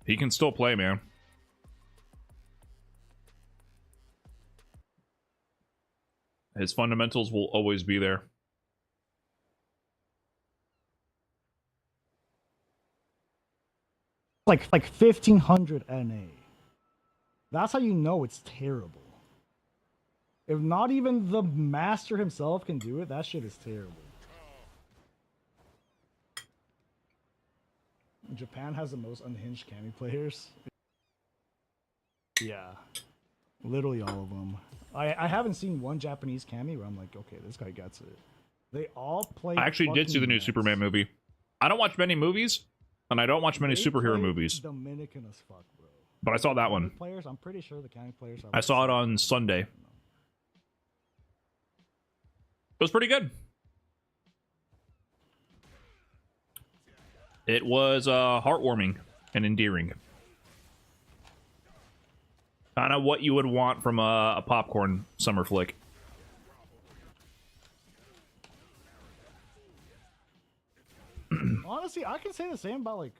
[SPEAKER 1] he can still play, man. His fundamentals will always be there.
[SPEAKER 7] Like 1500 NA. That's how you know it's terrible. If not even the master himself can do it, that shit is terrible. Japan has the most unhinged Kami players. Yeah. Literally all of them. I haven't seen one Japanese Kami where I'm like, okay, this guy gets it. They all play.
[SPEAKER 1] I actually did see the new
[SPEAKER 7] nuts.
[SPEAKER 1] Superman movie. I don't watch many movies, and I don't watch many superhero movies.
[SPEAKER 7] Dominican as fuck, bro.
[SPEAKER 1] But I saw that one.
[SPEAKER 7] Players, I'm pretty sure the Kami players are.
[SPEAKER 1] I saw it on Sunday. It was pretty good. It was heartwarming and endearing. Kind of what you would want from a popcorn summer flick.
[SPEAKER 7] Honestly, I can say the same about like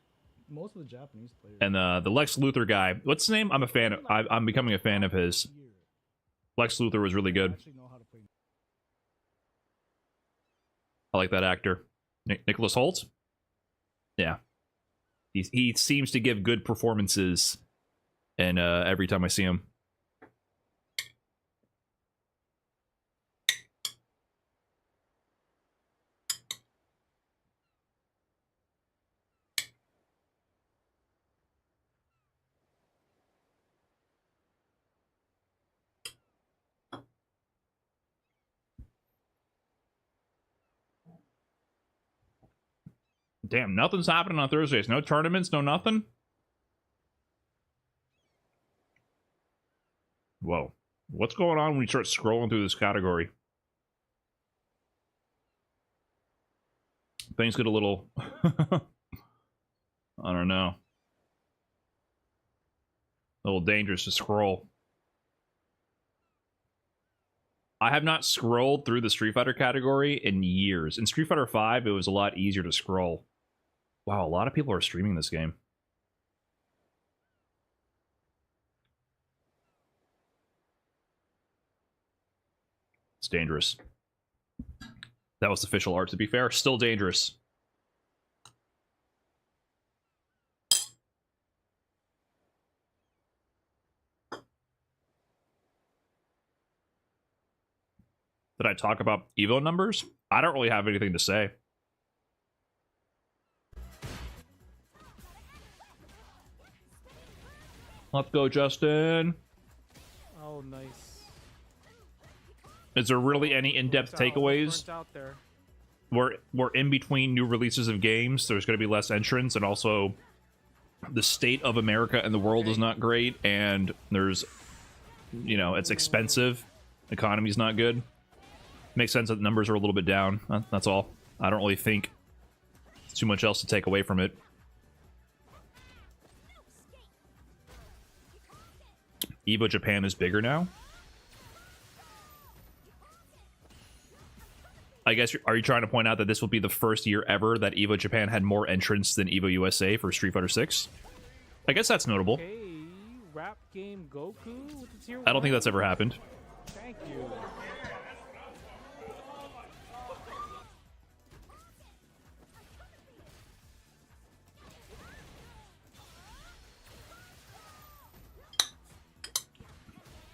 [SPEAKER 7] most of the Japanese players.
[SPEAKER 1] And the Lex Luthor guy, what's his name? I'm a fan of. I'm becoming a fan of his. Lex Luthor was really good. I like that actor, Nicholas Holt. Yeah, he seems to give good performances, and every time I see him. Damn, nothing's happening on Thursdays. No tournaments, no nothing? Whoa. What's going on when you start scrolling through this category? Things get a little... I don't know. A little dangerous to scroll. I have not scrolled through the Street Fighter category in years. In Street Fighter V, it was a lot easier to scroll. Wow, a lot of people are streaming this game. It's dangerous. That was official art, to be fair. Still dangerous. Did I talk about Evo numbers? I don't really have anything to say. Let's go, Justin.
[SPEAKER 8] Oh, nice.
[SPEAKER 1] Is there really any in-depth takeaways? We're in between new releases of games. There's going to be less entrants, and also the state of America and the world is not great, and there's, you know, it's expensive. Economy's not good. Makes sense that the numbers are a little bit down. That's all. I don't really think there's too much else to take away from it. Evo Japan is bigger now. I guess, are you trying to point out that this will be the first year ever that Evo Japan had more entrants than Evo USA for Street Fighter 6? I guess that's notable.
[SPEAKER 8] Okay, rap game Goku?
[SPEAKER 1] I don't think that's ever happened.
[SPEAKER 8] Thank you.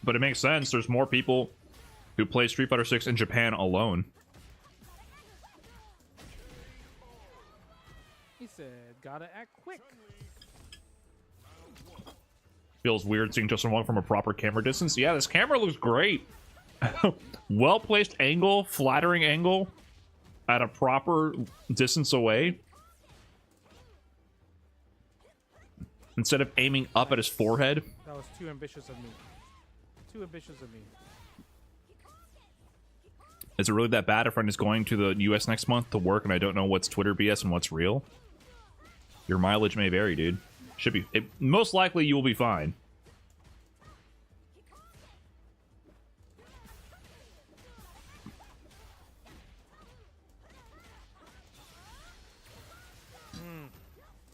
[SPEAKER 1] But it makes sense. There's more people who play Street Fighter 6 in Japan alone.
[SPEAKER 8] He said, gotta act quick.
[SPEAKER 1] Feels weird seeing Justin Wong from a proper camera distance. Yeah, this camera looks great. Well-placed angle, flattering angle at a proper distance away. Instead of aiming up at his forehead.
[SPEAKER 8] That was too ambitious of me. Too ambitious of me.
[SPEAKER 1] Is it really that bad if I'm just going to the US next month to work and I don't know what's Twitter BS and what's real? Your mileage may vary, dude. Should be. Most likely you will be fine.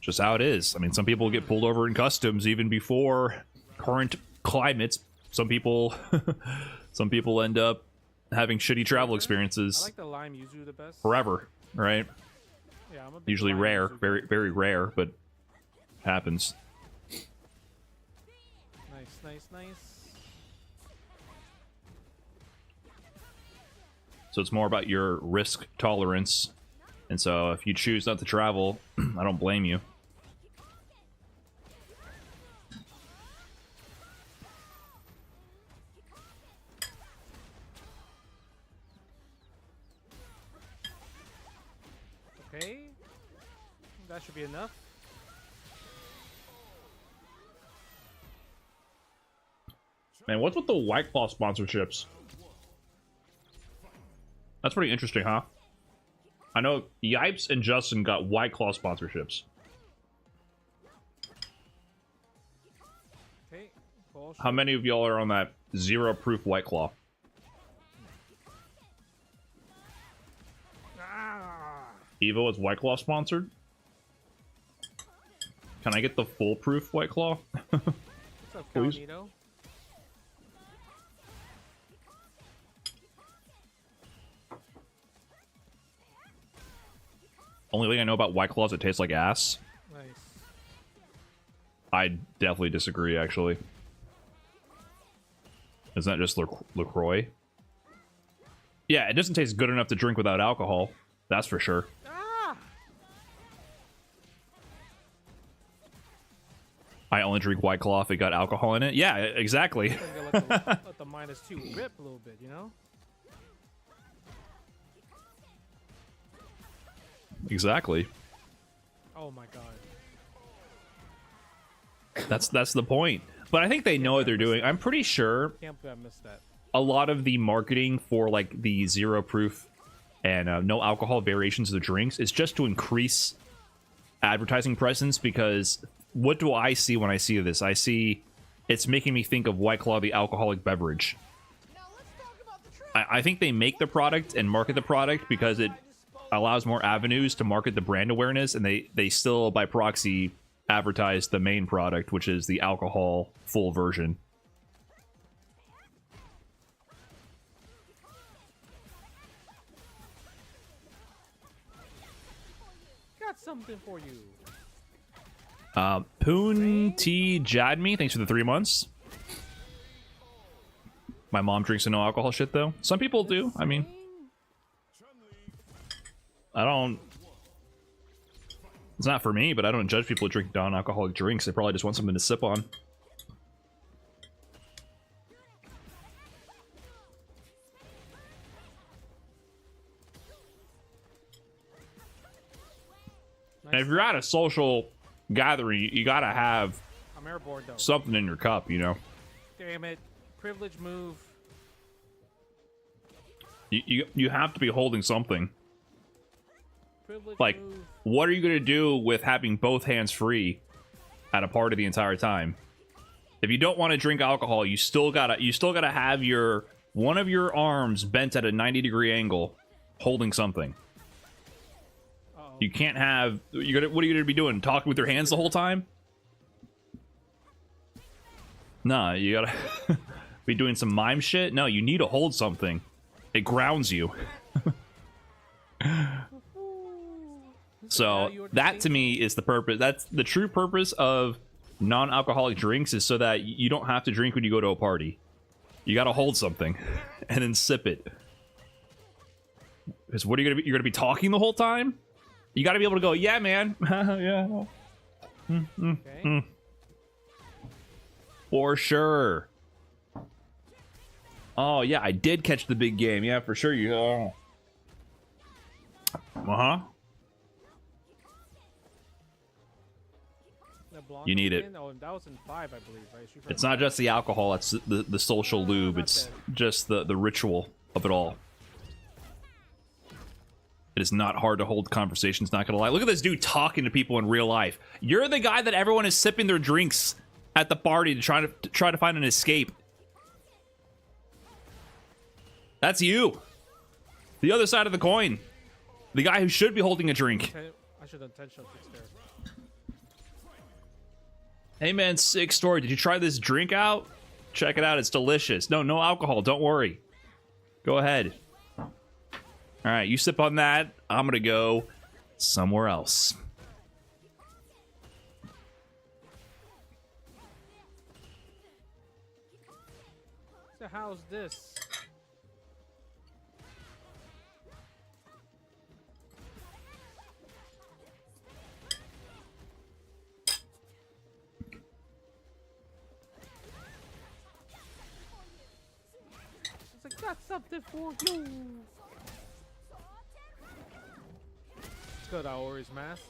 [SPEAKER 1] Just how it is. I mean, some people get pulled over in customs even before current climates. Some people, some people end up having shitty travel
[SPEAKER 8] I
[SPEAKER 1] experiences
[SPEAKER 8] like the lime yuzu the best.
[SPEAKER 1] forever, right?
[SPEAKER 8] Yeah, I'm a big
[SPEAKER 1] Usually
[SPEAKER 8] lime
[SPEAKER 1] rare,
[SPEAKER 8] yuzu
[SPEAKER 1] very
[SPEAKER 8] guy.
[SPEAKER 1] very rare, but happens.
[SPEAKER 8] Nice.
[SPEAKER 1] So it's more about your risk tolerance. And so if you choose not to travel, I don't blame you.
[SPEAKER 8] Okay. That should be enough.
[SPEAKER 1] Man, what's with the White Claw sponsorships? That's pretty interesting, huh? I know Yipes and Justin got White Claw sponsorships.
[SPEAKER 8] Okay. Full
[SPEAKER 1] How many of y'all are on that zero proof White Claw? Evo is White Claw sponsored? Can I get the foolproof White Claw?
[SPEAKER 8] What's up,
[SPEAKER 1] Please?
[SPEAKER 8] Calamito?
[SPEAKER 1] Only thing I know about White Claw is it tastes like ass.
[SPEAKER 8] Nice.
[SPEAKER 1] I definitely disagree, actually. Isn't that just LaCroix? Yeah, it doesn't taste good enough to drink without alcohol. That's for sure. I only drink White Claw if it got alcohol in it. Yeah, exactly.
[SPEAKER 8] I think I let the -2 rip a little bit, you know?
[SPEAKER 1] Exactly.
[SPEAKER 8] Oh my god.
[SPEAKER 1] That's the point. But I think they know what they're doing. I'm pretty sure
[SPEAKER 8] Can't believe I missed that.
[SPEAKER 1] a lot of the marketing for like the zero proof and no alcohol variations of the drinks is just to increase advertising presence, because what do I see when I see this? I see it's making me think of White Claw, the alcoholic beverage. I think they make the product and market the product because it allows more avenues to market the brand awareness, and they still by proxy advertise the main product, which is the alcohol full version.
[SPEAKER 8] Got something for you.
[SPEAKER 1] Poon T Jadme, thanks for the 3 months. My mom drinks a no alcohol shit though. Some people do. I mean, I don't. It's not for me, but I don't judge people who drink non-alcoholic drinks. They probably just want something to sip on. And if you're at a social gathering, you gotta have
[SPEAKER 8] I'm airborne though.
[SPEAKER 1] something in your cup, you know.
[SPEAKER 8] Damn it. Privilege move.
[SPEAKER 1] You have to be holding something.
[SPEAKER 8] Privilege
[SPEAKER 1] Like,
[SPEAKER 8] move.
[SPEAKER 1] what are you gonna do with having both hands free at a party the entire time? If you don't want to drink alcohol, you still gotta have your one of your arms bent at a 90-degree angle, holding something.
[SPEAKER 8] Uh-oh.
[SPEAKER 1] You can't have. What are you gonna be doing? Talking with your hands the whole time? Nah, you gotta be doing some mime shit. No, you need to hold something. It grounds you. So that to me is the purpose. That's the true purpose of non-alcoholic drinks, is so that you don't have to drink when you go to a party. You gotta hold something and then sip it. Because what are you gonna be? You're gonna be talking the whole time. You gotta be able to go, yeah, man, yeah,
[SPEAKER 8] Okay.
[SPEAKER 1] for sure. Oh yeah, I did catch the big game. Yeah, for sure. You. Uh-huh. You need it.
[SPEAKER 8] Oh, that was in 5, I believe, right? Street
[SPEAKER 1] It's
[SPEAKER 8] Fighter
[SPEAKER 1] not just the alcohol, it's the social lube.
[SPEAKER 8] not
[SPEAKER 1] It's
[SPEAKER 8] bad.
[SPEAKER 1] just the ritual of it all. It is not hard to hold conversations, not gonna lie. Look at this dude talking to people in real life. You're the guy that everyone is sipping their drinks at the party to try to find an escape. That's you. The other side of the coin. The guy who should be holding a drink.
[SPEAKER 8] I should have 10 shot kicks there.
[SPEAKER 1] Hey man, sick story. Did you try this drink out? Check it out. It's delicious. No, no alcohol. Don't worry. Go ahead. All right, you sip on that. I'm gonna go somewhere else.
[SPEAKER 8] So how's this? It's like, got something for you. Let's go to Aori's mask.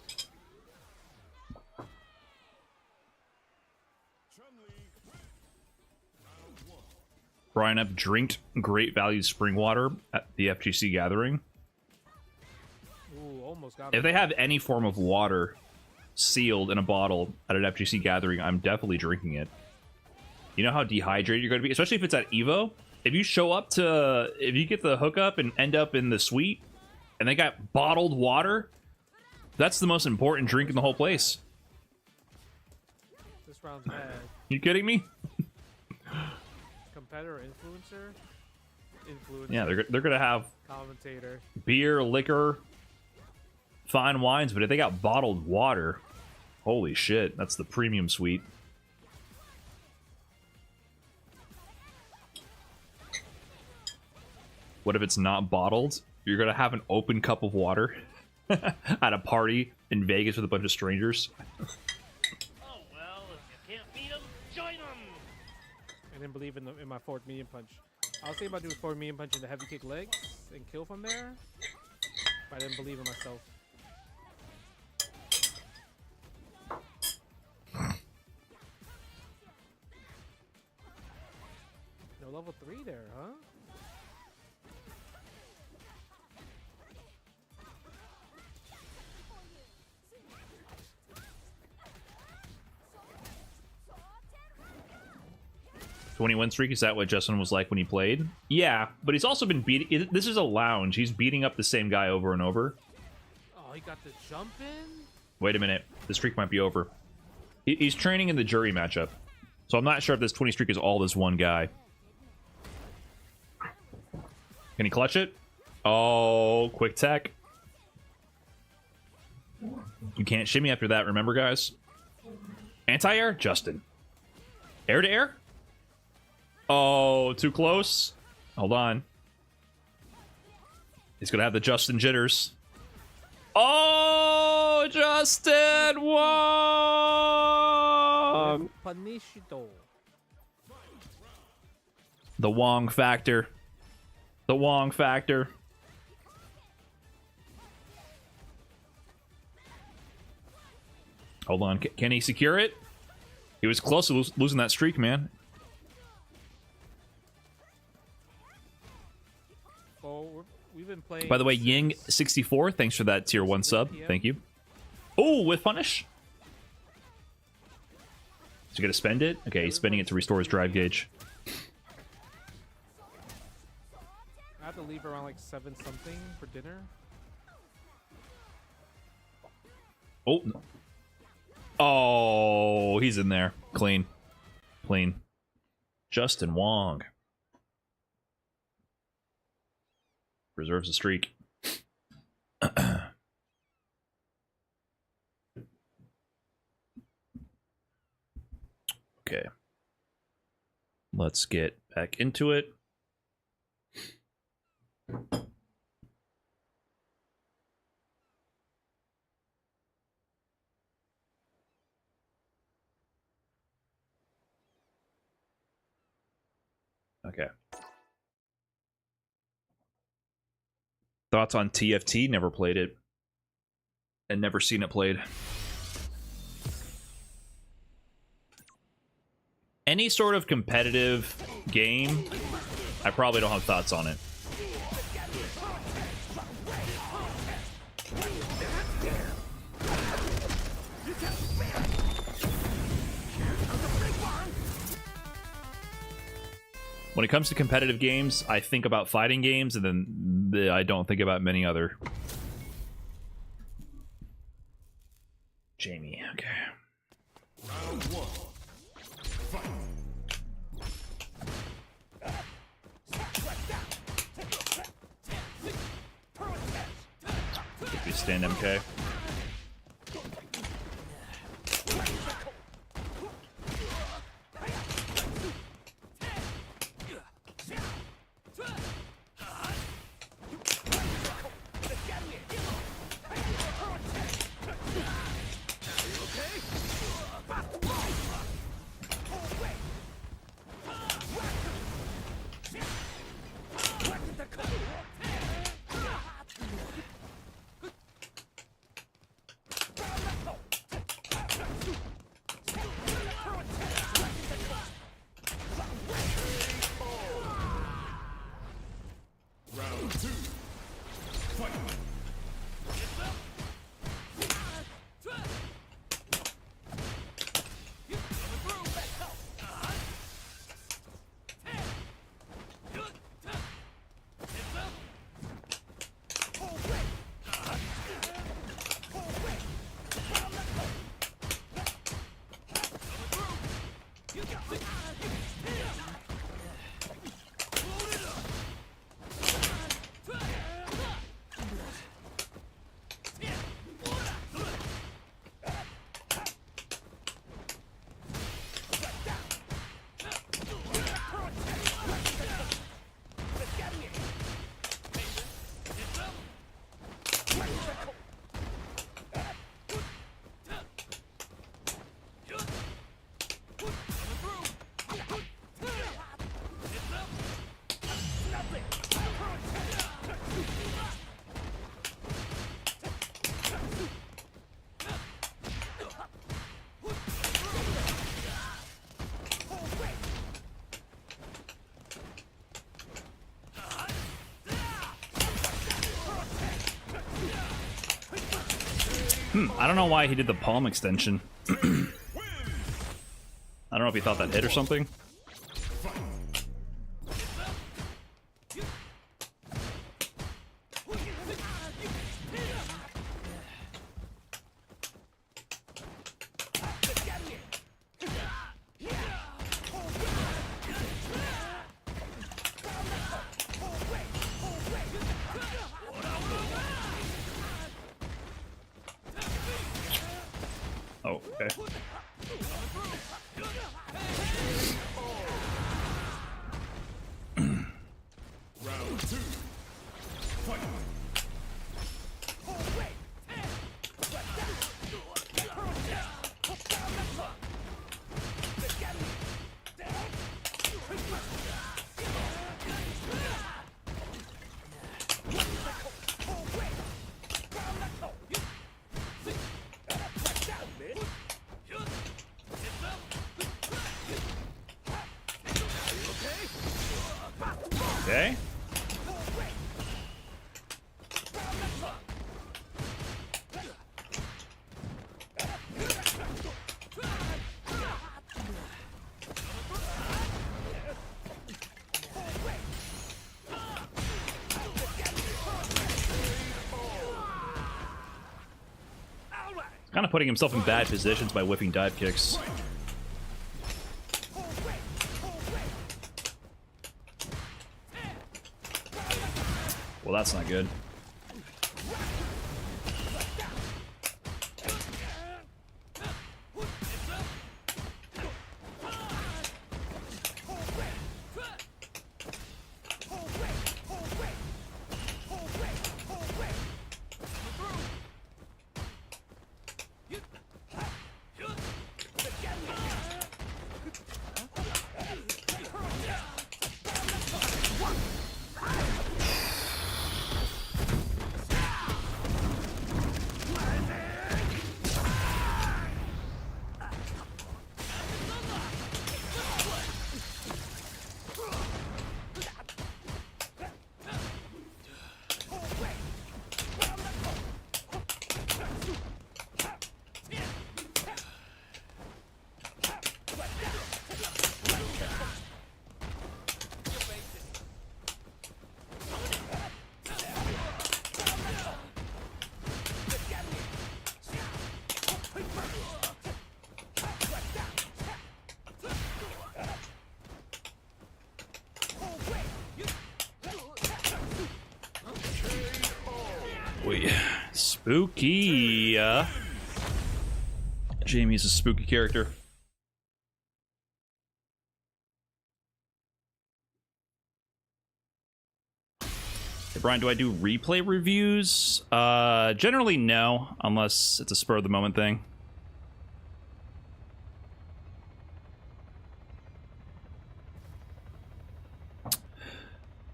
[SPEAKER 1] Brian up drinked great value spring water at the FGC gathering.
[SPEAKER 8] Ooh, almost got
[SPEAKER 1] If
[SPEAKER 8] it.
[SPEAKER 1] they have any form of water sealed in a bottle at an FGC gathering, I'm definitely drinking it. You know how dehydrated you're going to be, especially if it's at Evo. If you show up to, if you get the hookup and end up in the suite, and they got bottled water, that's the most important drink in the whole place.
[SPEAKER 8] This round's bad.
[SPEAKER 1] You kidding me?
[SPEAKER 8] Competitor, influencer? Influencer.
[SPEAKER 1] Yeah, they're gonna have
[SPEAKER 8] Commentator.
[SPEAKER 1] beer, liquor, fine wines, but if they got bottled water, holy shit, that's the premium suite. What if it's not bottled? You're gonna have an open cup of water at a party in Vegas with a bunch of strangers.
[SPEAKER 5] Oh well, if you can't beat them, join them.
[SPEAKER 8] I didn't believe in my forward medium punch. I was thinking about doing forward medium punch in the heavy kick legs and kill from there, but I didn't believe in myself. No level 3 there, huh?
[SPEAKER 1] Win streak, is that what Justin was like when he played? Yeah, but he's also been beating. This is a lounge. He's beating up the same guy over and over.
[SPEAKER 8] Oh, he got the jump in?
[SPEAKER 1] Wait a minute. The streak might be over. He's training in the jury matchup. So I'm not sure if this 20 streak is all this one guy. Can he clutch it? Oh, quick tech. You can't shimmy after that, remember, guys? Anti-air? Justin. Air to air? Oh, too close. Hold on. He's gonna have the Justin jitters. Oh, Justin won!
[SPEAKER 8] Panishido.
[SPEAKER 1] The Wong factor. The Wong factor. Hold on. Can he secure it? He was close to losing that streak, man.
[SPEAKER 8] Oh, we've been playing.
[SPEAKER 1] By the way, Ying64, thanks for that tier 1 sub. Thank you. Oh, with punish? Is he gonna spend it? Okay, he's spending it to restore his drive gauge.
[SPEAKER 8] I have to leave around like 7 something for dinner.
[SPEAKER 1] Oh. Oh, he's in there. Clean. Clean. Justin Wong. Preserves the streak. Okay. Let's get back into it. Okay. Thoughts on TFT? Never played it. And never seen it played. Any sort of competitive game, I probably don't have thoughts on it. When it comes to competitive games, I think about fighting games, and then I don't think about many other. Jamie, okay. If we stand MK. I don't know why he did the palm extension. I don't know if he thought that hit or something. Oh, okay.
[SPEAKER 3] Round 2. Fight.
[SPEAKER 1] Okay. Kind of putting himself in bad positions by whipping dive kicks. Well, that's not good. Spooky. Jamie's a spooky character. Hey, Brian, do I do replay reviews? Generally no, unless it's a spur of the moment thing.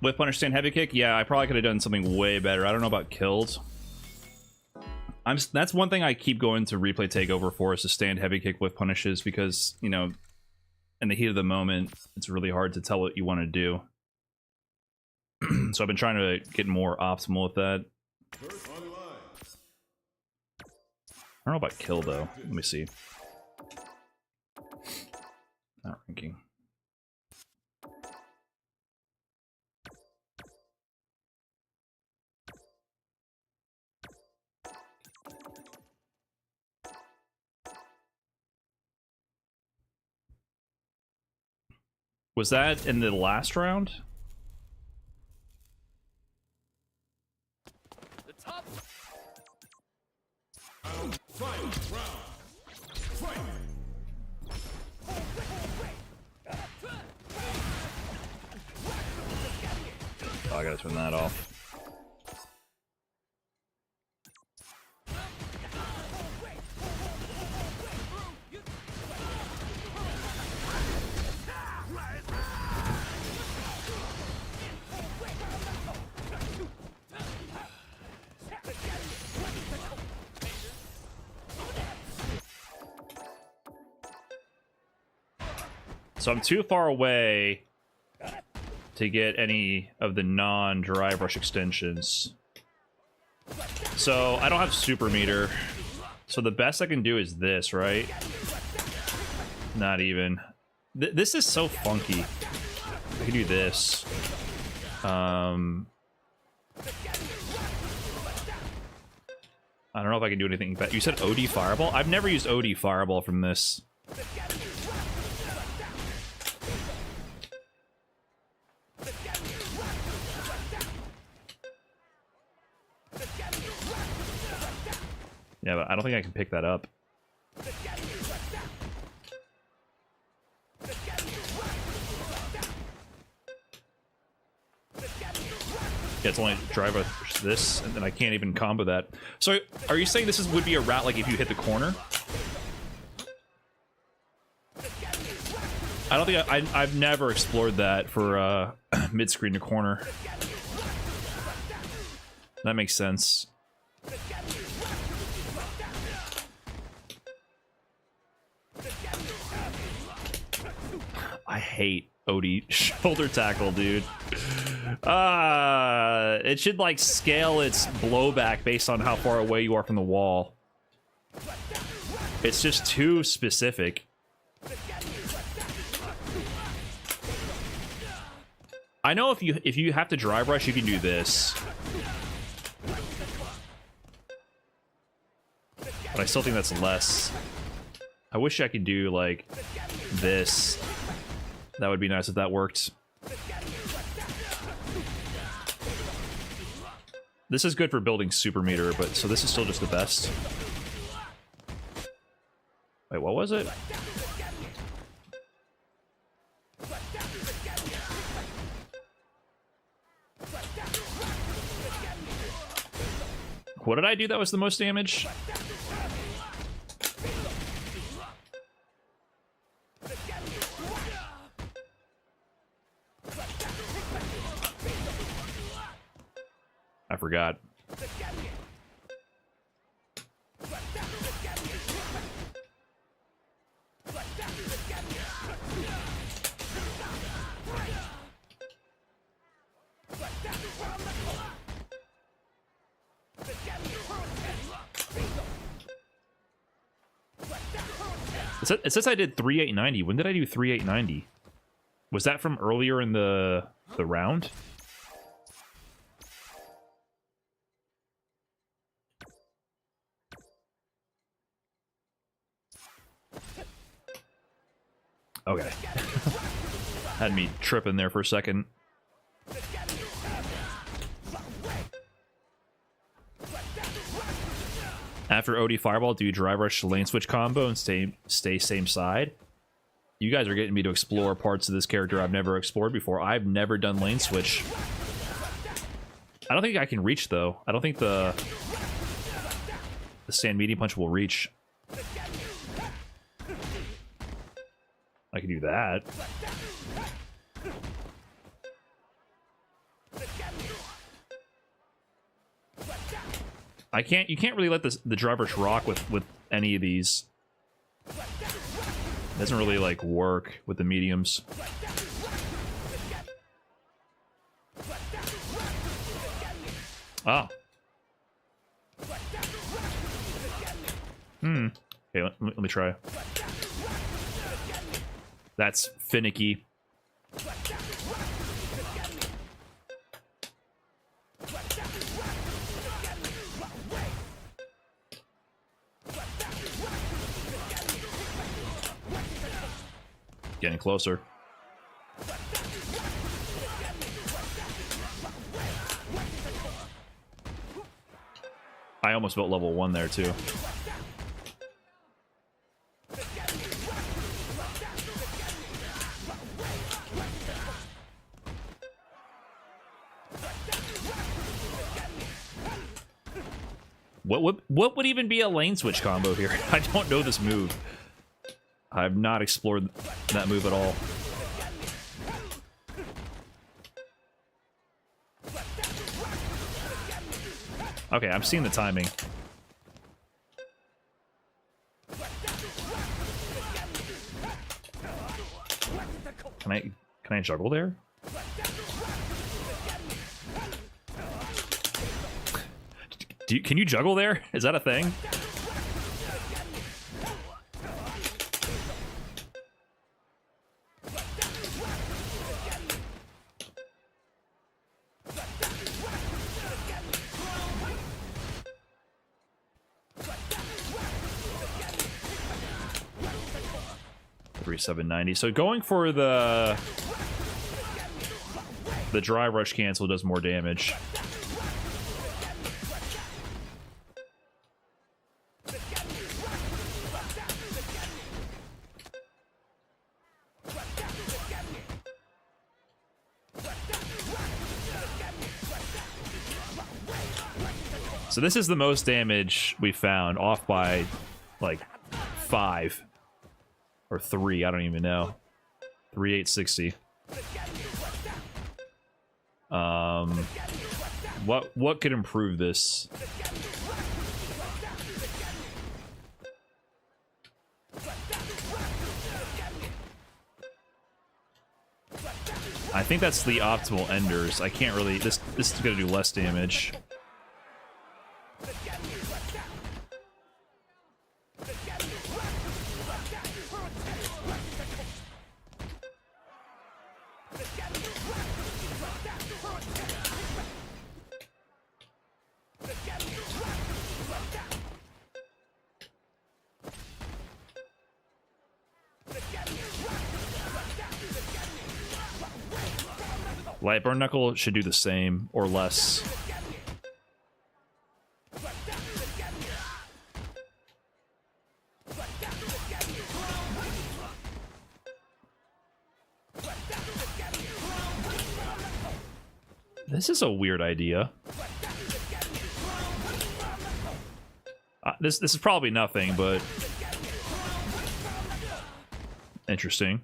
[SPEAKER 1] Whip Punish Stand Heavy Kick? Yeah, I probably could have done something way better. I don't know about killed. That's one thing I keep going to replay takeover for, is to stand heavy kick with punishes, because, you know, in the heat of the moment, it's really hard to tell what you want to do. So I've been trying to get more optimal with that. I don't know about kill though. Let me see. Not ranking. Was that in the last round? Oh, I gotta turn that off. So I'm too far away to get any of the non-drive rush extensions. So I don't have super meter. So the best I can do is this, right? Not even. This is so funky. I can do this. I don't know if I can do anything better. You said OD Fireball? I've never used OD Fireball from this. Yeah, but I don't think I can pick that up. Yeah, it's only drive this, and then I can't even combo that. So, are you saying this would be a route like if you hit the corner? I don't think I've never explored that for mid-screen to corner. That makes sense. I hate OD shoulder tackle, dude. It should like scale its blowback based on how far away you are from the wall. It's just too specific. I know if you have to drive rush, you can do this. But I still think that's less. I wish I could do like this. That would be nice if that worked. This is good for building super meter, but so this is still just the best. Wait, what was it? What did I do that was the most damage? I forgot. It says I did 3890. When did I do 3890? Was that from earlier in the round? Okay. Had me tripping there for a second. After OD Fireball, do you drive rush lane switch combo and stay same side? You guys are getting me to explore parts of this character I've never explored before. I've never done lane switch. I don't think I can reach, though. I don't think the Stand Medium Punch will reach. I can do that. You can't really let the drivers rock with any of these. It doesn't really like work with the mediums. Oh. Okay, let me try. That's finicky. Getting closer. I almost built level 1 there too. What would even be a lane switch combo here? I don't know this move. I've not explored that move at all. Okay, I'm seeing the timing. Can I juggle there? Can you juggle there? Is that a thing? $3,790. So going for the dry rush cancel does more damage. So this is the most damage we found, off by like 5 or 3, I don't even know. 3,860. What could improve this? I think that's the optimal enders. I can't really. This is gonna do less damage. Lightburn Knuckle should do the same, or less. This is a weird idea. This is probably nothing, but interesting.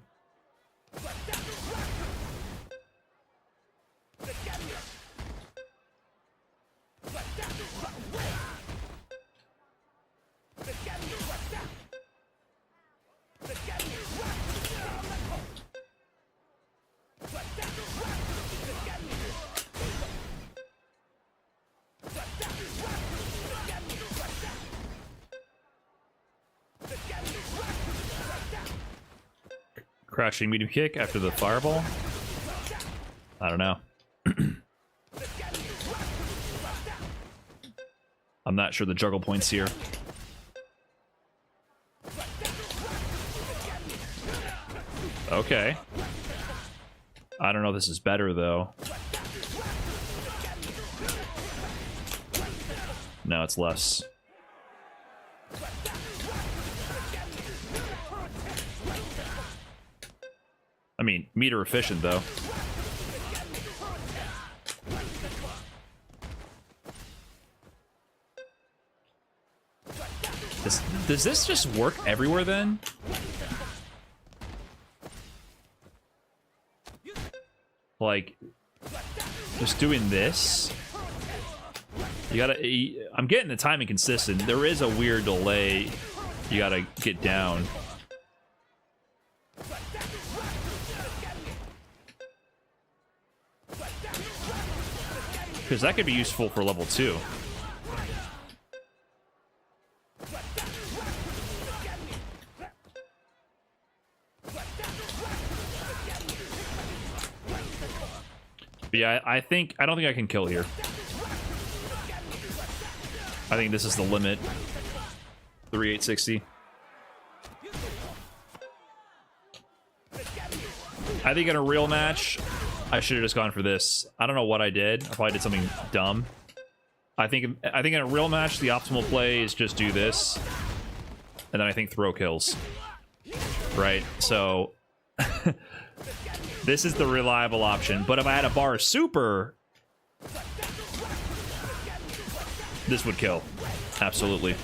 [SPEAKER 1] Crashing medium kick after the fireball? I don't know. I'm not sure the juggle points here. Okay. I don't know if this is better, though. No, it's less. I mean, meter efficient though. Does this just work everywhere then? Like, just doing this? You gotta... I'm getting the timing consistent. There is a weird delay you gotta get down. Because that could be useful for level 2. But yeah, I don't think I can kill here. I think this is the limit. 3860. I think in a real match, I should have just gone for this. I don't know what I did. I probably did something dumb. I think in a real match, the optimal play is just do this, and then I think throw kills. Right? So this is the reliable option. But if I had a bar super, this would kill. Absolutely.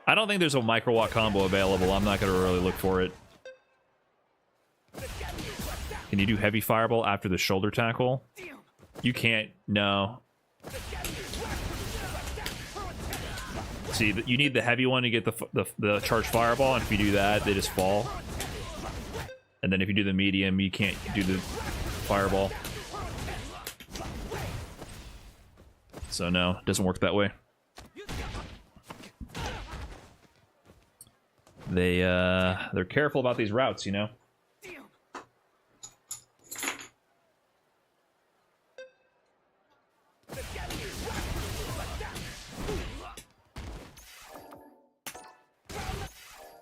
[SPEAKER 1] I don't think there's a microwatt combo available. I'm not going to really look for it. Can you do heavy fireball after the shoulder tackle? You can't. No. See, you need the heavy one to get the charged fireball, and if you do that, they just fall. And then if you do the medium, you can't do the fireball. So no, it doesn't work that way. They're careful about these routes, you know.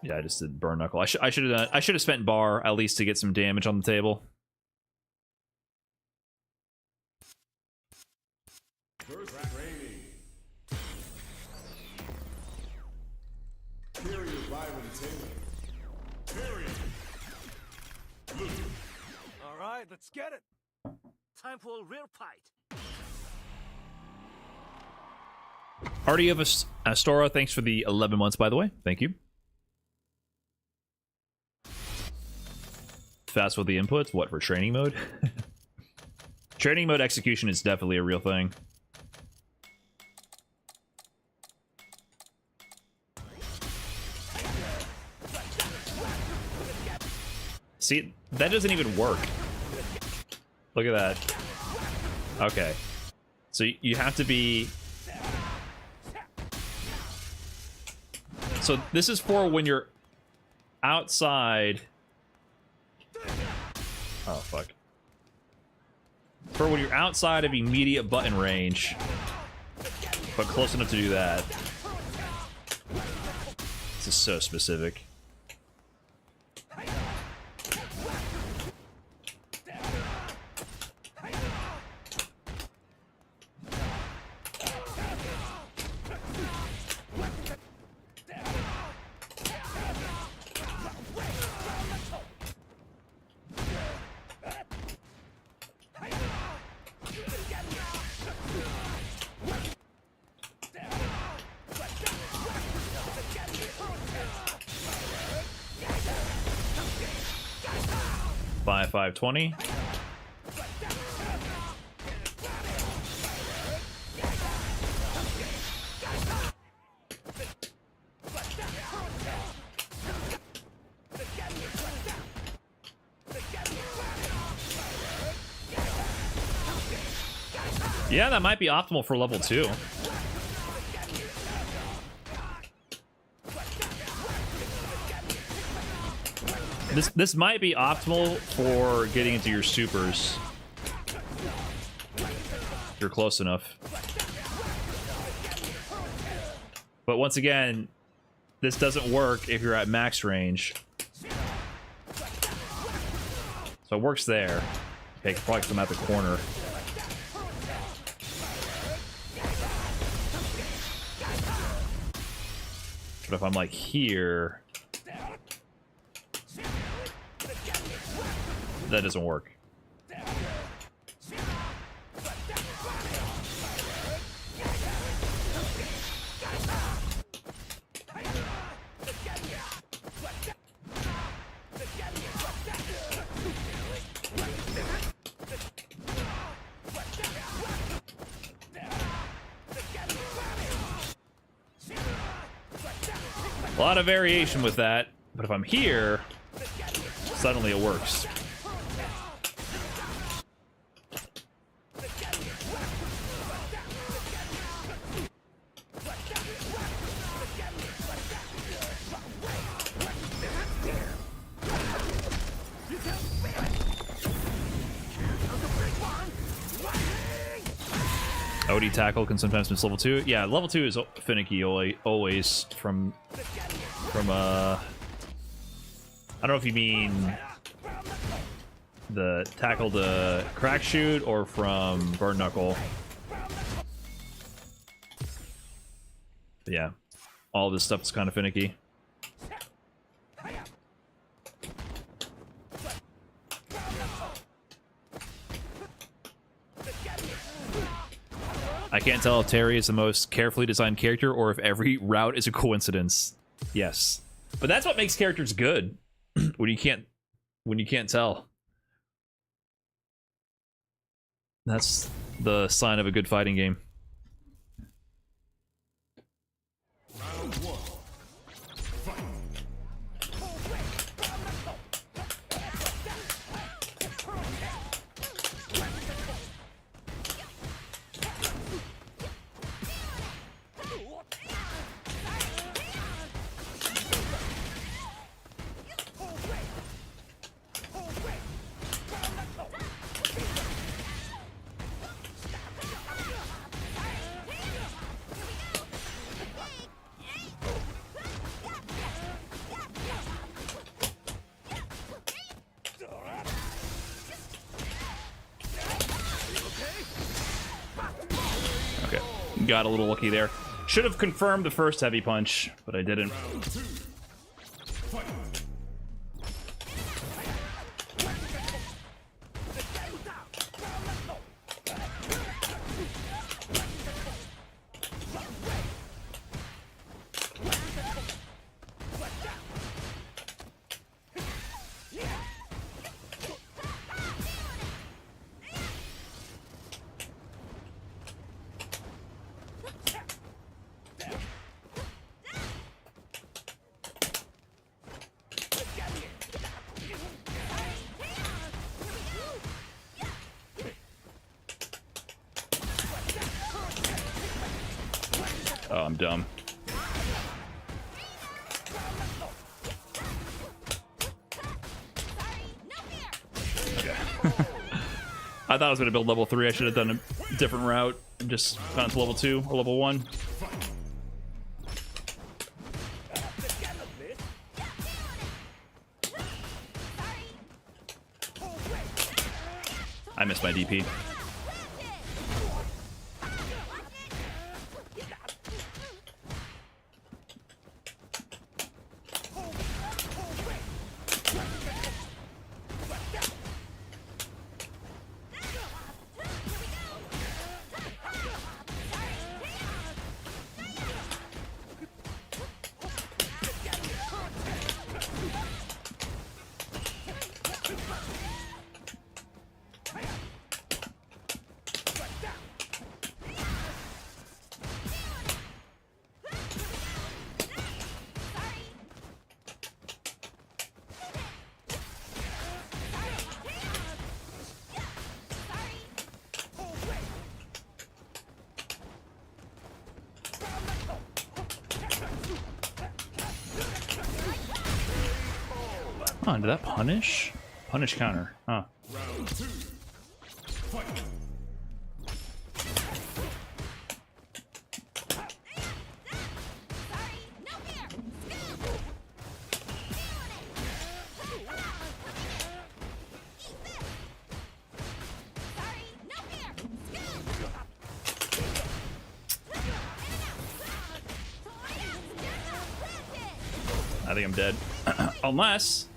[SPEAKER 1] Yeah, I just did burn knuckle. I should have spent bar at least to get some damage on the table.
[SPEAKER 3] First training. Period violent Taylor. Period.
[SPEAKER 9] All right, let's get it. Time for a real fight.
[SPEAKER 1] Artie of Astora, thanks for the 11 months, by the way. Thank you. Fast with the inputs? What, for training mode? Training mode execution is definitely a real thing. See, that doesn't even work. Look at that. Okay. So you have to be... So this is for when you're outside... Oh, fuck. For when you're outside of immediate button range, but close enough to do that. This is so specific. By 520. Yeah, that might be optimal for level 2. This might be optimal for getting into your supers. If you're close enough. But once again, this doesn't work if you're at max range. So it works there. Okay, probably come out the corner. But if I'm like here... that doesn't work. A lot of variation with that, but if I'm here, suddenly it works. OD tackle can sometimes miss level 2. Yeah, level 2 is finicky always from I don't know if you mean the tackle to crack shoot or from burn knuckle. But yeah, all this stuff is kind of finicky. I can't tell if Terry is the most carefully designed character or if every route is a coincidence. Yes. But that's what makes characters good. when you can't tell. That's the sign of a good fighting game.
[SPEAKER 3] Round 1. Fight.
[SPEAKER 1] Okay, got a little lucky there. Should have confirmed the first heavy punch, but I didn't.
[SPEAKER 3] Round 2. Fight.
[SPEAKER 1] Oh, I'm dumb. Okay. I thought I was going to build level 3. I should have done a different route and just gone to level 2 or level 1. I missed my DP. Oh, did that punish? Punish counter. Huh.
[SPEAKER 3] Round 2. Fight.
[SPEAKER 1] I think I'm dead. Unless...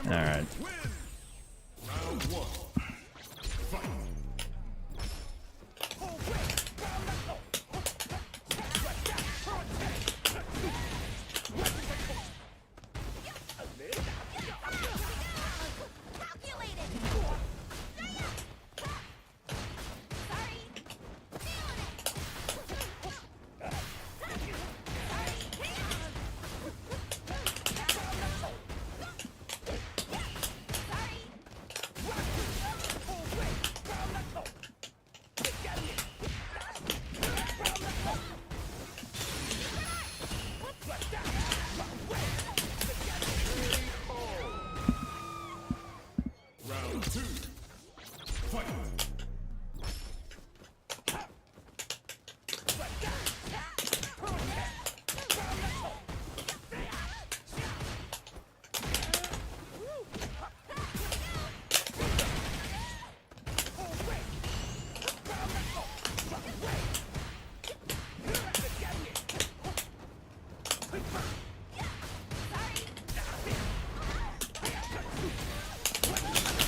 [SPEAKER 1] All right.
[SPEAKER 3] Round one. Fight. Round two. Fight.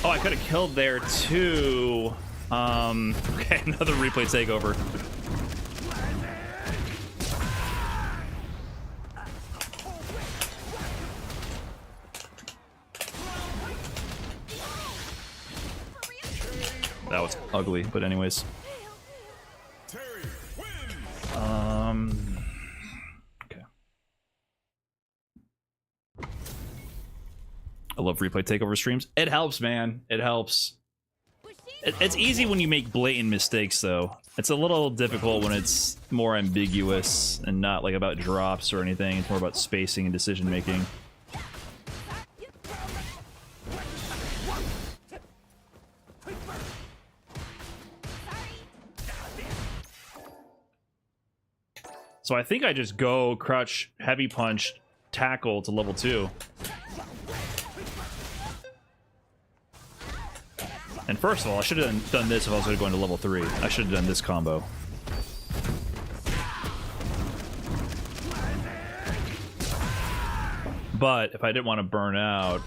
[SPEAKER 1] Oh, I could have killed there too. Okay, another replay takeover. That was ugly, but anyways.
[SPEAKER 3] Terry wins.
[SPEAKER 1] Okay. I love replay takeover streams. It helps, man. It helps. It's easy when you make blatant mistakes, though. It's a little difficult when it's more ambiguous and not like about drops or anything. It's more about spacing and decision making. So I think I just go crouch, heavy punch, tackle to level 2. And first of all, I should have done this if I was going to go into level 3. I should have done this combo. But if I didn't want to burn out...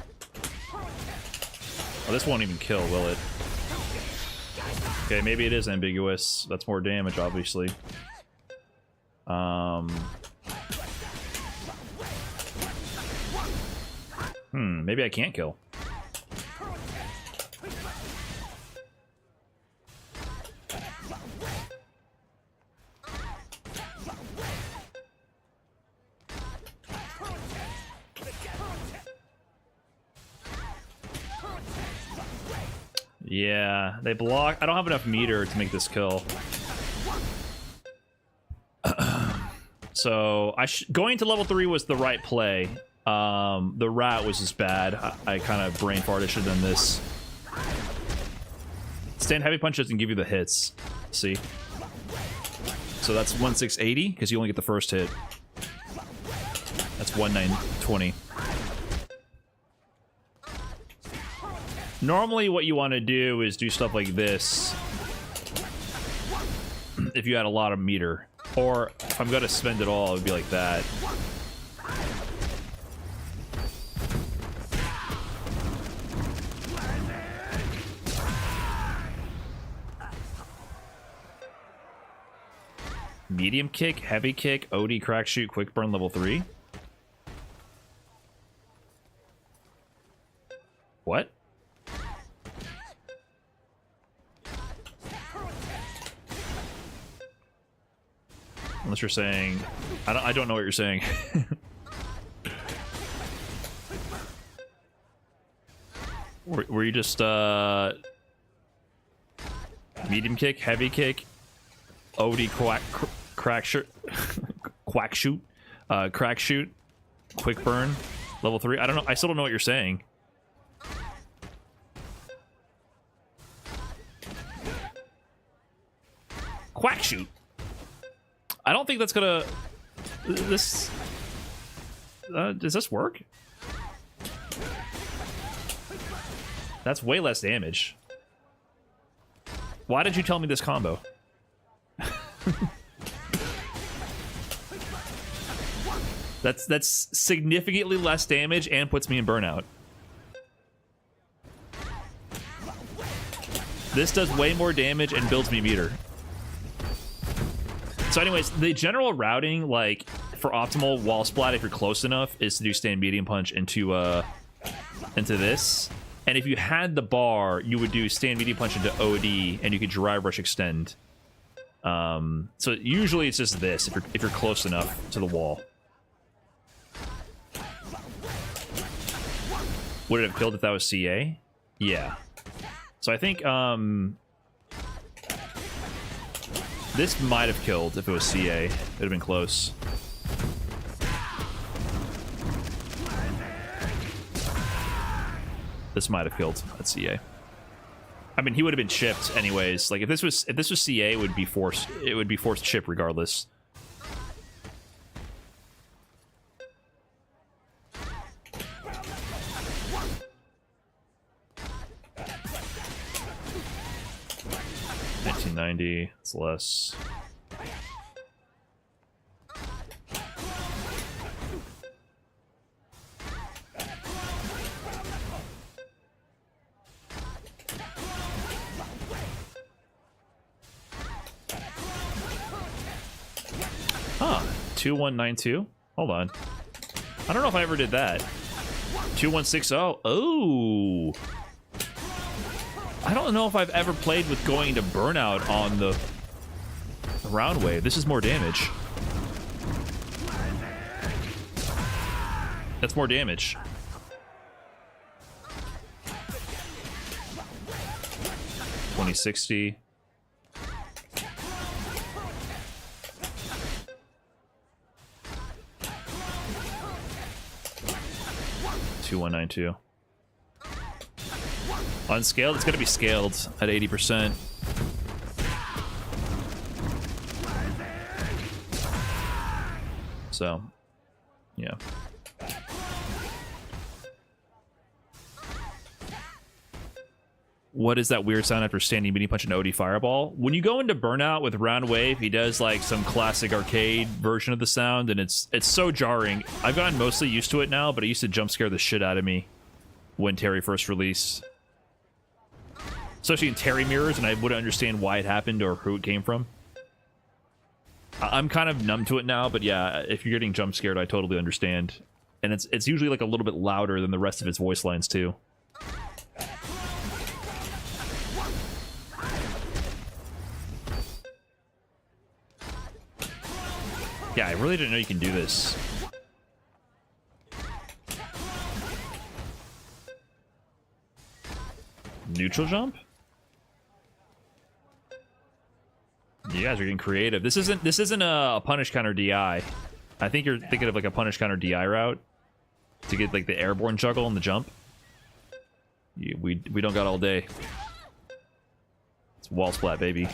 [SPEAKER 1] Oh, this won't even kill, will it? Okay, maybe it is ambiguous. That's more damage, obviously. Maybe I can't kill. Yeah, they block. I don't have enough meter to make this kill. So going to level 3 was the right play. The rat was just bad. I kind of brain farted. I should have done this. Stand heavy punch doesn't give you the hits. See? So that's 1680 because you only get the first hit. That's 1920. Normally what you want to do is do stuff like this if you had a lot of meter. Or if I'm going to spend it all, it would be like that. Medium kick, heavy kick, OD, crack shoot, quick burn, level 3. What? Unless you're saying... I don't know what you're saying. were you just, medium kick, heavy kick, OD, crack shoot, quack shoot, crack shoot, quick burn, level 3? I don't know. I still don't know what you're saying. Quack shoot. I don't think that's gonna... This... does this work? That's way less damage. Why did you tell me this combo? That's significantly less damage and puts me in burnout. This does way more damage and builds me meter. So anyways, the general routing, like, for optimal wall splat, if you're close enough, is to do stand medium punch into this. And if you had the bar, you would do stand medium punch into OD, and you could drive rush extend. So usually it's just this, if you're close enough to the wall. Would it have killed if that was CA? Yeah. So I think, this might have killed if it was CA. It would have been close. This might have killed at CA. I mean, he would have been chipped anyways. Like if this was CA, it would be forced chip regardless. $19.90. It's less. Huh. 2192. Hold on. I don't know if I ever did that. 2160. Oh. I don't know if I've ever played with going into burnout on the round wave. This is more damage. That's more damage. $20.60. $21.92. Unscaled, it's going to be scaled at 80%. So, yeah. What is that weird sound after standing medium punch and OD fireball? When you go into burnout with round wave, he does like some classic arcade version of the sound, and it's so jarring. I've gotten mostly used to it now, but it used to jump scare the shit out of me when Terry first released. Especially in Terry mirrors, and I wouldn't understand why it happened or who it came from. I'm kind of numb to it now, but yeah, if you're getting jump scared, I totally understand. And it's usually like a little bit louder than the rest of his voice lines too. Yeah, I really didn't know you can do this. Neutral jump? You guys are getting creative. This isn't a punish counter DI. I think you're thinking of like a punish counter DI route to get like the airborne juggle and the jump. We don't got all day. It's wall splat, baby.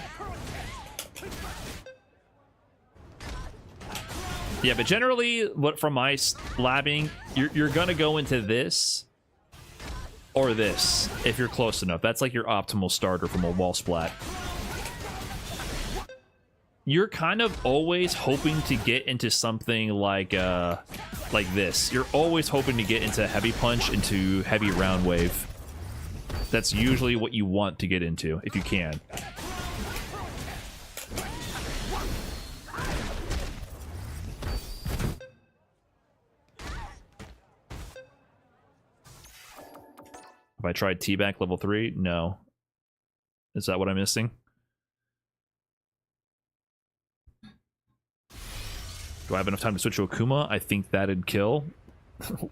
[SPEAKER 1] Yeah, but generally, what from my labbing, you're gonna go into this or this if you're close enough. That's like your optimal starter from a wall splat. You're kind of always hoping to get into something like this. You're always hoping to get into heavy punch, into heavy round wave. That's usually what you want to get into, if you can. Have I tried T-back level 3? No. Is that what I'm missing? Do I have enough time to switch to Akuma? I think that'd kill.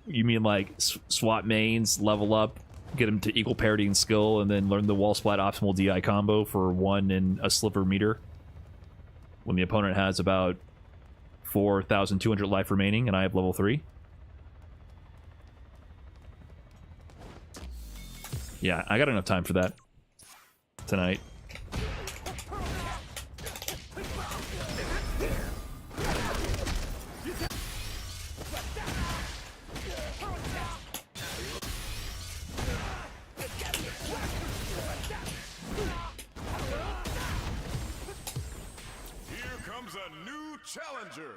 [SPEAKER 1] You mean like swap mains, level up, get him to equal parity in skill, and then learn the wall splat optimal DI combo for 1 and a sliver meter? When the opponent has about 4,200 life remaining and I have level 3? Yeah, I got enough time for that tonight.
[SPEAKER 3] Here comes a new challenger.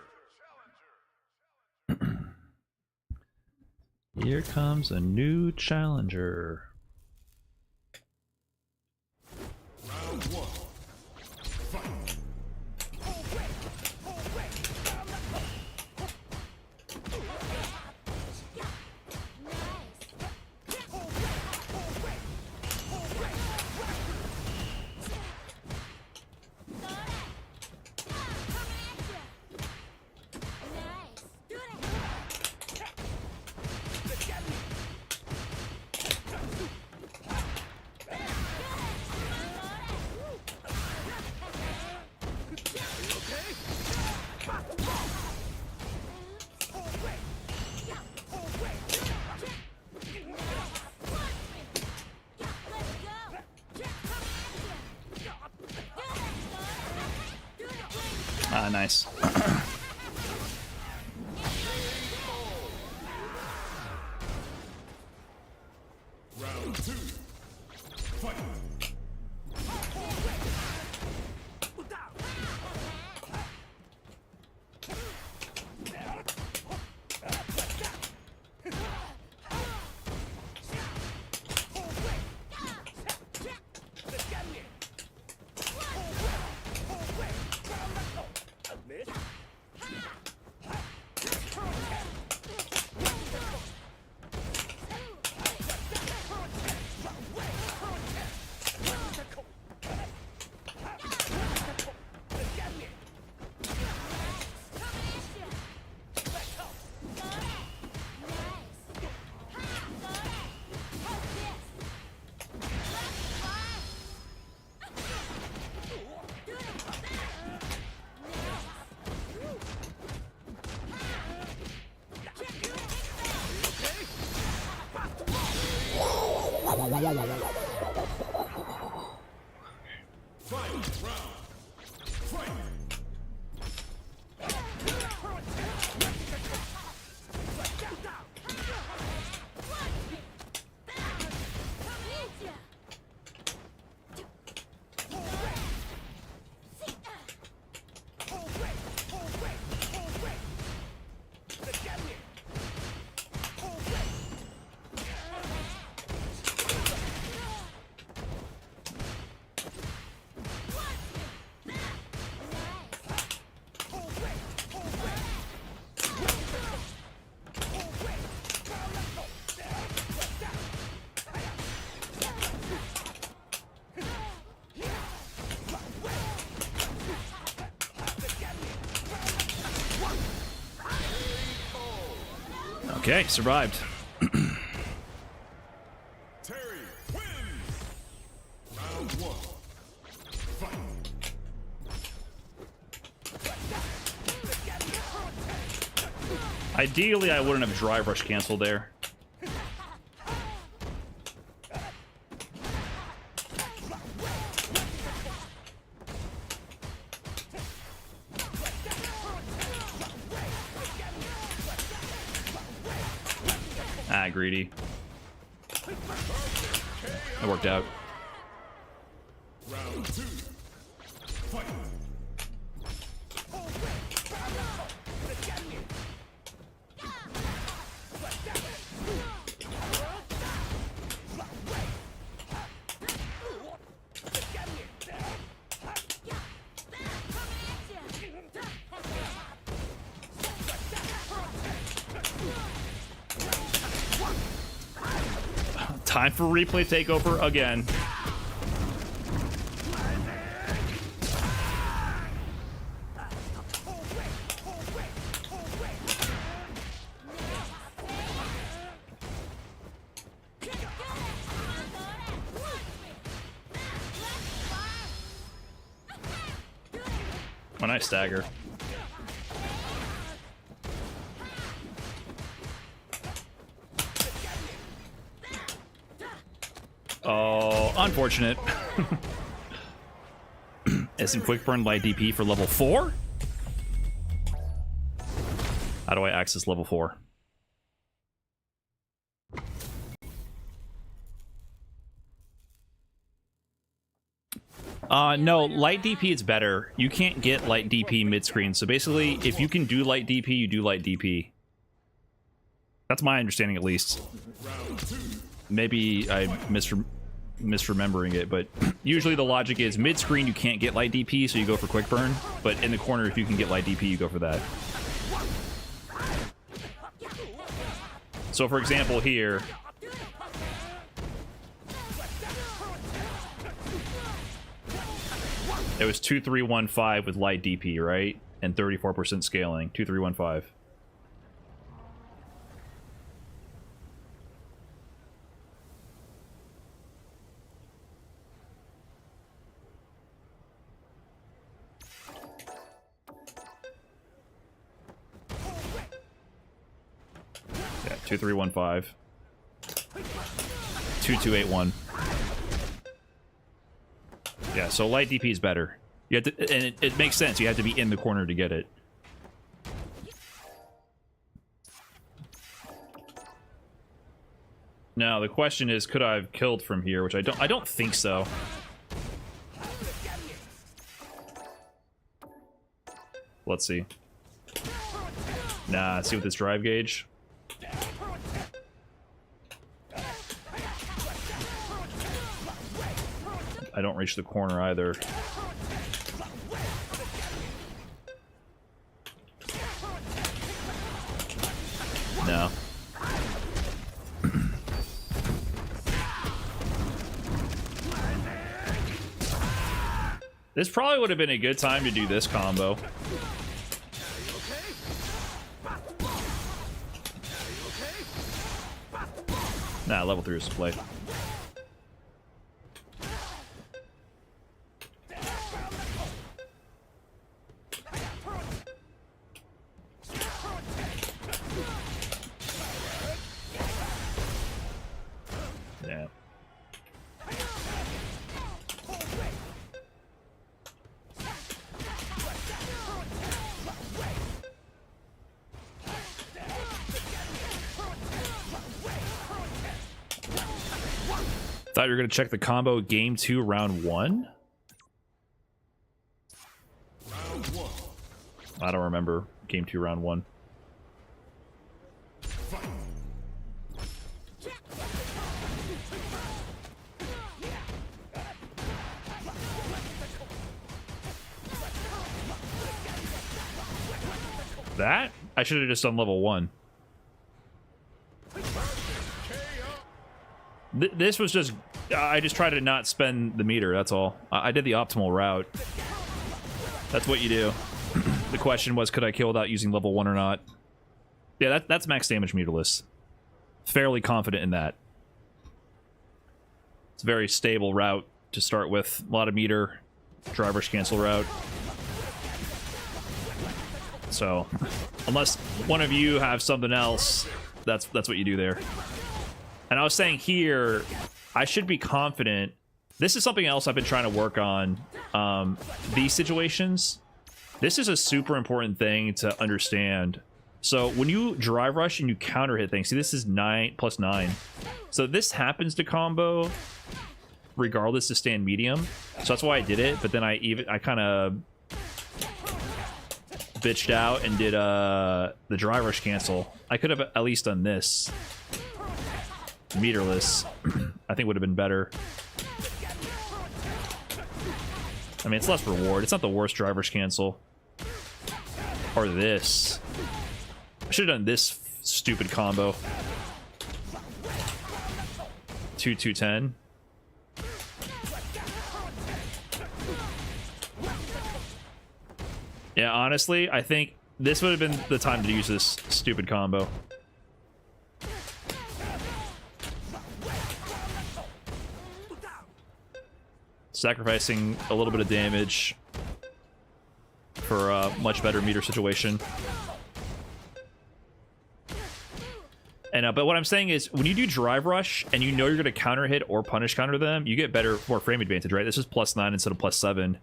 [SPEAKER 1] Here comes a new challenger. Ah, nice.
[SPEAKER 3] Round 2. Fight.
[SPEAKER 1] Okay, survived.
[SPEAKER 3] Terry wins. Round 1. Fight.
[SPEAKER 1] Ideally, I wouldn't have drive rush canceled there. Ah, greedy. It worked out.
[SPEAKER 3] Round 2. Fight.
[SPEAKER 1] Time for replay takeover again. When I stagger. Oh, unfortunate. Isn't quick burn light DP for level 4? How do I access level 4? No, light DP is better. You can't get light DP mid-screen. So basically, if you can do light DP, you do light DP. That's my understanding, at least. Maybe I'm misremembering it, but usually the logic is mid-screen you can't get light DP, so you go for quick burn. But in the corner, if you can get light DP, you go for that. So for example, here... It was 2315 with light DP, right? And 34% scaling. 2315. Yeah, 2315. 2281. Yeah, so light DP is better. You have to, and it makes sense. You have to be in the corner to get it. Now the question is, could I have killed from here? Which I don't think so. Let's see. Nah, see with this drive gauge. I don't reach the corner either. No. This probably would have been a good time to do this combo. Nah, level 3 is play. Yeah. Thought you were going to check the combo game 2, round 1?
[SPEAKER 3] Round 1.
[SPEAKER 1] I don't remember game 2, round 1.
[SPEAKER 3] Fight.
[SPEAKER 1] That? I should have just done level 1. This was just... I just tried to not spend the meter, that's all. I did the optimal route. That's what you do. The question was, could I kill without using level 1 or not? Yeah, that's max damage meterless. Fairly confident in that. It's a very stable route to start with. A lot of meter. Driver's cancel route. So, unless one of you have something else, that's what you do there. And I was saying here, I should be confident. This is something else I've been trying to work on. These situations. This is a super important thing to understand. So when you drive rush and you counter hit things, see this is 9 plus 9. So this happens to combo regardless to stand medium. So that's why I did it. But then I kind of bitched out and did the drive rush cancel. I could have at least done this. Meterless, I think would have been better. I mean, it's less reward. It's not the worst driver's cancel. Or this. I should have done this stupid combo. 2-2-10. Yeah, honestly, I think this would have been the time to use this stupid combo. Sacrificing a little bit of damage for a much better meter situation. And but what I'm saying is, when you do drive rush and you know you're going to counter hit or punish counter them, you get more frame advantage, right? This is +9 instead of +7,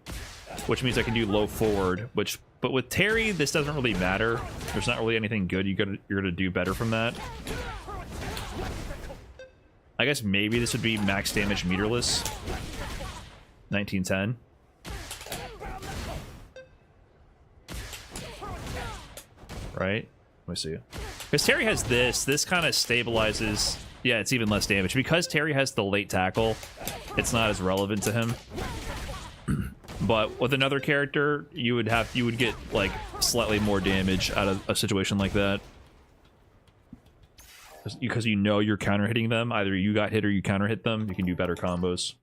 [SPEAKER 1] which means I can do low forward. But with Terry, this doesn't really matter. There's not really anything good you're gonna do better from that. I guess maybe this would be max damage meterless. 1910. Right? Let me see. Because Terry has this kind of stabilizes. Yeah, it's even less damage. Because Terry has the late tackle, it's not as relevant to him. But with another character, you would get like slightly more damage out of a situation like that. Because you know you're counter hitting them. Either you got hit or you counter hit them. You can do better combos.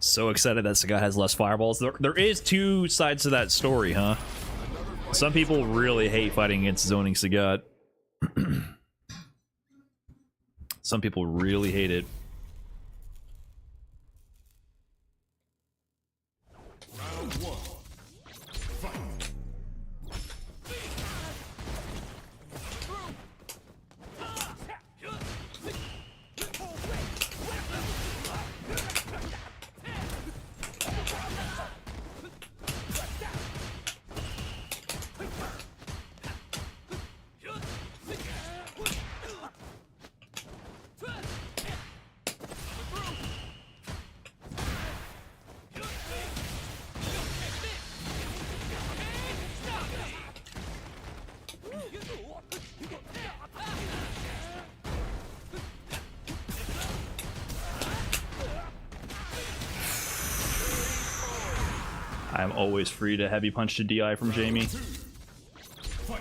[SPEAKER 1] So excited that Sagat has less fireballs. There is two sides to that story, huh? Some people really hate fighting against zoning Sagat. Some people really hate it.
[SPEAKER 3] Round one. Fight.
[SPEAKER 1] I'm always free to heavy punch to DI from Jamie.
[SPEAKER 3] Fight.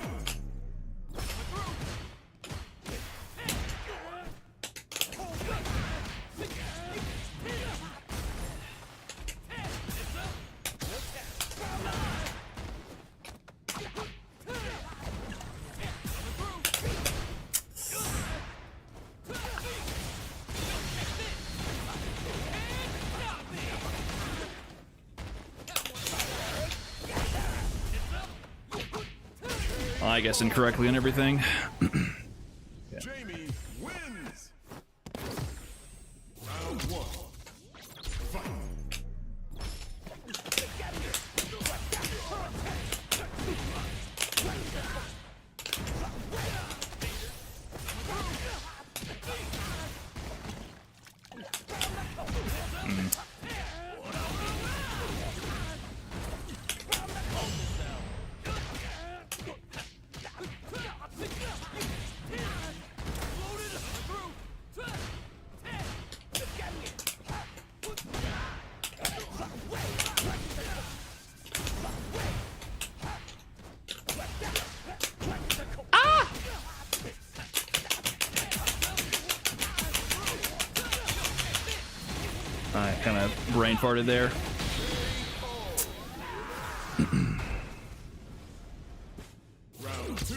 [SPEAKER 1] I guess incorrectly on everything.
[SPEAKER 3] Jamie wins. Round one. Fight.
[SPEAKER 1] I kind of brain farted there.
[SPEAKER 3] Round two.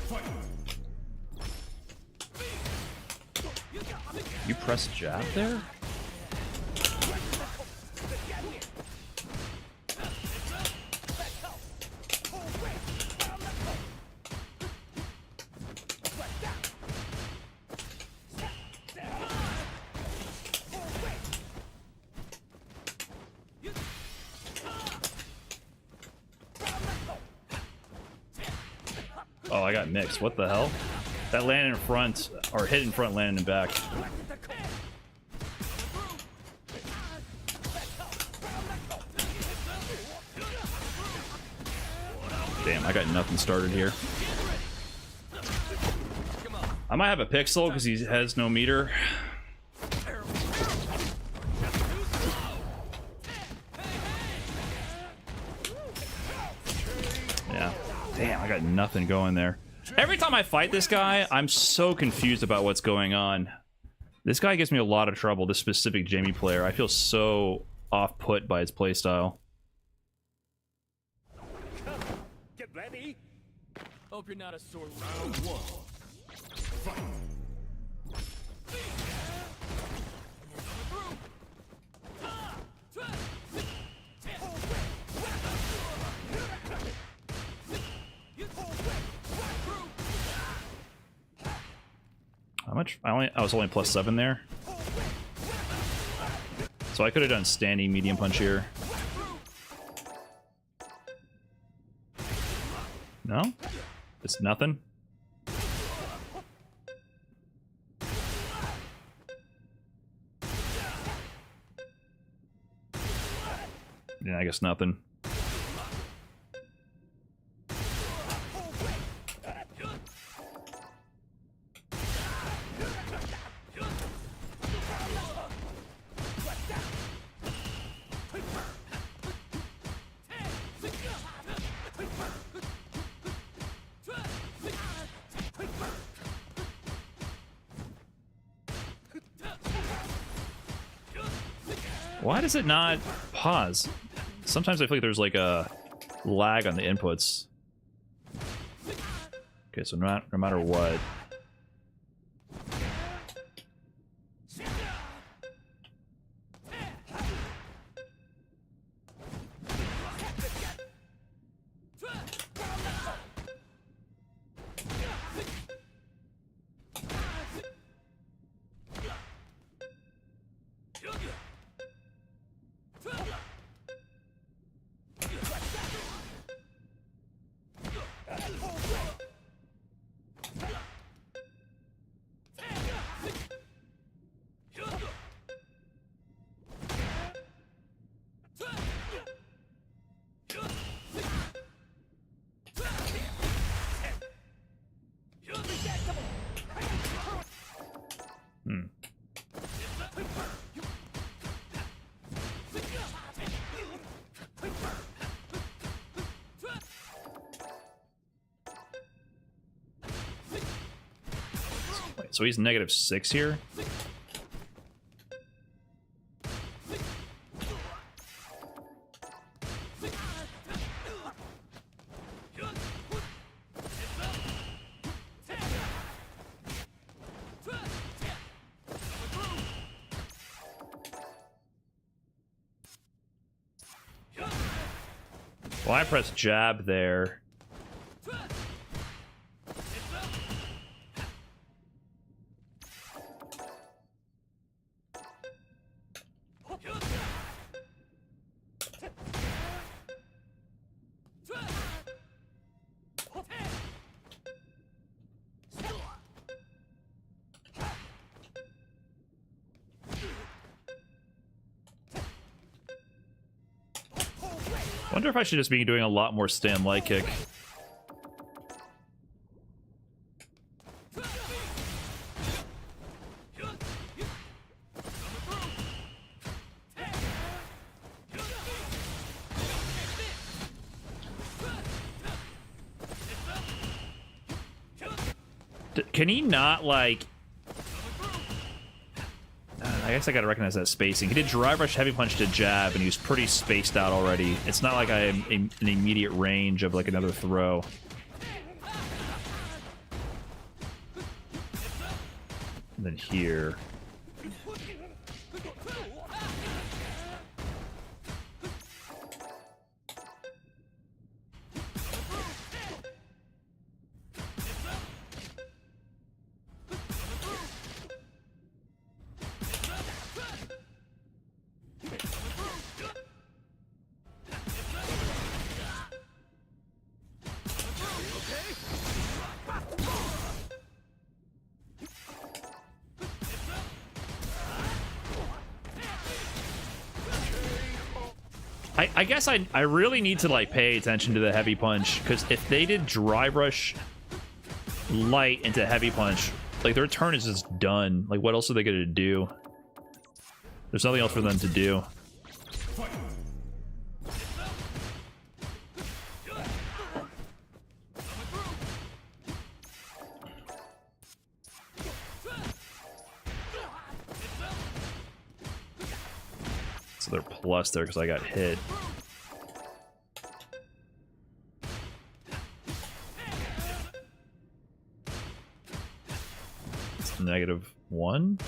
[SPEAKER 3] Fight.
[SPEAKER 1] You press jab there? Oh, I got mixed. What the hell? That landed in front, or hit in front, landed in back. Damn, I got nothing started here. I might have a pixel because he has no meter. Yeah. Damn, I got nothing going there. Every time I fight this guy, I'm so confused about what's going on. This guy gives me a lot of trouble, this specific Jamie player. I feel so off-put by his playstyle.
[SPEAKER 9] Get ready. Hope you're not a sore
[SPEAKER 3] Round one. Fight.
[SPEAKER 1] How much? I was only +7 there. So I could have done standing medium punch here. No? It's nothing? Yeah, I guess nothing. Why does it not pause? Sometimes I feel like there's like a lag on the inputs. Okay, so no matter what. So he's -6 here. Well, I press jab there. Wonder if I should just be doing a lot more stand light kick. Can he not, like... I guess I gotta recognize that spacing. He did drive rush, heavy punch to jab, and he was pretty spaced out already. It's not like I am in an immediate range of, like, another throw. And then here... I guess I really need to, like, pay attention to the heavy punch, because if they did drive rush light into heavy punch, like, their turn is just done. Like, what else are they gonna do? There's nothing else for them to do. So they're plus there because I got hit. It's -1.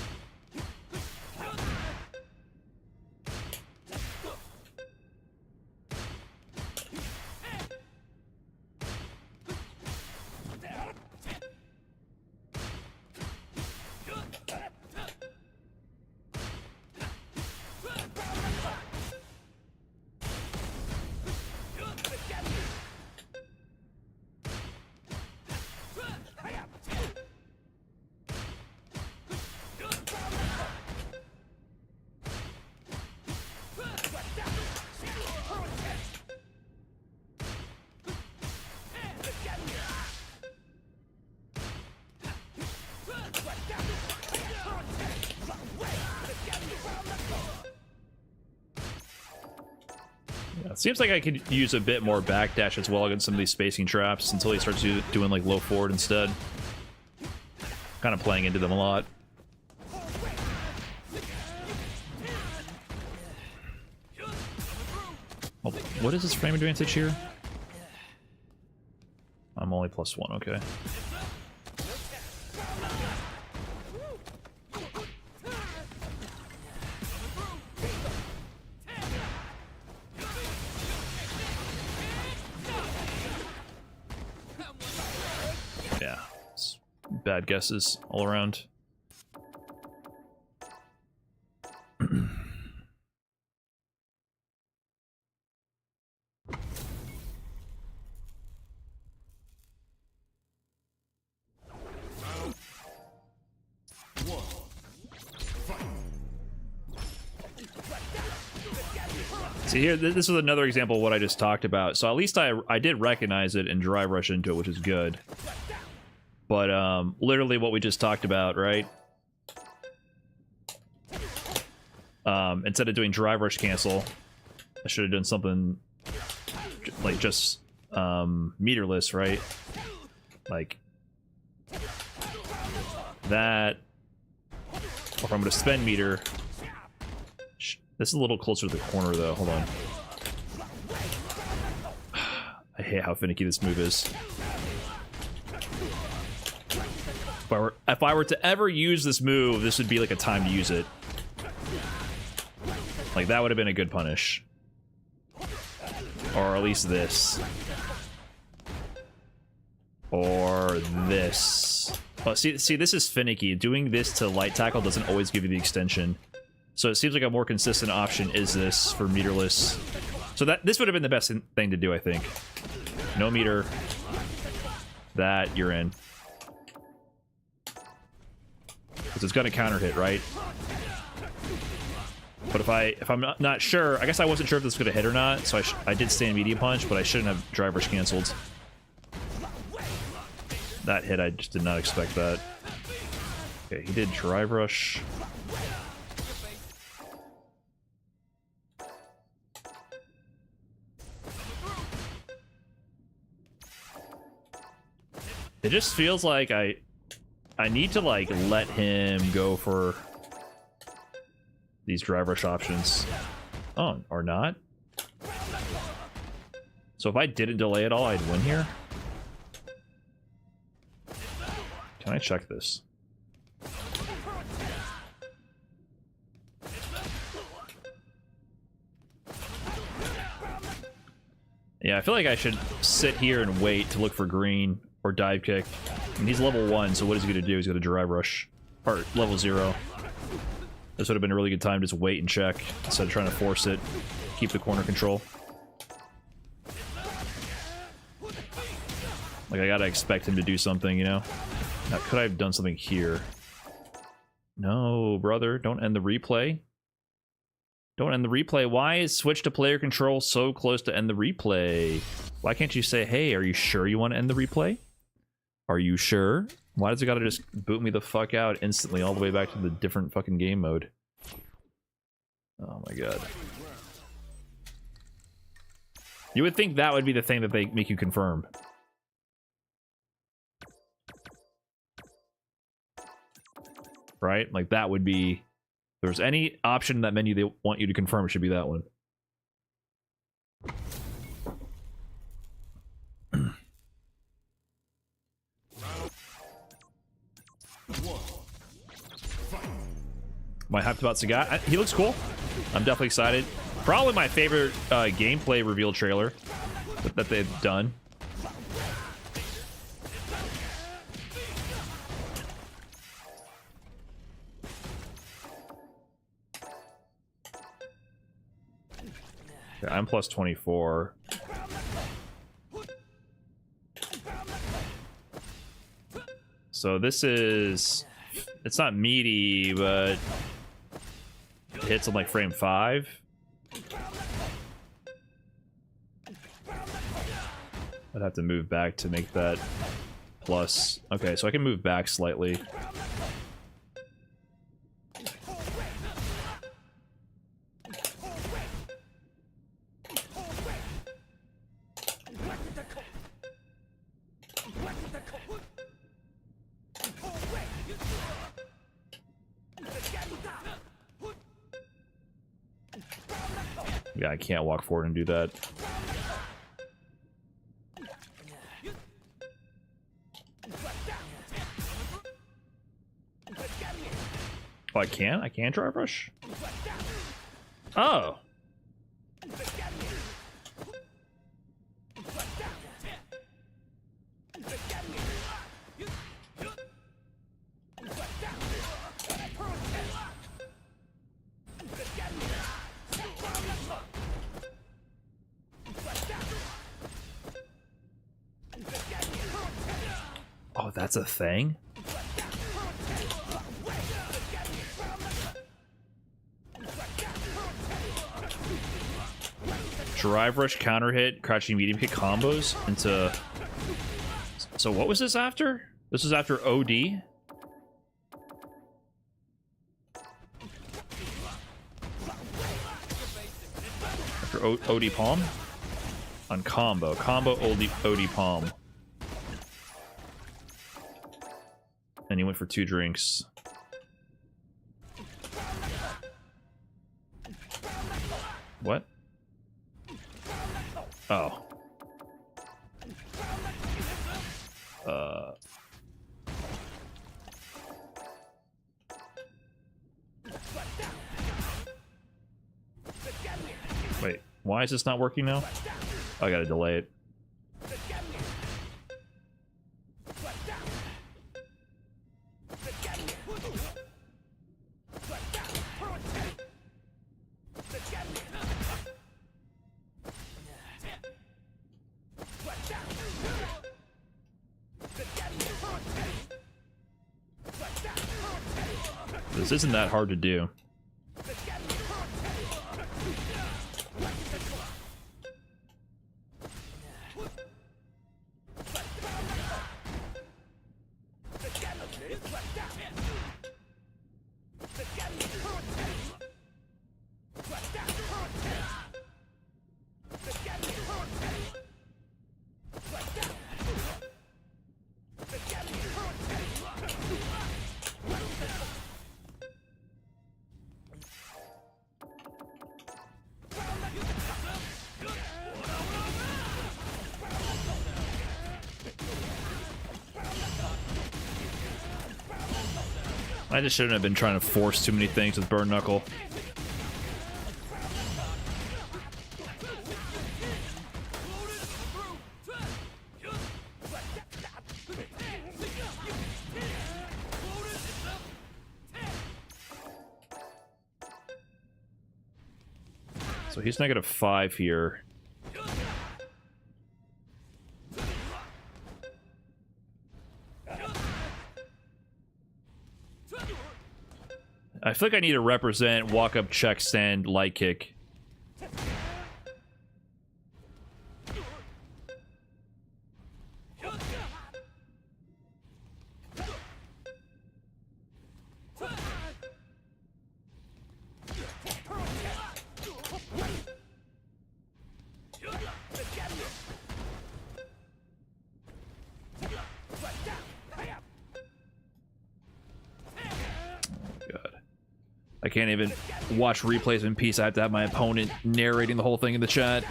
[SPEAKER 1] It seems like I could use a bit more backdash as well against some of these spacing traps until he starts doing like low forward instead. Kind of playing into them a lot. Oh, what is this frame advantage here? I'm only +1, okay. Yeah, it's bad guesses all around. See here, this is another example of what I just talked about. So at least I did recognize it and drive rush into it, which is good. But literally what we just talked about, right? Instead of doing drive rush cancel, I should have done something like just meterless, right? Like that. Or if I'm going to spend meter. This is a little closer to the corner, though. Hold on. I hate how finicky this move is. If I were to ever use this move, this would be like a time to use it. Like, that would have been a good punish. Or at least this. Or this. Oh, see, this is finicky. Doing this to light tackle doesn't always give you the extension. So it seems like a more consistent option is this for meterless. So this would have been the best thing to do, I think. No meter. That, you're in. Because it's gonna counter hit, right? But if I'm not sure, I guess I wasn't sure if this was gonna hit or not, so I did stand medium punch, but I shouldn't have drive rush canceled. That hit, I just did not expect that. Okay, he did drive rush. It just feels like I need to like let him go for these drive rush options. Oh, or not? So if I didn't delay at all, I'd win here? Can I check this? Yeah, I feel like I should sit here and wait to look for green or dive kick. And he's level 1, so what is he going to do? He's going to drive rush. Or level 0. This would have been a really good time to just wait and check instead of trying to force it. Keep the corner control. Like, I gotta expect him to do something, you know? Now, could I have done something here? No, brother. Don't end the replay. Don't end the replay. Why is switch to player control so close to end the replay? Why can't you say, hey, are you sure you want to end the replay? Are you sure? Why does it gotta just boot me the fuck out instantly all the way back to the different fucking game mode? Oh my god. You would think that would be the thing that they make you confirm. Right? Like that would be... If there's any option in that menu they want you to confirm, it should be that one. Am I hyped about Sagat? He looks cool. I'm definitely excited. Probably my favorite gameplay reveal trailer that they've done. Okay, I'm plus 24. So this is... It's not meaty, but... It hits on like frame 5. I'd have to move back to make that plus. Okay, so I can move back slightly. Yeah, I can't walk forward and do that. Oh, I can? I can drive rush? Oh. Oh, that's a thing? Drive rush, counter hit, crouching medium kick combos into... So what was this after? This was after OD? After OD palm? On combo. Combo OD palm. And he went for 2 drinks. What? Oh. Wait, why is this not working now? Oh, I gotta delay it. This isn't that hard to do. I just shouldn't have been trying to force too many things with Burn Knuckle. So he's -5 here. I feel like I need to represent walk up, check, stand, light kick. I can't even watch replays in peace. I have to have my opponent narrating the whole thing in the chat.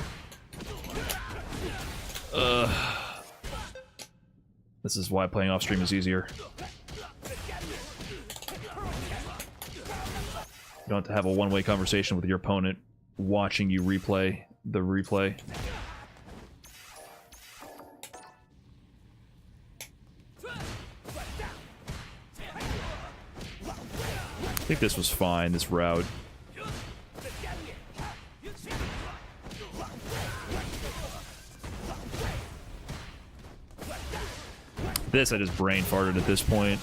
[SPEAKER 1] This is why playing off stream is easier. You don't have to have a one-way conversation with your opponent watching you replay the replay. I think this was fine, this route. This I just brain farted at this point.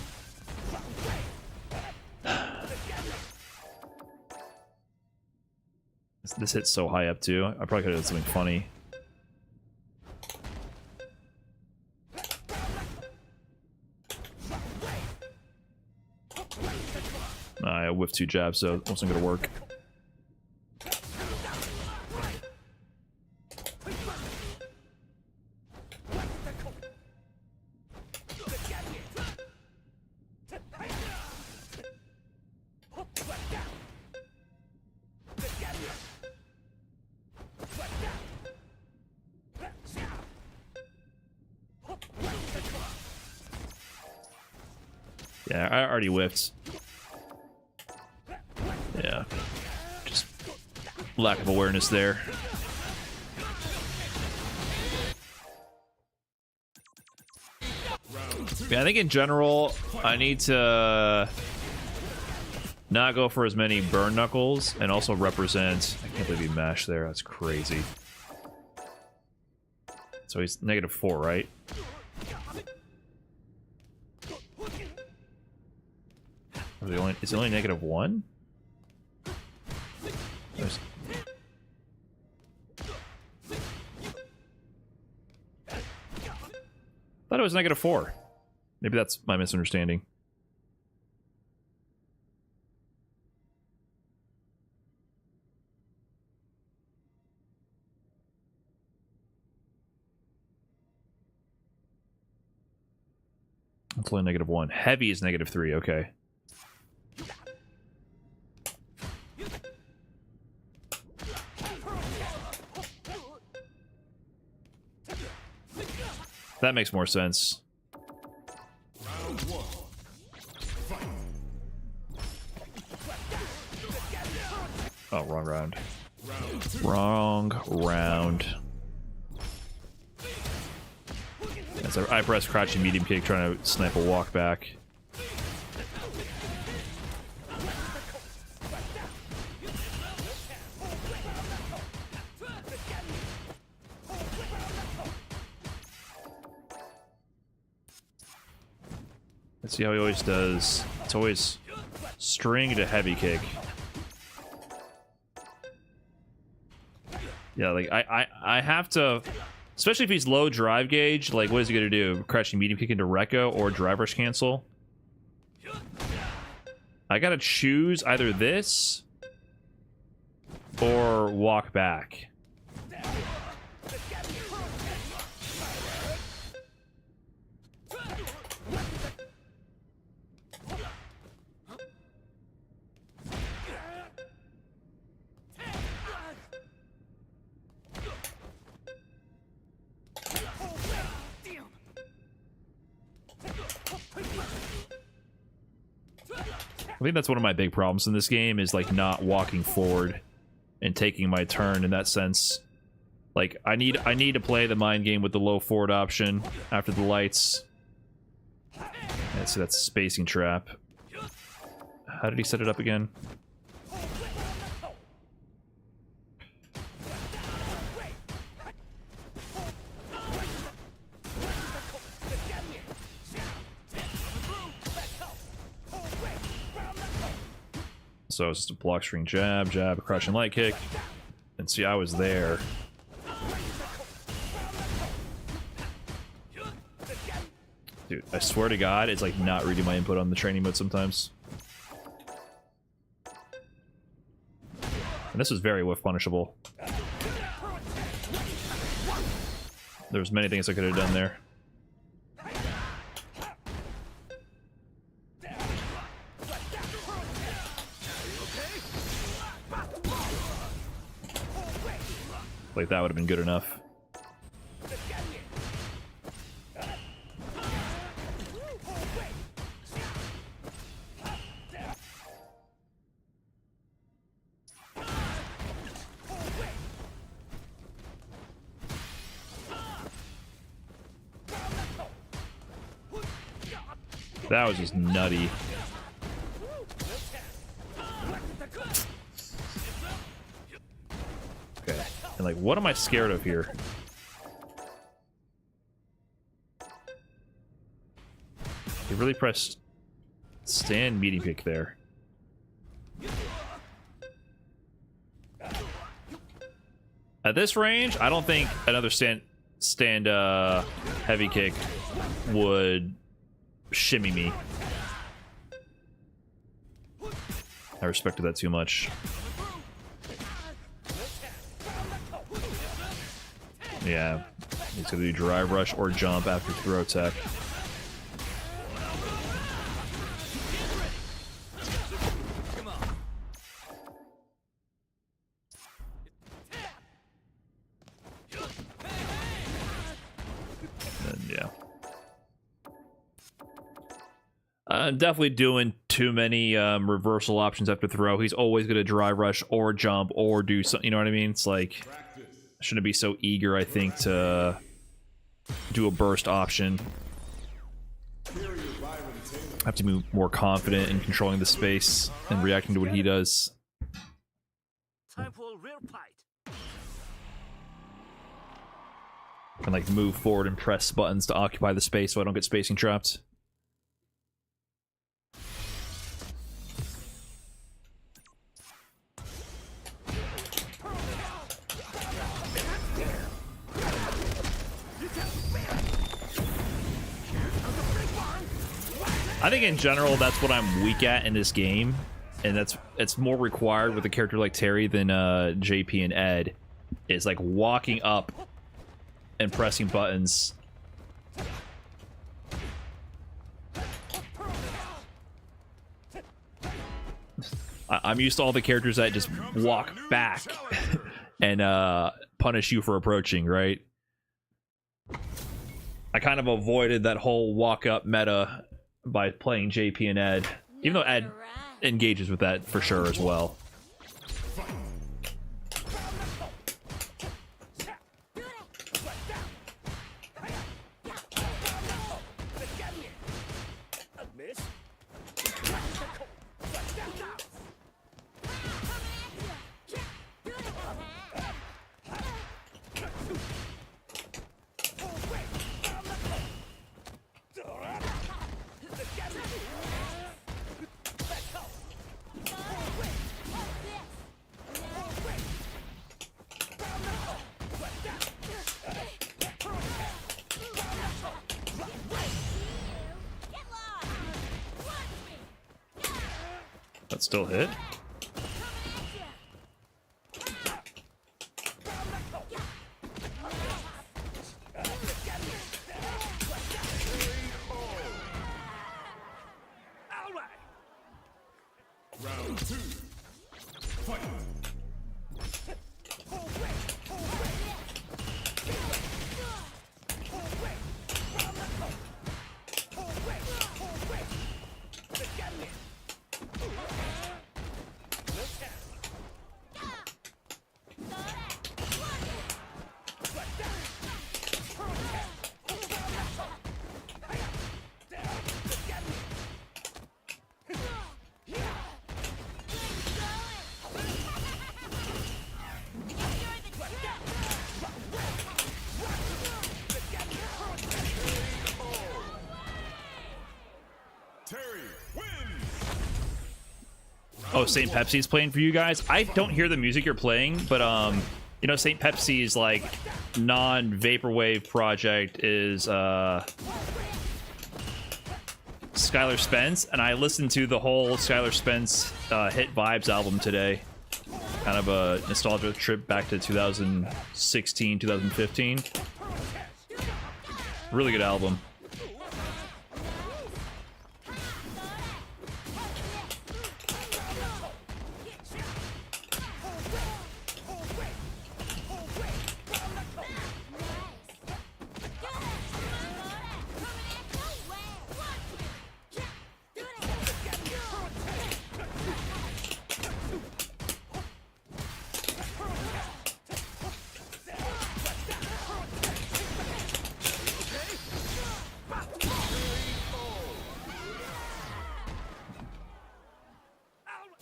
[SPEAKER 1] This hits so high up too. I probably could have done something funny. I whiffed 2 jabs, so it wasn't gonna work. Yeah, I already whiffed. Yeah. Just lack of awareness there. Yeah, I think in general, I need to not go for as many burn knuckles and also represent. I can't believe he mashed there. That's crazy. So he's -4, right? Is it only -1? There's... thought it was -4. Maybe that's my misunderstanding. It's only -1. Heavy is -3. Okay. That makes more sense.
[SPEAKER 3] Round 1. Fight.
[SPEAKER 1] Oh, wrong round.
[SPEAKER 3] Round 2.
[SPEAKER 1] Wrong round. As I press crouching medium kick, trying to snipe a walk back. Let's see how he always does. It's always string to heavy kick. Yeah, like I have to, especially if he's low drive gauge, like what is he gonna do? Crouching medium kick into Rekka or drive rush cancel? I gotta choose either this or walk back. I think that's one of my big problems in this game is like not walking forward and taking my turn in that sense. Like I need to play the mind game with the low forward option after the lights. Yeah, so that's spacing trap. How did he set it up again? So it's just a block string jab, jab, a crouching light kick. And see, I was there. Dude, I swear to God, it's like not reading my input on the training mode sometimes. And this was very whiff punishable. There's many things I could have done there. Like that would have been good enough. That was just nutty. Okay. And like, what am I scared of here? He really pressed stand medium kick there. At this range, I don't think another stand heavy kick would shimmy me. I respected that too much. Yeah, he's gonna do drive rush or jump after throw tech. And yeah. Definitely doing too many reversal options after throw. He's always going to dry rush or jump or do something. You know what I mean? It's like, I shouldn't be so eager, I think, to do a burst option. I have to be more confident in controlling the space and reacting to what he does.
[SPEAKER 9] Time for a real fight.
[SPEAKER 1] And like move forward and press buttons to occupy the space so I don't get spacing trapped. I think in general that's what I'm weak at in this game, and it's more required with a character like Terry than JP and Ed, is like walking up and pressing buttons. I'm used to all the characters that just walk back and punish you for approaching, right? I kind of avoided that whole walk up meta by playing JP and Ed, even though Ed engages with that for sure as well. That still hit?
[SPEAKER 3] Round 2. Fight.
[SPEAKER 1] Oh, St. Pepsi's playing for you guys? I don't hear the music you're playing, but you know, St. Pepsi's like non-vaporwave project is Skylar Spence, and I listened to the whole Skylar Spence Hit Vibes album today. Kind of a nostalgia trip back to 2016, 2015. Really good album.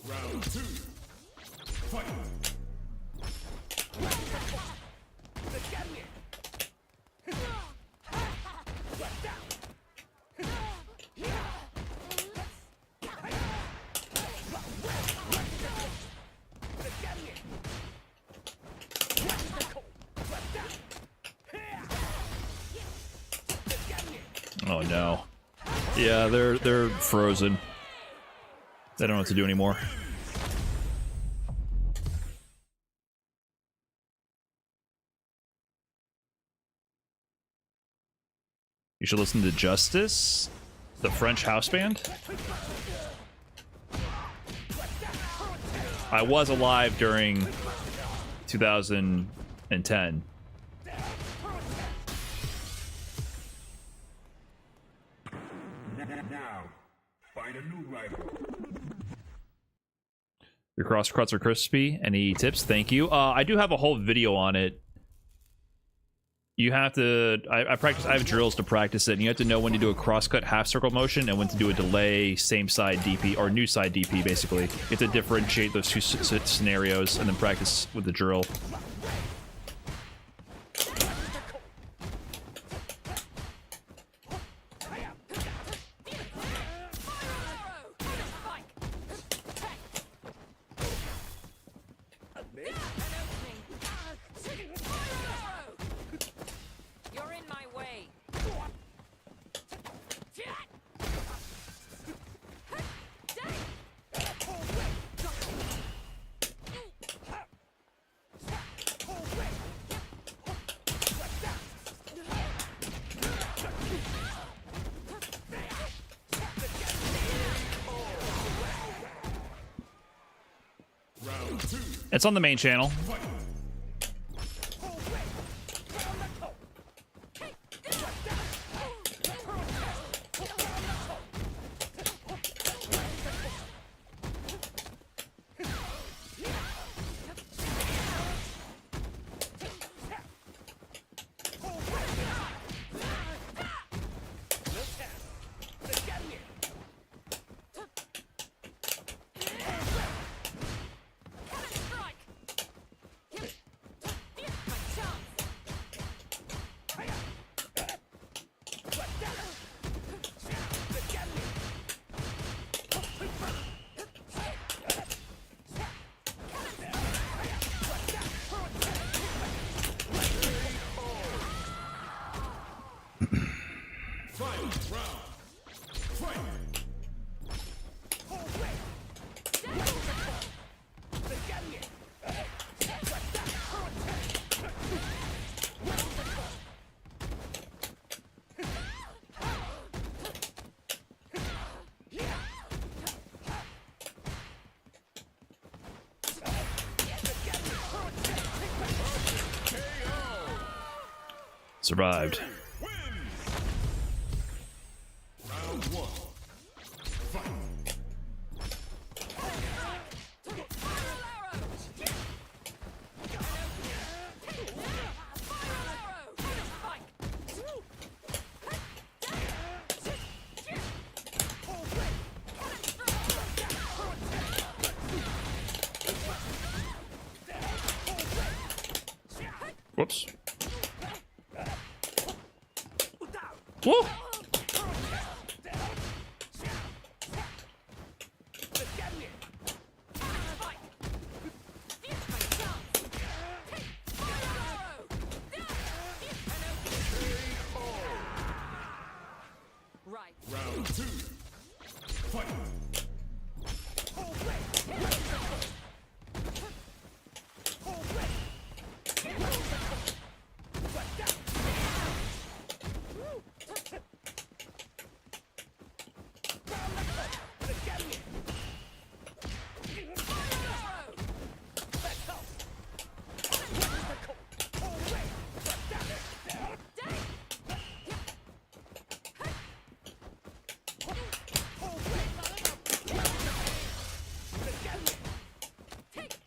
[SPEAKER 3] Round 2. Fight.
[SPEAKER 1] Oh no. Yeah, they're frozen. They don't know what to do anymore. You should listen to Justice, the French house band. I was alive during 2010.
[SPEAKER 3] Now, Find a new rival.
[SPEAKER 1] Your cross cuts are crispy. Any tips? Thank you. I do have a whole video on it. You have to. I practice. I have drills to practice it, and you have to know when to do a crosscut half circle motion and when to do a delay same side DP or new side DP. Basically, you have to differentiate those two scenarios and then practice with the drill.
[SPEAKER 4] You're in my way.
[SPEAKER 1] It's on the main channel. Survived.
[SPEAKER 3] Round one. Fight.
[SPEAKER 1] Whoops. Woo!
[SPEAKER 4] Right.
[SPEAKER 3] Round two. Fight.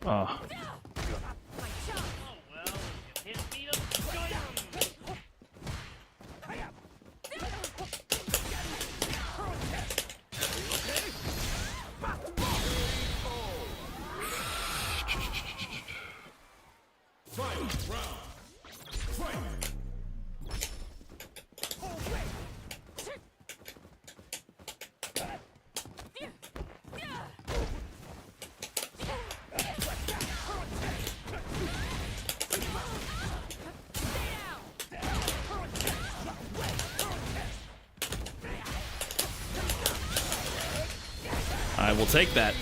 [SPEAKER 1] Oh.
[SPEAKER 3] Final round. Fight.
[SPEAKER 1] I will take that.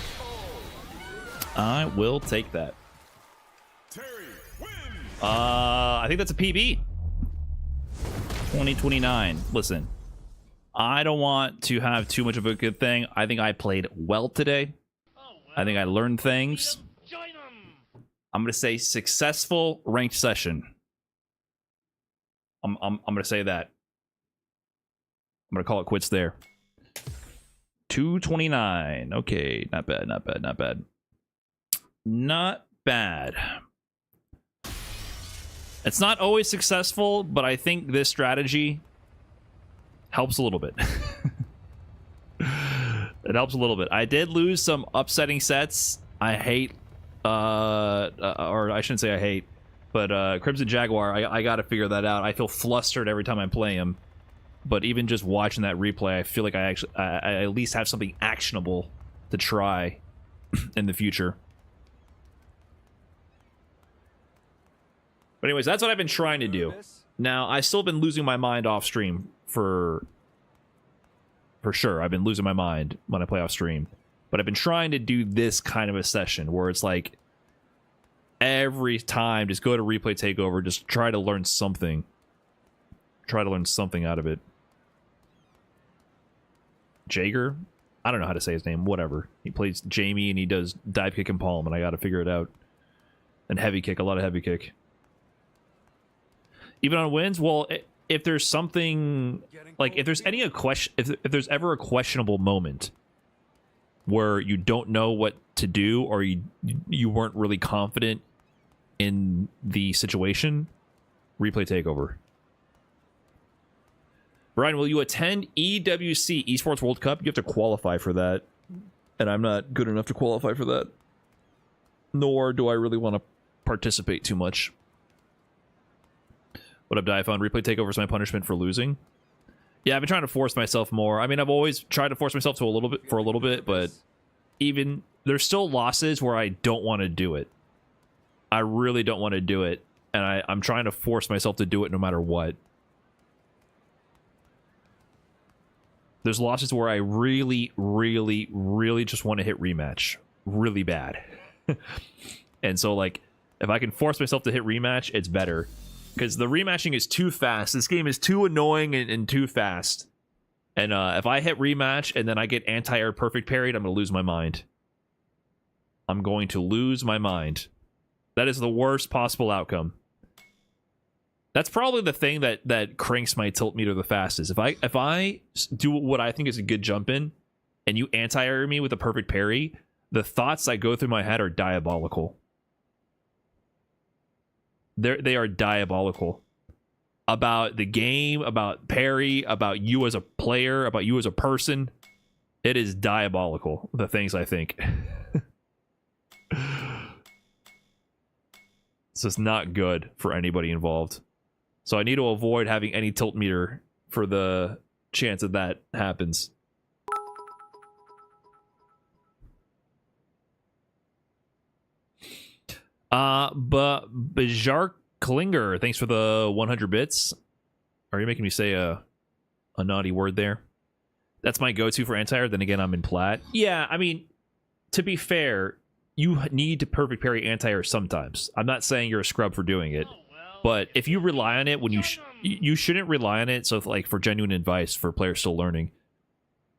[SPEAKER 1] I will take that.
[SPEAKER 3] Terry wins.
[SPEAKER 1] I think that's a PB. 2029. Listen, I don't want to have too much of a good thing. I think I played well today. I think I learned things. I'm gonna say successful ranked session. I'm gonna say that. I'm gonna call it quits there. 229. Okay, not bad, not bad, not bad. Not bad. It's not always successful, but I think this strategy helps a little bit. It helps a little bit. I did lose some upsetting sets. I hate, or I shouldn't say I hate, but Crimson Jaguar, I got to figure that out. I feel flustered every time I play him. But even just watching that replay, I feel like I at least have something actionable to try in the future. But anyways, that's what I've been trying to do. Now, I still been losing my mind off stream for sure. I've been losing my mind when I play off stream. But I've been trying to do this kind of a session where it's like every time, just go to Replay Takeover, just try to learn something. Try to learn something out of it. Jaeger? I don't know how to say his name. Whatever. He plays Jamie and he does dive kick and palm, and I got to figure it out. And heavy kick, a lot of heavy kick. Even on wins, well, if there's something like if there's any if there's ever a questionable moment where you don't know what to do or you weren't really confident in the situation, Replay Takeover. Brian, will you attend EWC Esports World Cup? You have to qualify for that, and I'm not good enough to qualify for that. Nor do I really want to participate too much. What up, Diaphon? Replay Takeover is my punishment for losing. Yeah, I've been trying to force myself more. I mean, I've always tried to force myself to a little bit, but even there's still losses where I don't want to do it. I really don't want to do it, and I'm trying to force myself to do it no matter what. There's losses where I really, really, really just want to hit rematch really bad. And so, like, if I can force myself to hit rematch, it's better. Because the rematching is too fast. This game is too annoying and too fast. And if I hit rematch and then I get anti-air perfect parried, I'm going to lose my mind. I'm going to lose my mind. That is the worst possible outcome. That's probably the thing that cranks my tilt meter the fastest. If I do what I think is a good jump in, and you anti-air me with a perfect parry, the thoughts that go through my head are diabolical. They are diabolical. About the game, about parry, about you as a player, about you as a person. It is diabolical, the things I think. It's just not good for anybody involved. So I need to avoid having any tilt meter for the chance that happens. But Bajar Klinger, thanks for the 100 bits. Are you making me say a naughty word there? That's my go-to for anti-air. Then again, I'm in plat. Yeah, I mean, to be fair, you need to perfect parry anti-air sometimes. I'm not saying you're a scrub for doing it, but if you rely on it when you shouldn't rely on it. So, like, for genuine advice for players still learning,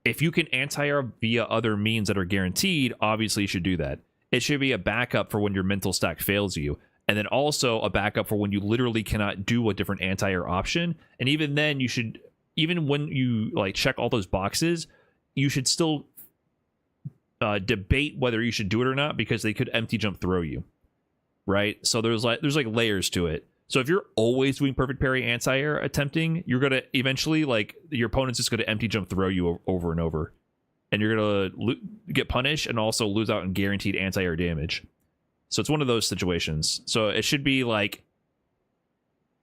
[SPEAKER 1] if you can anti-air via other means that are guaranteed, obviously you should do that. It should be a backup for when your mental stack fails you. And then also a backup for when you literally cannot do a different anti-air option. And even then, you should, even when you like check all those boxes, you should still debate whether you should do it or not, because they could empty jump throw you. Right? So there's like layers to it. So if you're always doing perfect parry anti-air attempting, you're going to eventually, like, your opponent's just going to empty jump throw you over and over. And you're going to get punished and also lose out on guaranteed anti-air damage. So it's one of those situations. So it should be like,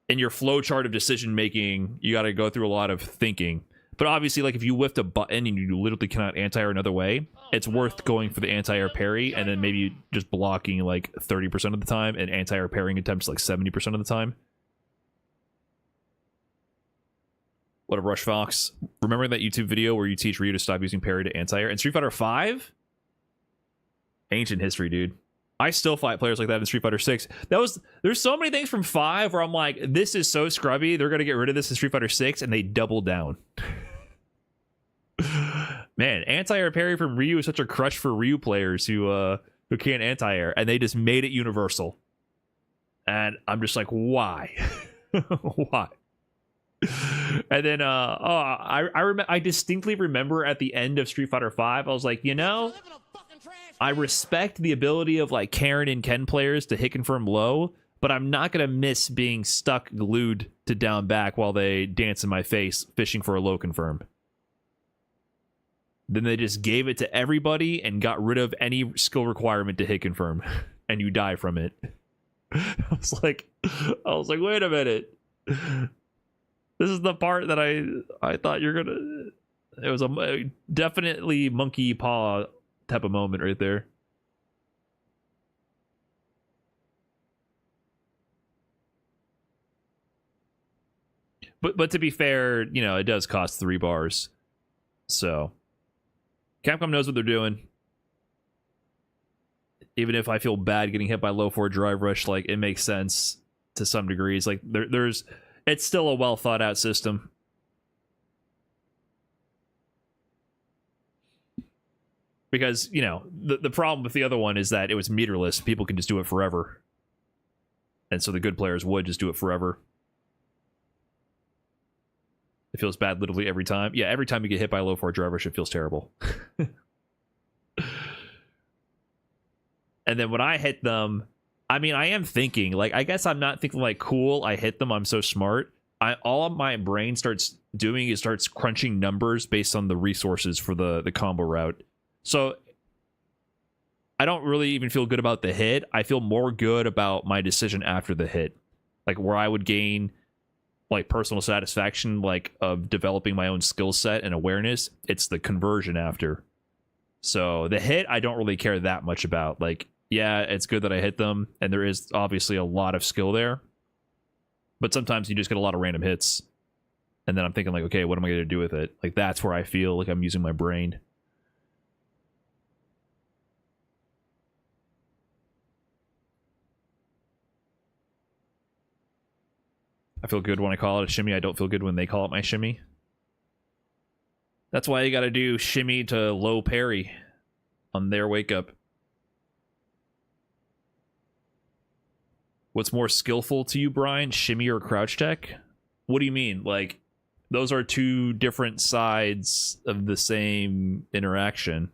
[SPEAKER 1] in your flow chart of decision making, you got to go through a lot of thinking. But obviously, like, if you lift a button and you literally cannot anti-air another way, it's worth going for the anti-air parry and then maybe just blocking like 30% of the time and anti-air parrying attempts like 70% of the time. What a Rush Fox. Remember that YouTube video where you teach Ryu to stop using parry to anti-air? In Street Fighter 5? Ancient history, dude. I still fight players like that in Street Fighter 6. There's so many things from 5 where I'm like, this is so scrubby, they're going to get rid of this in Street Fighter 6, and they double down. Man, anti-air parry from Ryu is such a crush for Ryu players who can't anti-air, and they just made it universal. And I'm just like, why? Why? And then I distinctly remember at the end of Street Fighter V, I was like, you know, I respect the ability of like Karen and Ken players to hit confirm low, but I'm not gonna miss being stuck glued to down back while they dance in my face fishing for a low confirm. Then they just gave it to everybody and got rid of any skill requirement to hit confirm, and you die from it. I was like, wait a minute. This is the part that I thought you're gonna. It was a definitely monkey paw type of moment right there. But to be fair, you know, it does cost 3 bars, so Capcom knows what they're doing. Even if I feel bad getting hit by low 4 drive rush, like it makes sense to some degrees. Like there's. It's still a well thought out system. Because, you know, the problem with the other one is that it was meterless. People can just do it forever. And so the good players would just do it forever. It feels bad literally every time. Yeah, every time you get hit by a low 4 drive rush, it feels terrible. And then when I hit them, I mean, I am thinking, like, I guess I'm not thinking, like, cool, I hit them, I'm so smart. All my brain starts doing is starts crunching numbers based on the resources for the combo route. So, I don't really even feel good about the hit. I feel more good about my decision after the hit. Like, where I would gain, like, personal satisfaction, like, of developing my own skill set and awareness. It's the conversion after. So, the hit, I don't really care that much about. Like, yeah, it's good that I hit them, and there is obviously a lot of skill there. But sometimes you just get a lot of random hits. And then I'm thinking, like, okay, what am I going to do with it? Like, that's where I feel like I'm using my brain. I feel good when I call it a shimmy. I don't feel good when they call it my shimmy. That's why you got to do shimmy to low parry on their wake up. What's more skillful to you, Brian? Shimmy or crouch tech? What do you mean? Like, those are two different sides of the same interaction.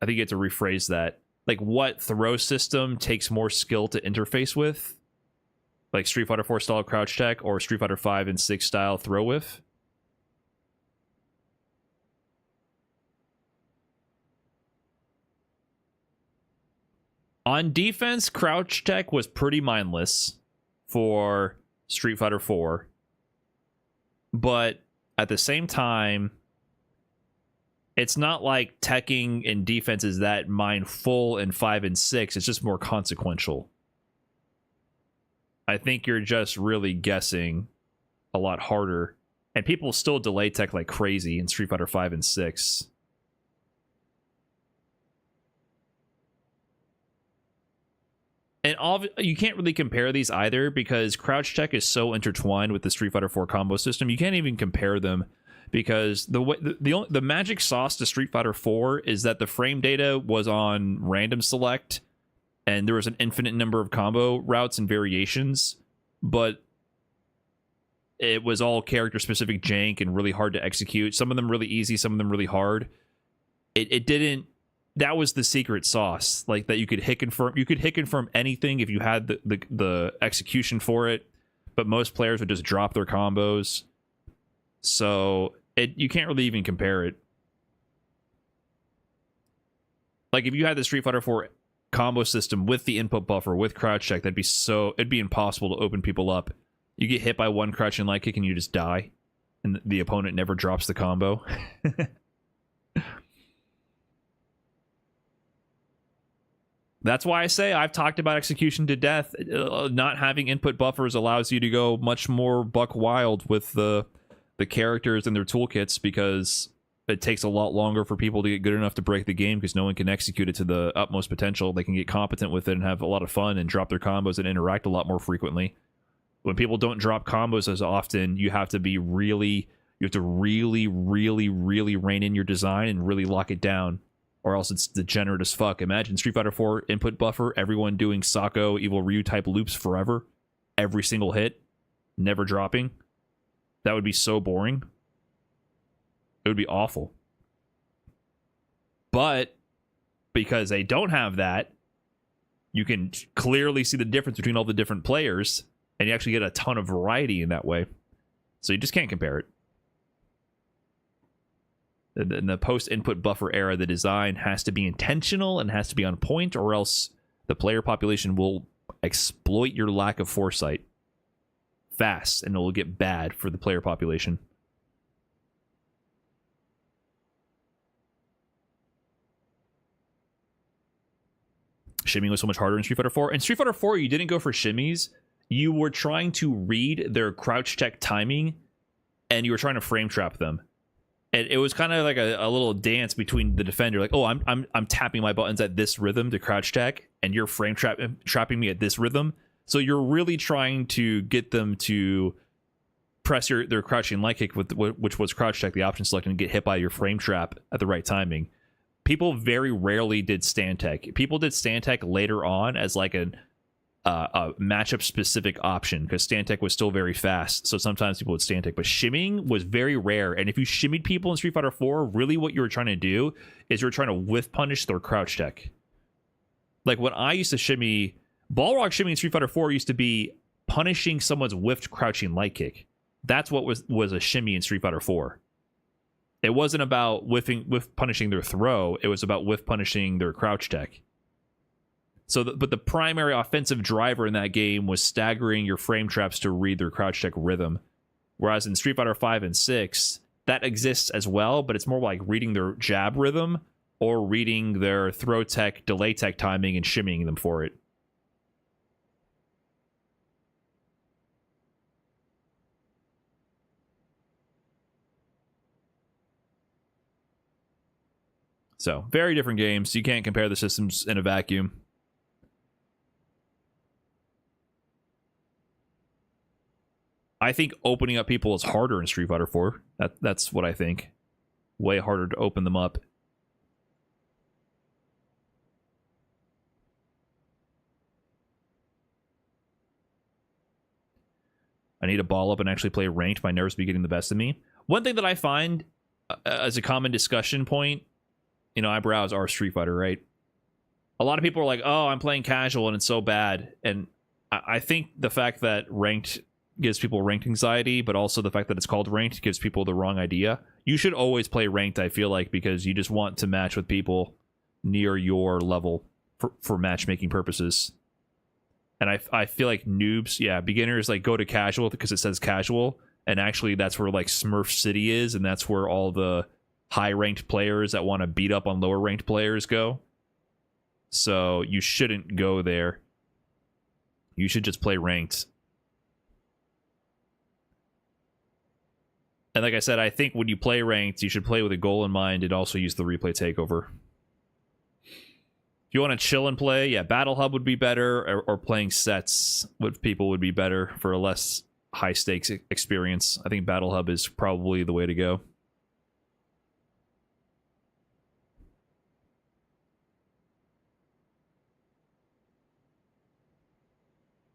[SPEAKER 1] I think you have to rephrase that. Like, what throw system takes more skill to interface with? Like Street Fighter 4 style crouch tech or Street Fighter 5 and 6 style throw with? On defense, crouch tech was pretty mindless for Street Fighter 4. But at the same time, it's not like teching in defense is that mindful in 5 and 6. It's just more consequential. I think you're just really guessing a lot harder. And people still delay tech like crazy in Street Fighter 5 and 6. And you can't really compare these either because crouch tech is so intertwined with the Street Fighter 4 combo system. You can't even compare them because the magic sauce to Street Fighter 4 is that the frame data was on random select and there was an infinite number of combo routes and variations, but it was all character specific jank and really hard to execute. Some of them really easy, some of them really hard. It didn't. That was the secret sauce, like that you could hit confirm. You could hit confirm anything if you had the execution for it, but most players would just drop their combos. So you can't really even compare it. Like if you had the Street Fighter 4 combo system with the input buffer with crouch check, it'd be impossible to open people up. You get hit by one crouch and light kick and you just die, and the opponent never drops the combo. That's why I say I've talked about execution to death. Not having input buffers allows you to go much more buck wild with the characters and their toolkits because it takes a lot longer for people to get good enough to break the game because no one can execute it to the utmost potential. They can get competent with it and have a lot of fun and drop their combos and interact a lot more frequently. When people don't drop combos as often, you have to really rein in your design and really lock it down. Or else it's degenerate as fuck. Imagine Street Fighter 4 input buffer, everyone doing Sako, Evil Ryu type loops forever. every single hit, never dropping. That would be so boring. It would be awful. But because they don't have that, you can clearly see the difference between all the different players, and you actually get a ton of variety in that way. So you just can't compare it. In the post-input buffer era, the design has to be intentional and has to be on point, or else the player population will exploit your lack of foresight fast, and it will get bad for the player population. Shimmying was so much harder in Street Fighter 4. In Street Fighter 4, you didn't go for shimmies. You were trying to read their crouch check timing, and you were trying to frame trap them. And it was kind of like a little dance between the defender, like, oh, I'm tapping my buttons at this rhythm to crouch check, and you're frame trapping me at this rhythm. So you're really trying to get them to press their crouching light kick, which was crouch check, the option select, and get hit by your frame trap at the right timing. People very rarely did stand tech. People did stand tech later on as like a matchup specific option, because stand tech was still very fast, so sometimes people would stand tech, but shimmying was very rare. And if you shimmied people in Street Fighter 4, really what you were trying to do is you were trying to whiff punish their crouch tech. Like when I used to shimmy, Balrog shimmy in Street Fighter 4 used to be punishing someone's whiffed crouching light kick. That's what was a shimmy in Street Fighter 4. It wasn't about whiff punishing their throw, it was about whiff punishing their crouch tech. So, but the primary offensive driver in that game was staggering your frame traps to read their crouch tech rhythm. Whereas in Street Fighter 5 and 6, that exists as well, but it's more like reading their jab rhythm or reading their throw tech, delay tech timing, and shimmying them for it. So, very different games. You can't compare the systems in a vacuum. I think opening up people is harder in Street Fighter 4. That's what I think. Way harder to open them up. I need to ball up and actually play ranked. My nerves be getting the best of me. One thing that I find as a common discussion point, you know, I browse our Street Fighter, right? A lot of people are like, oh, I'm playing casual and it's so bad. And I think the fact that ranked gives people ranked anxiety, but also the fact that it's called ranked gives people the wrong idea. You should always play ranked, I feel like, because you just want to match with people near your level for matchmaking purposes. And I feel like noobs, yeah, beginners like go to casual because it says casual, and actually that's where like Smurf City is, and that's where all the high ranked players that want to beat up on lower ranked players go. So you shouldn't go there. You should just play ranked. And like I said, I think when you play ranked, you should play with a goal in mind and also use the replay takeover. If you want to chill and play, yeah, Battle Hub would be better, or playing sets with people would be better for a less high stakes experience. I think Battle Hub is probably the way to go.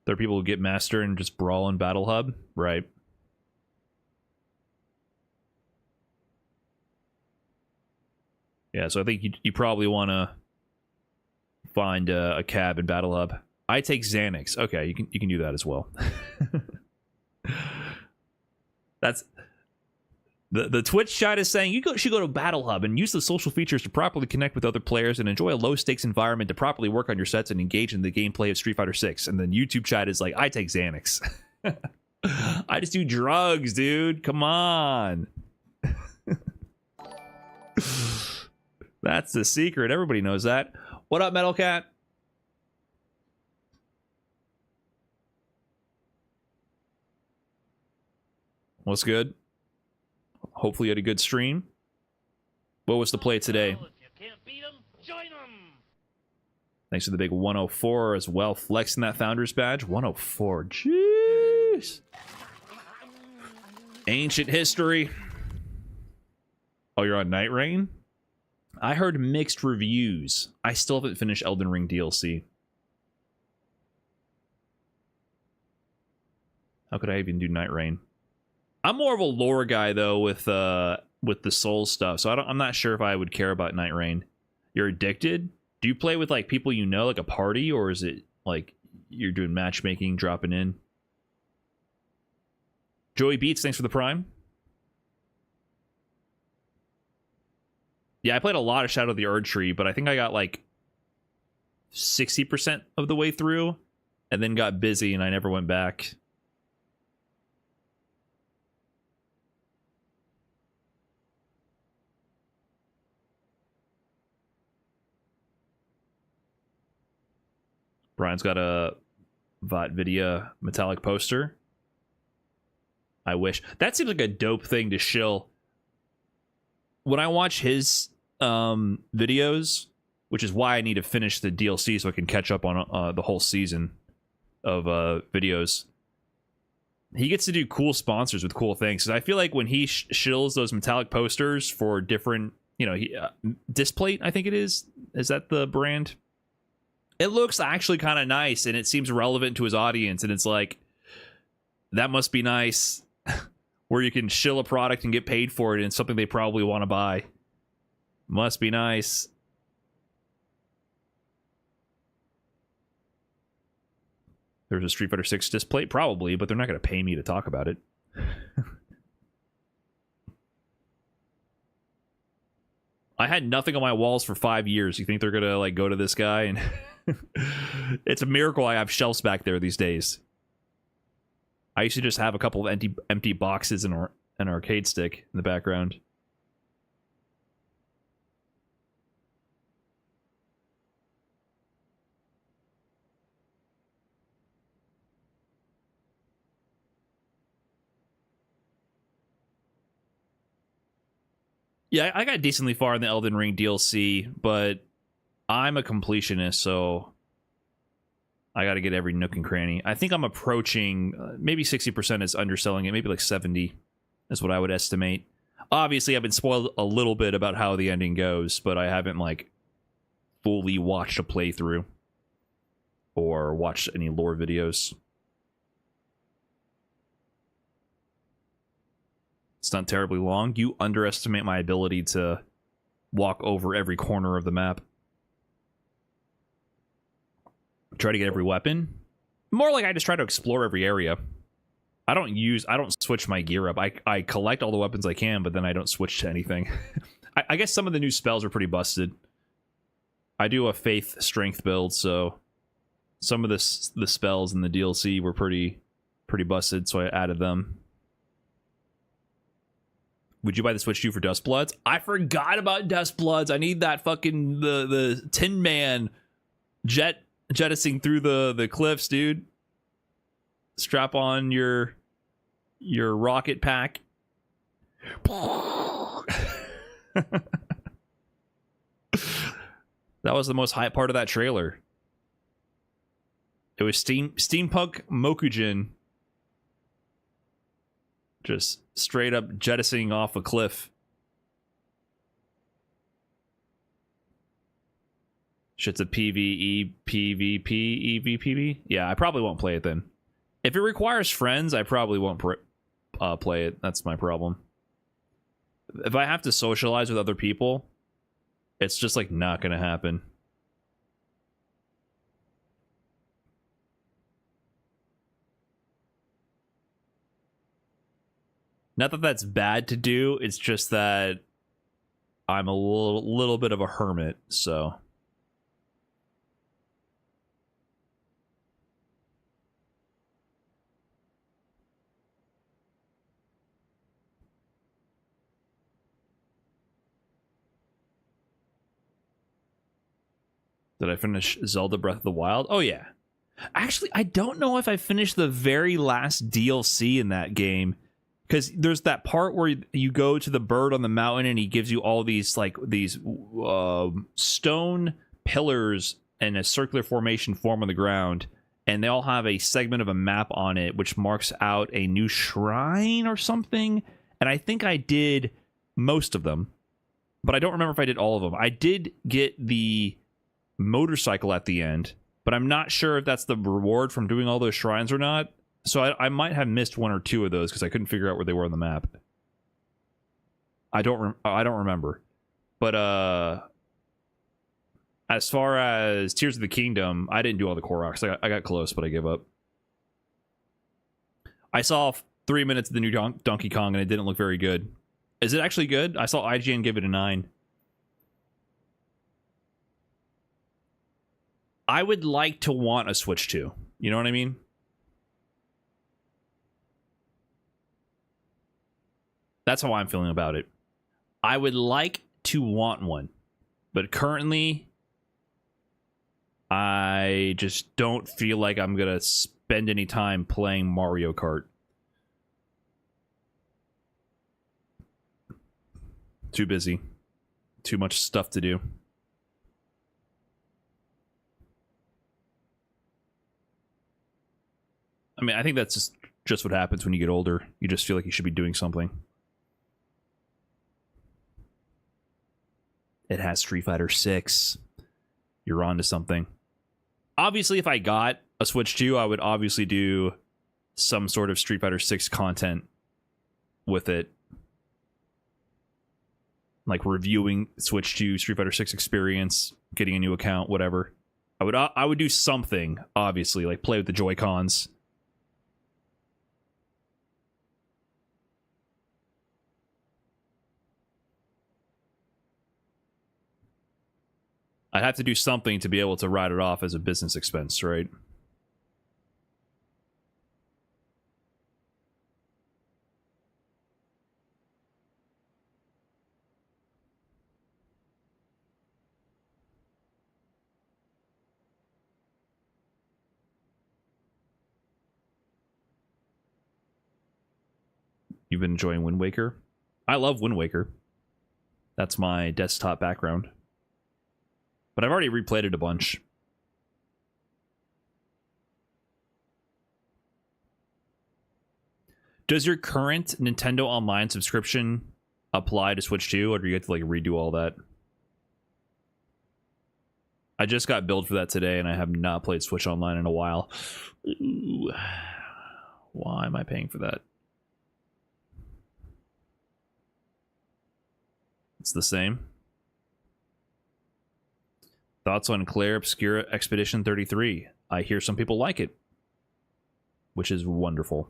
[SPEAKER 1] There are people who get master and just brawl in Battle Hub, right? Yeah, so I think you probably want to find a cab in Battle Hub. I take Xanax. Okay, you can do that as well. That's the Twitch chat is saying should go to Battle Hub and use the social features to properly connect with other players and enjoy a low stakes environment to properly work on your sets and engage in the gameplay of Street Fighter 6. And then YouTube chat is like, I take Xanax. I just do drugs, dude. Come on. That's the secret. Everybody knows that. What up, Metal Cat? What's good? Hopefully you had a good stream. What was the play today? Thanks for the big 104 as well. Flexing that Founders badge. 104. Jeez. Ancient history. Oh, you're on Night Rain? I heard mixed reviews. I still haven't finished Elden Ring DLC. How could I even do Night Rain? I'm more of a lore guy though with the soul stuff, so I'm not sure if I would care about Night Rain. You're addicted? Do you play with like people you know, like a party, or is it like you're doing matchmaking, dropping in? Joey Beats, thanks for the Prime. Yeah, I played a lot of Shadow of the Erdtree, but I think I got like 60% of the way through and then got busy and I never went back. Brian's got a Vatvidia metallic poster. I wish. That seems like a dope thing to shill. When I watch his videos, which is why I need to finish the DLC so I can catch up on the whole season of videos, he gets to do cool sponsors with cool things. Because I feel like when he shills those metallic posters for different, Displate, I think it is. Is that the brand? It looks actually kind of nice, and it seems relevant to his audience, and it's like, that must be nice, where you can shill a product and get paid for it, and it's something they probably want to buy. Must be nice. There's a Street Fighter 6 display? Probably, but they're not going to pay me to talk about it. I had nothing on my walls for 5 years. You think they're going to like go to this guy? And it's a miracle I have shelves back there these days. I used to just have a couple of empty boxes and an arcade stick in the background. Yeah, I got decently far in the Elden Ring DLC, but I'm a completionist, so I got to get every nook and cranny. I think I'm approaching, maybe 60% is underselling it, maybe like 70 is what I would estimate. Obviously, I've been spoiled a little bit about how the ending goes, but I haven't like fully watched a playthrough or watched any lore videos. It's not terribly long. You underestimate my ability to walk over every corner of the map. Try to get every weapon. More like I just try to explore every area. I don't switch my gear up. I collect all the weapons I can, but then I don't switch to anything. I guess some of the new spells are pretty busted. I do a faith strength build, so some of the spells in the DLC were pretty busted, so I added them. Would you buy the Switch 2 for Dust Bloods? I forgot about Dust Bloods. I need that fucking the Tin Man jettisoning through the cliffs, dude. Strap on your rocket pack. That was the most hype part of that trailer. It was steampunk Mokujin just straight up jettisoning off a cliff. Shit's a PvE, PvP, EVPB? Yeah, I probably won't play it then. If it requires friends, I probably won't play it. That's my problem. If I have to socialize with other people, it's just like not gonna happen. Not that that's bad to do, it's just that I'm a little bit of a hermit, so. Did I finish Zelda Breath of the Wild? Oh, yeah. Actually, I don't know if I finished the very last DLC in that game. Because there's that part where you go to the bird on the mountain and he gives you all these stone pillars in a circular formation form on the ground. And they all have a segment of a map on it, which marks out a new shrine or something. And I think I did most of them. But I don't remember if I did all of them. I did get the motorcycle at the end. But I'm not sure if that's the reward from doing all those shrines or not. So I might have missed one or two of those because I couldn't figure out where they were on the map. I don't remember. But as far as Tears of the Kingdom, I didn't do all the Koroks. I got close, but I gave up. I saw 3 minutes of the new Donkey Kong, and it didn't look very good. Is it actually good? I saw IGN give it a 9. I would like to want a Switch 2. You know what I mean? That's how I'm feeling about it. I would like to want one. But currently, I just don't feel like I'm going to spend any time playing Mario Kart. Too busy. Too much stuff to do. I mean, I think that's just what happens when you get older. You just feel like you should be doing something. It has Street Fighter 6. You're on to something. Obviously, if I got a Switch 2, I would obviously do some sort of Street Fighter 6 content with it. Like reviewing Switch 2, Street Fighter 6 experience, getting a new account, whatever. I would do something, obviously, like play with the Joy-Cons. I'd have to do something to be able to write it off as a business expense, right? You've been enjoying Wind Waker? I love Wind Waker. That's my desktop background. But I've already replayed it a bunch. Does your current Nintendo Online subscription apply to Switch 2, or do you have to like redo all that? I just got billed for that today, and I have not played Switch Online in a while. Ooh. Why am I paying for that? It's the same. Thoughts on Claire Obscura Expedition 33? I hear some people like it, which is wonderful.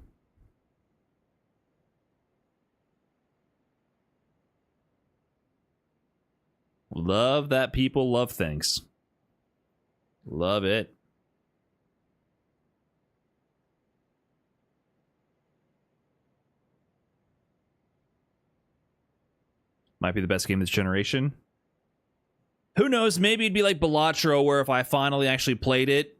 [SPEAKER 1] Love that people love things. Love it. Might be the best game this generation. Who knows? Maybe it'd be like Balatro, where if I finally actually played it,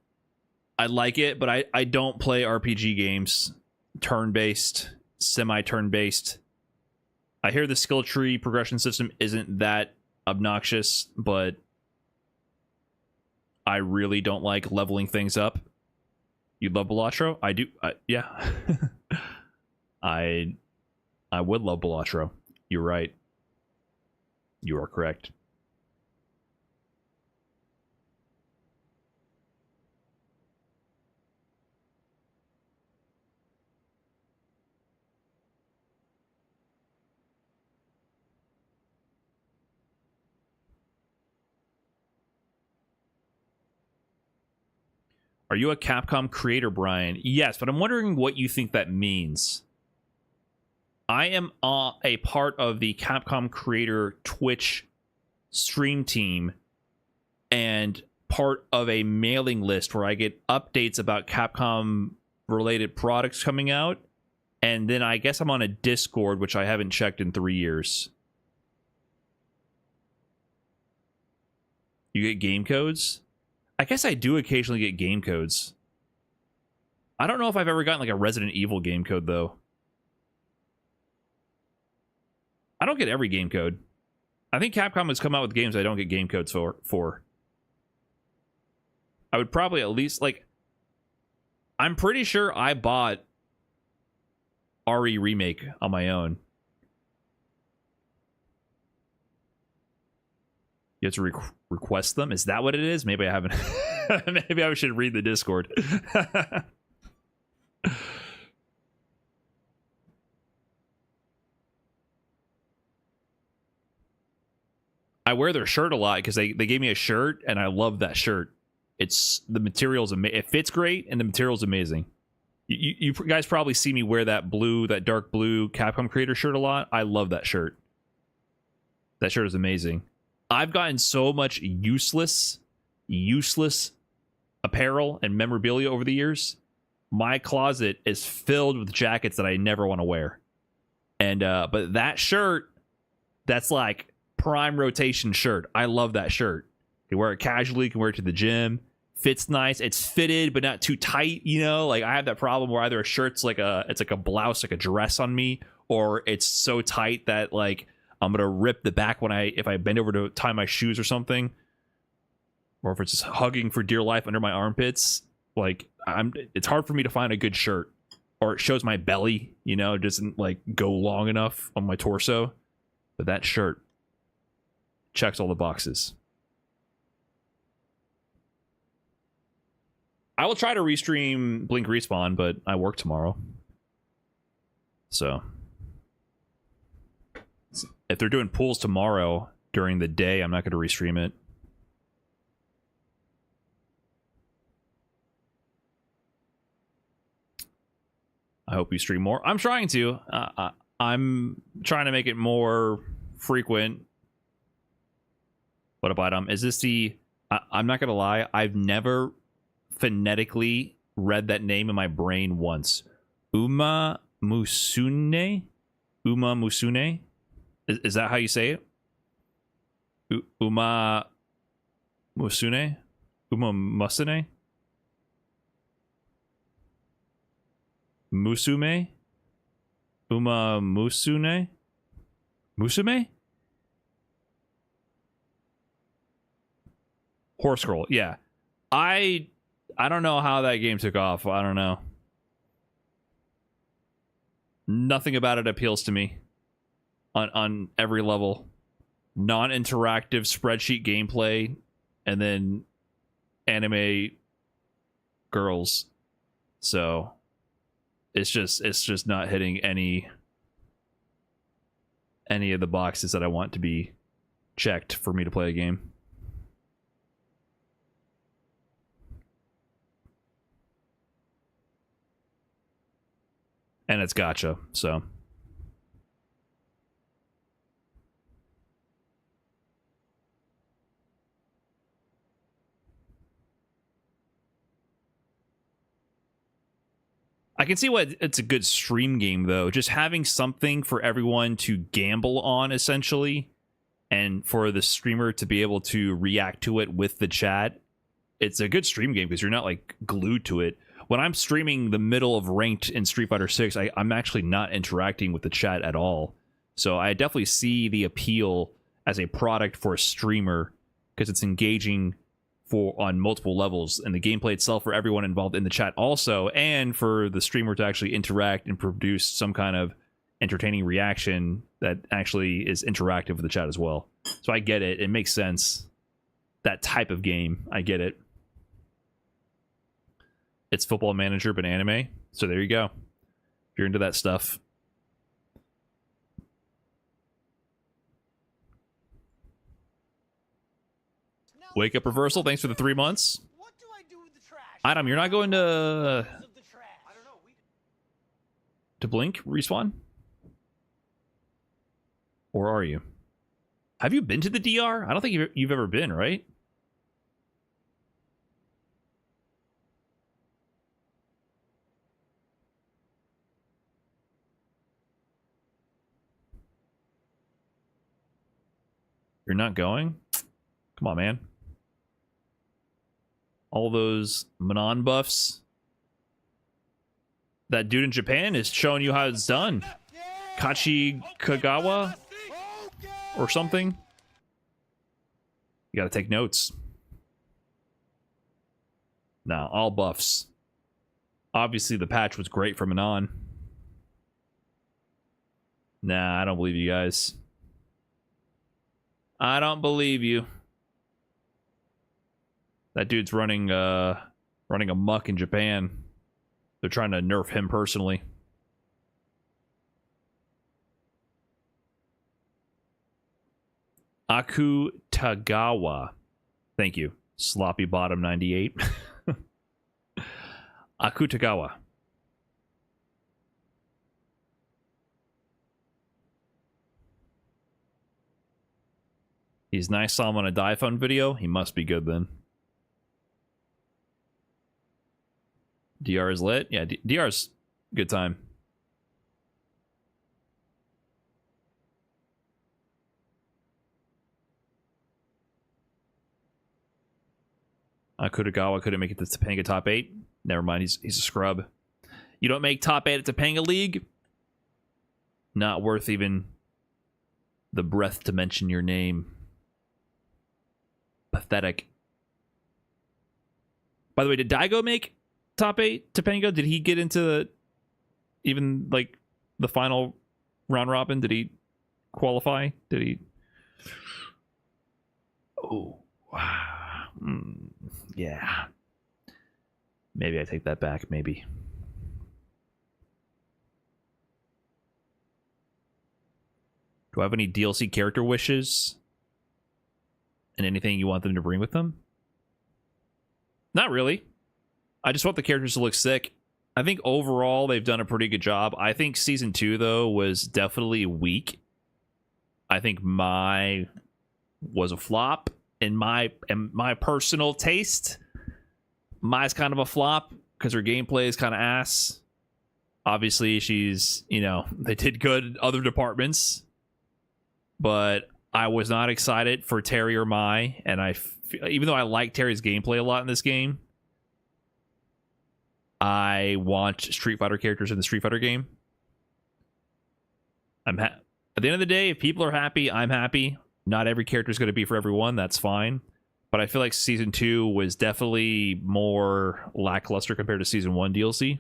[SPEAKER 1] I'd like it, but I don't play RPG games. Turn-based, semi-turn-based. I hear the skill tree progression system isn't that obnoxious, but I really don't like leveling things up. You love Balatro? I do. Yeah. I would love Balatro. You're right. You are correct. Are you a Capcom creator, Brian? Yes, but I'm wondering what you think that means. I am a part of the Capcom creator Twitch stream team and part of a mailing list where I get updates about Capcom related products coming out. And then I guess I'm on a Discord, which I haven't checked in 3 years. You get game codes? I guess I do occasionally get game codes. I don't know if I've ever gotten like a Resident Evil game code, though. I don't get every game code. I think Capcom has come out with games I don't get game codes for. I would probably at least, like... I'm pretty sure I bought RE Remake on my own. You have to request them? Is that what it is? Maybe I haven't. Maybe I should read the Discord. I wear their shirt a lot because they gave me a shirt and I love that shirt. The material's amazing. It fits great and the material's amazing. You guys probably see me wear that dark blue Capcom creator shirt a lot. I love that shirt. That shirt is amazing. I've gotten so much useless apparel and memorabilia over the years. My closet is filled with jackets that I never want to wear. And but that shirt, that's like prime rotation shirt. I love that shirt. You can wear it casually, you can wear it to the gym. Fits nice. It's fitted but not too tight, you know? Like I have that problem where either a shirt's like it's like a blouse, like a dress on me, or it's so tight that like I'm gonna rip the back if I bend over to tie my shoes or something. Or if it's just hugging for dear life under my armpits. Like it's hard for me to find a good shirt. Or it shows my belly, you know, it doesn't like go long enough on my torso. But that shirt checks all the boxes. I will try to restream Blink Respawn, but I work tomorrow. So if they're doing pools tomorrow during the day, I'm not going to restream it. I hope you stream more. I'm trying to. I'm trying to make it more frequent. What about is this the... I'm not going to lie. I've never phonetically read that name in my brain once. Uma Musune? Uma Musune? Is that how you say it? Uma Musune? Uma Musune? Musume? Uma Musune? Musume? Horse Scroll, yeah. I don't know how that game took off. I don't know. Nothing about it appeals to me on every level. Non-interactive spreadsheet gameplay and then anime girls. So it's just not hitting any of the boxes that I want to be checked for me to play a game. And it's gacha, so. I can see why it's a good stream game, though. Just having something for everyone to gamble on, essentially, and for the streamer to be able to react to it with the chat. It's a good stream game because you're not, like, glued to it. When I'm streaming the middle of ranked in Street Fighter 6, I'm actually not interacting with the chat at all. So I definitely see the appeal as a product for a streamer because it's engaging on multiple levels, and the gameplay itself for everyone involved in the chat also, and for the streamer to actually interact and produce some kind of entertaining reaction that actually is interactive with the chat as well. So I get it. It makes sense. That type of game, I get it. It's Football Manager, but anime. So there you go. If you're into that stuff. Wake Up Reversal, thanks for the 3 months.
[SPEAKER 9] What do I do with the trash?
[SPEAKER 1] Adam, you're not going to Blink Respawn? Or are you? Have you been to the DR? I don't think you've ever been, right? You're not going? Come on, man. All those Manon buffs. That dude in Japan is showing you how it's done. Kachi Kagawa or something. You gotta take notes. Now, all buffs. Obviously, the patch was great for Manon. Nah, I don't believe you guys. I don't believe you. That dude's running amok in Japan. They're trying to nerf him personally. Akutagawa. Thank you. Sloppy Bottom 98. Akutagawa. He's nice. Saw him on a Diphone video. He must be good then. DR is lit. Yeah, DR's good time. Kutagawa couldn't make it to Topanga top 8. Never mind, he's a scrub. You don't make top 8 at Topanga League? Not worth even the breath to mention your name. Pathetic. By the way, did Daigo make top 8 Topanga? Did he get into even like the final round robin? Did he qualify? Did he? Oh, wow. Yeah. Maybe I take that back. Maybe. Do I have any DLC character wishes? And anything you want them to bring with them? Not really. I just want the characters to look sick. I think overall they've done a pretty good job. I think Season 2, though, was definitely weak. I think Mai was a flop. In my personal taste, Mai's kind of a flop because her gameplay is kind of ass. Obviously, she's, they did good in other departments, but I was not excited for Terry or Mai, and even though I like Terry's gameplay a lot in this game, I want Street Fighter characters in the Street Fighter game. At the end of the day, if people are happy, I'm happy. Not every character is going to be for everyone. That's fine. But I feel like Season 2 was definitely more lackluster compared to Season 1 DLC.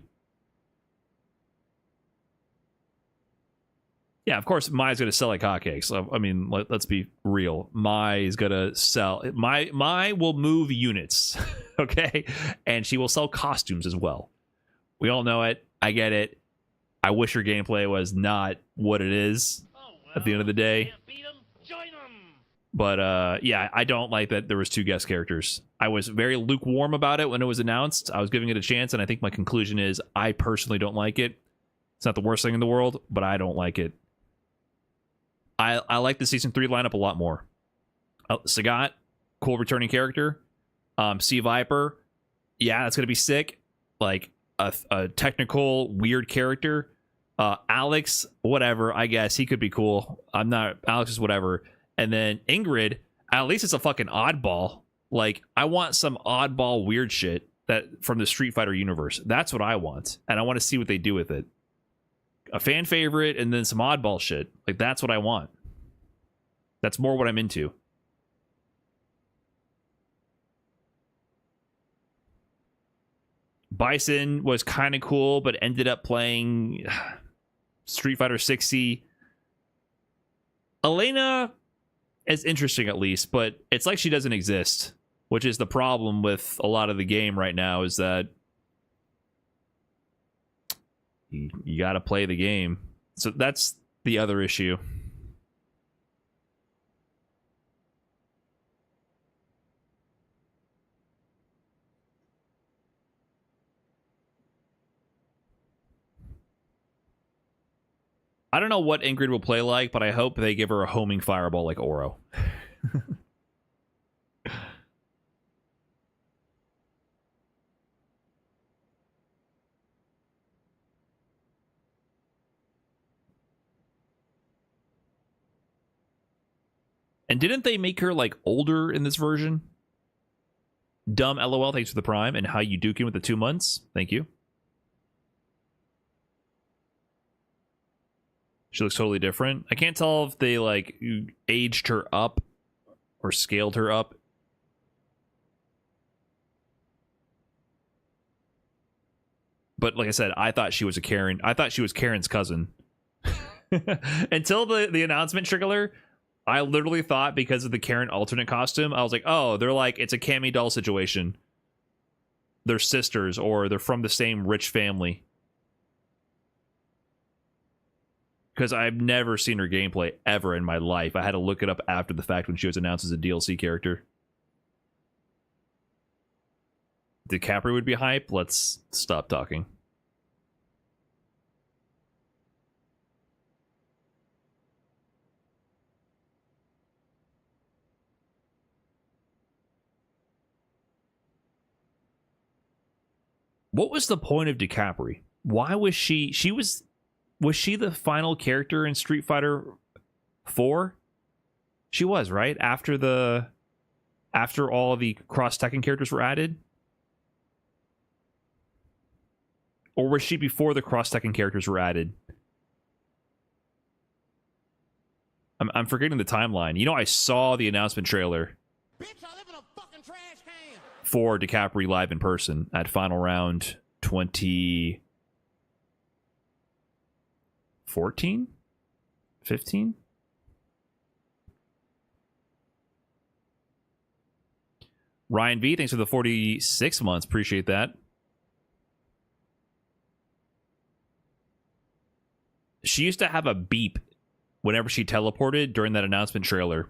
[SPEAKER 1] Yeah, of course, Mai's going to sell like hotcakes. I mean, let's be real. Mai's going to sell. Mai will move units, okay? And she will sell costumes as well. We all know it. I get it. I wish her gameplay was not what it is at the end of the day. But yeah, I don't like that there was 2 guest characters. I was very lukewarm about it when it was announced. I was giving it a chance, and I think my conclusion is I personally don't like it. It's not the worst thing in the world, but I don't like it. I like the Season 3 lineup a lot more. Sagat, cool returning character. Sea Viper, yeah, that's going to be sick. Like a technical, weird character. Alex, whatever, I guess. He could be cool. Alex is whatever. And then Ingrid, at least it's a fucking oddball. Like, I want some oddball weird shit that from the Street Fighter universe. That's what I want. And I want to see what they do with it. A fan favorite and then some oddball shit. Like, that's what I want. That's more what I'm into. Bison was kind of cool, but ended up playing Street Fighter 60. Elena is interesting at least, but it's like she doesn't exist, which is the problem with a lot of the game right now, is that you got to play the game. So that's the other issue. I don't know what Ingrid will play like, but I hope they give her a homing fireball like Oro. And didn't they make her like older in this version? Dumb LOL, thanks for the prime. And how you duking with the 2 months? Thank you. She looks totally different. I can't tell if they like aged her up or scaled her up. But like I said, I thought she was Karen. I thought she was Karen's cousin. Until the announcement trailer, I literally thought because of the Karen alternate costume, I was like, oh, they're like, it's a Cammy doll situation. They're sisters or they're from the same rich family. because I've never seen her gameplay ever in my life. I had to look it up after the fact when she was announced as a DLC character. DiCaprio would be hype. Let's stop talking. What was the point of DiCaprio? Why was she was she the final character in Street Fighter 4? She was, right? After all of the cross-Tekken characters were added? Or was she before the cross-Tekken characters were added? I'm forgetting the timeline. You know, I saw the announcement trailer for DiCaprio live in person at Final Round 2014? 15? Ryan V, thanks for the 46 months. Appreciate that. She used to have a beep whenever she teleported during that announcement trailer.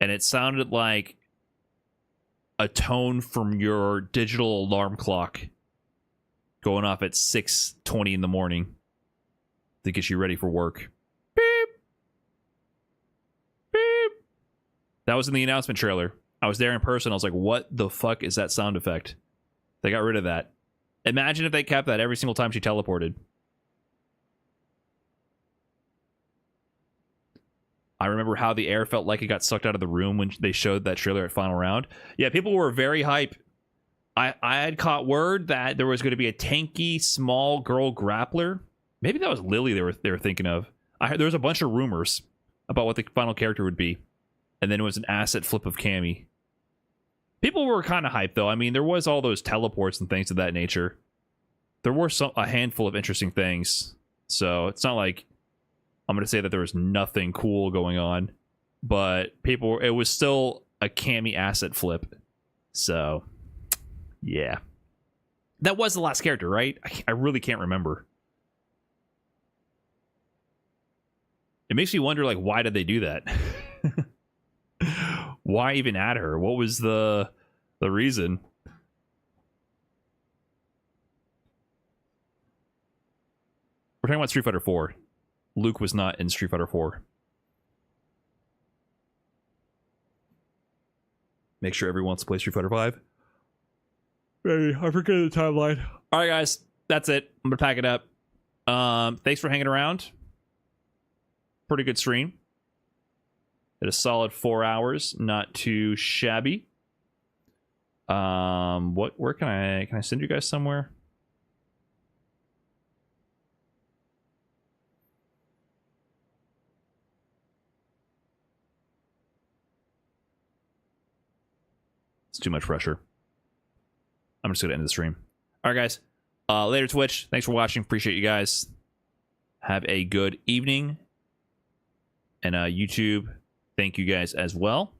[SPEAKER 1] And it sounded like a tone from your digital alarm clock going off at 6:20 in the morning to get you ready for work. Beep. Beep. That was in the announcement trailer. I was there in person. I was like, what the fuck is that sound effect? They got rid of that. Imagine if they kept that every single time she teleported. I remember how the air felt like it got sucked out of the room when they showed that trailer at Final Round. Yeah, people were very hype. I had caught word that there was going to be a tanky, small girl grappler. Maybe that was Lily they were thinking of. I heard there was a bunch of rumors about what the final character would be. And then it was an asset flip of Cammy. People were kind of hyped, though. I mean, there was all those teleports and things of that nature. There were a handful of interesting things. So it's not like I'm going to say that there was nothing cool going on, but it was still a Cammy asset flip. So, yeah. That was the last character, right? I really can't remember. It makes me wonder, like, why did they do that? Why even add her? What was the reason? We're talking about Street Fighter 4. Luke was not in Street Fighter 4. Make sure everyone wants to play Street Fighter 5. Maybe. I forget the timeline. All right, guys. That's it. I'm going to pack it up. Thanks for hanging around. Pretty good stream. At a solid 4 hours. Not too shabby. Where can I send you guys somewhere? It's too much pressure. I'm just going to end the stream. All right, guys. Later, Twitch. Thanks for watching. Appreciate you guys. Have a good evening. And YouTube, thank you guys as well.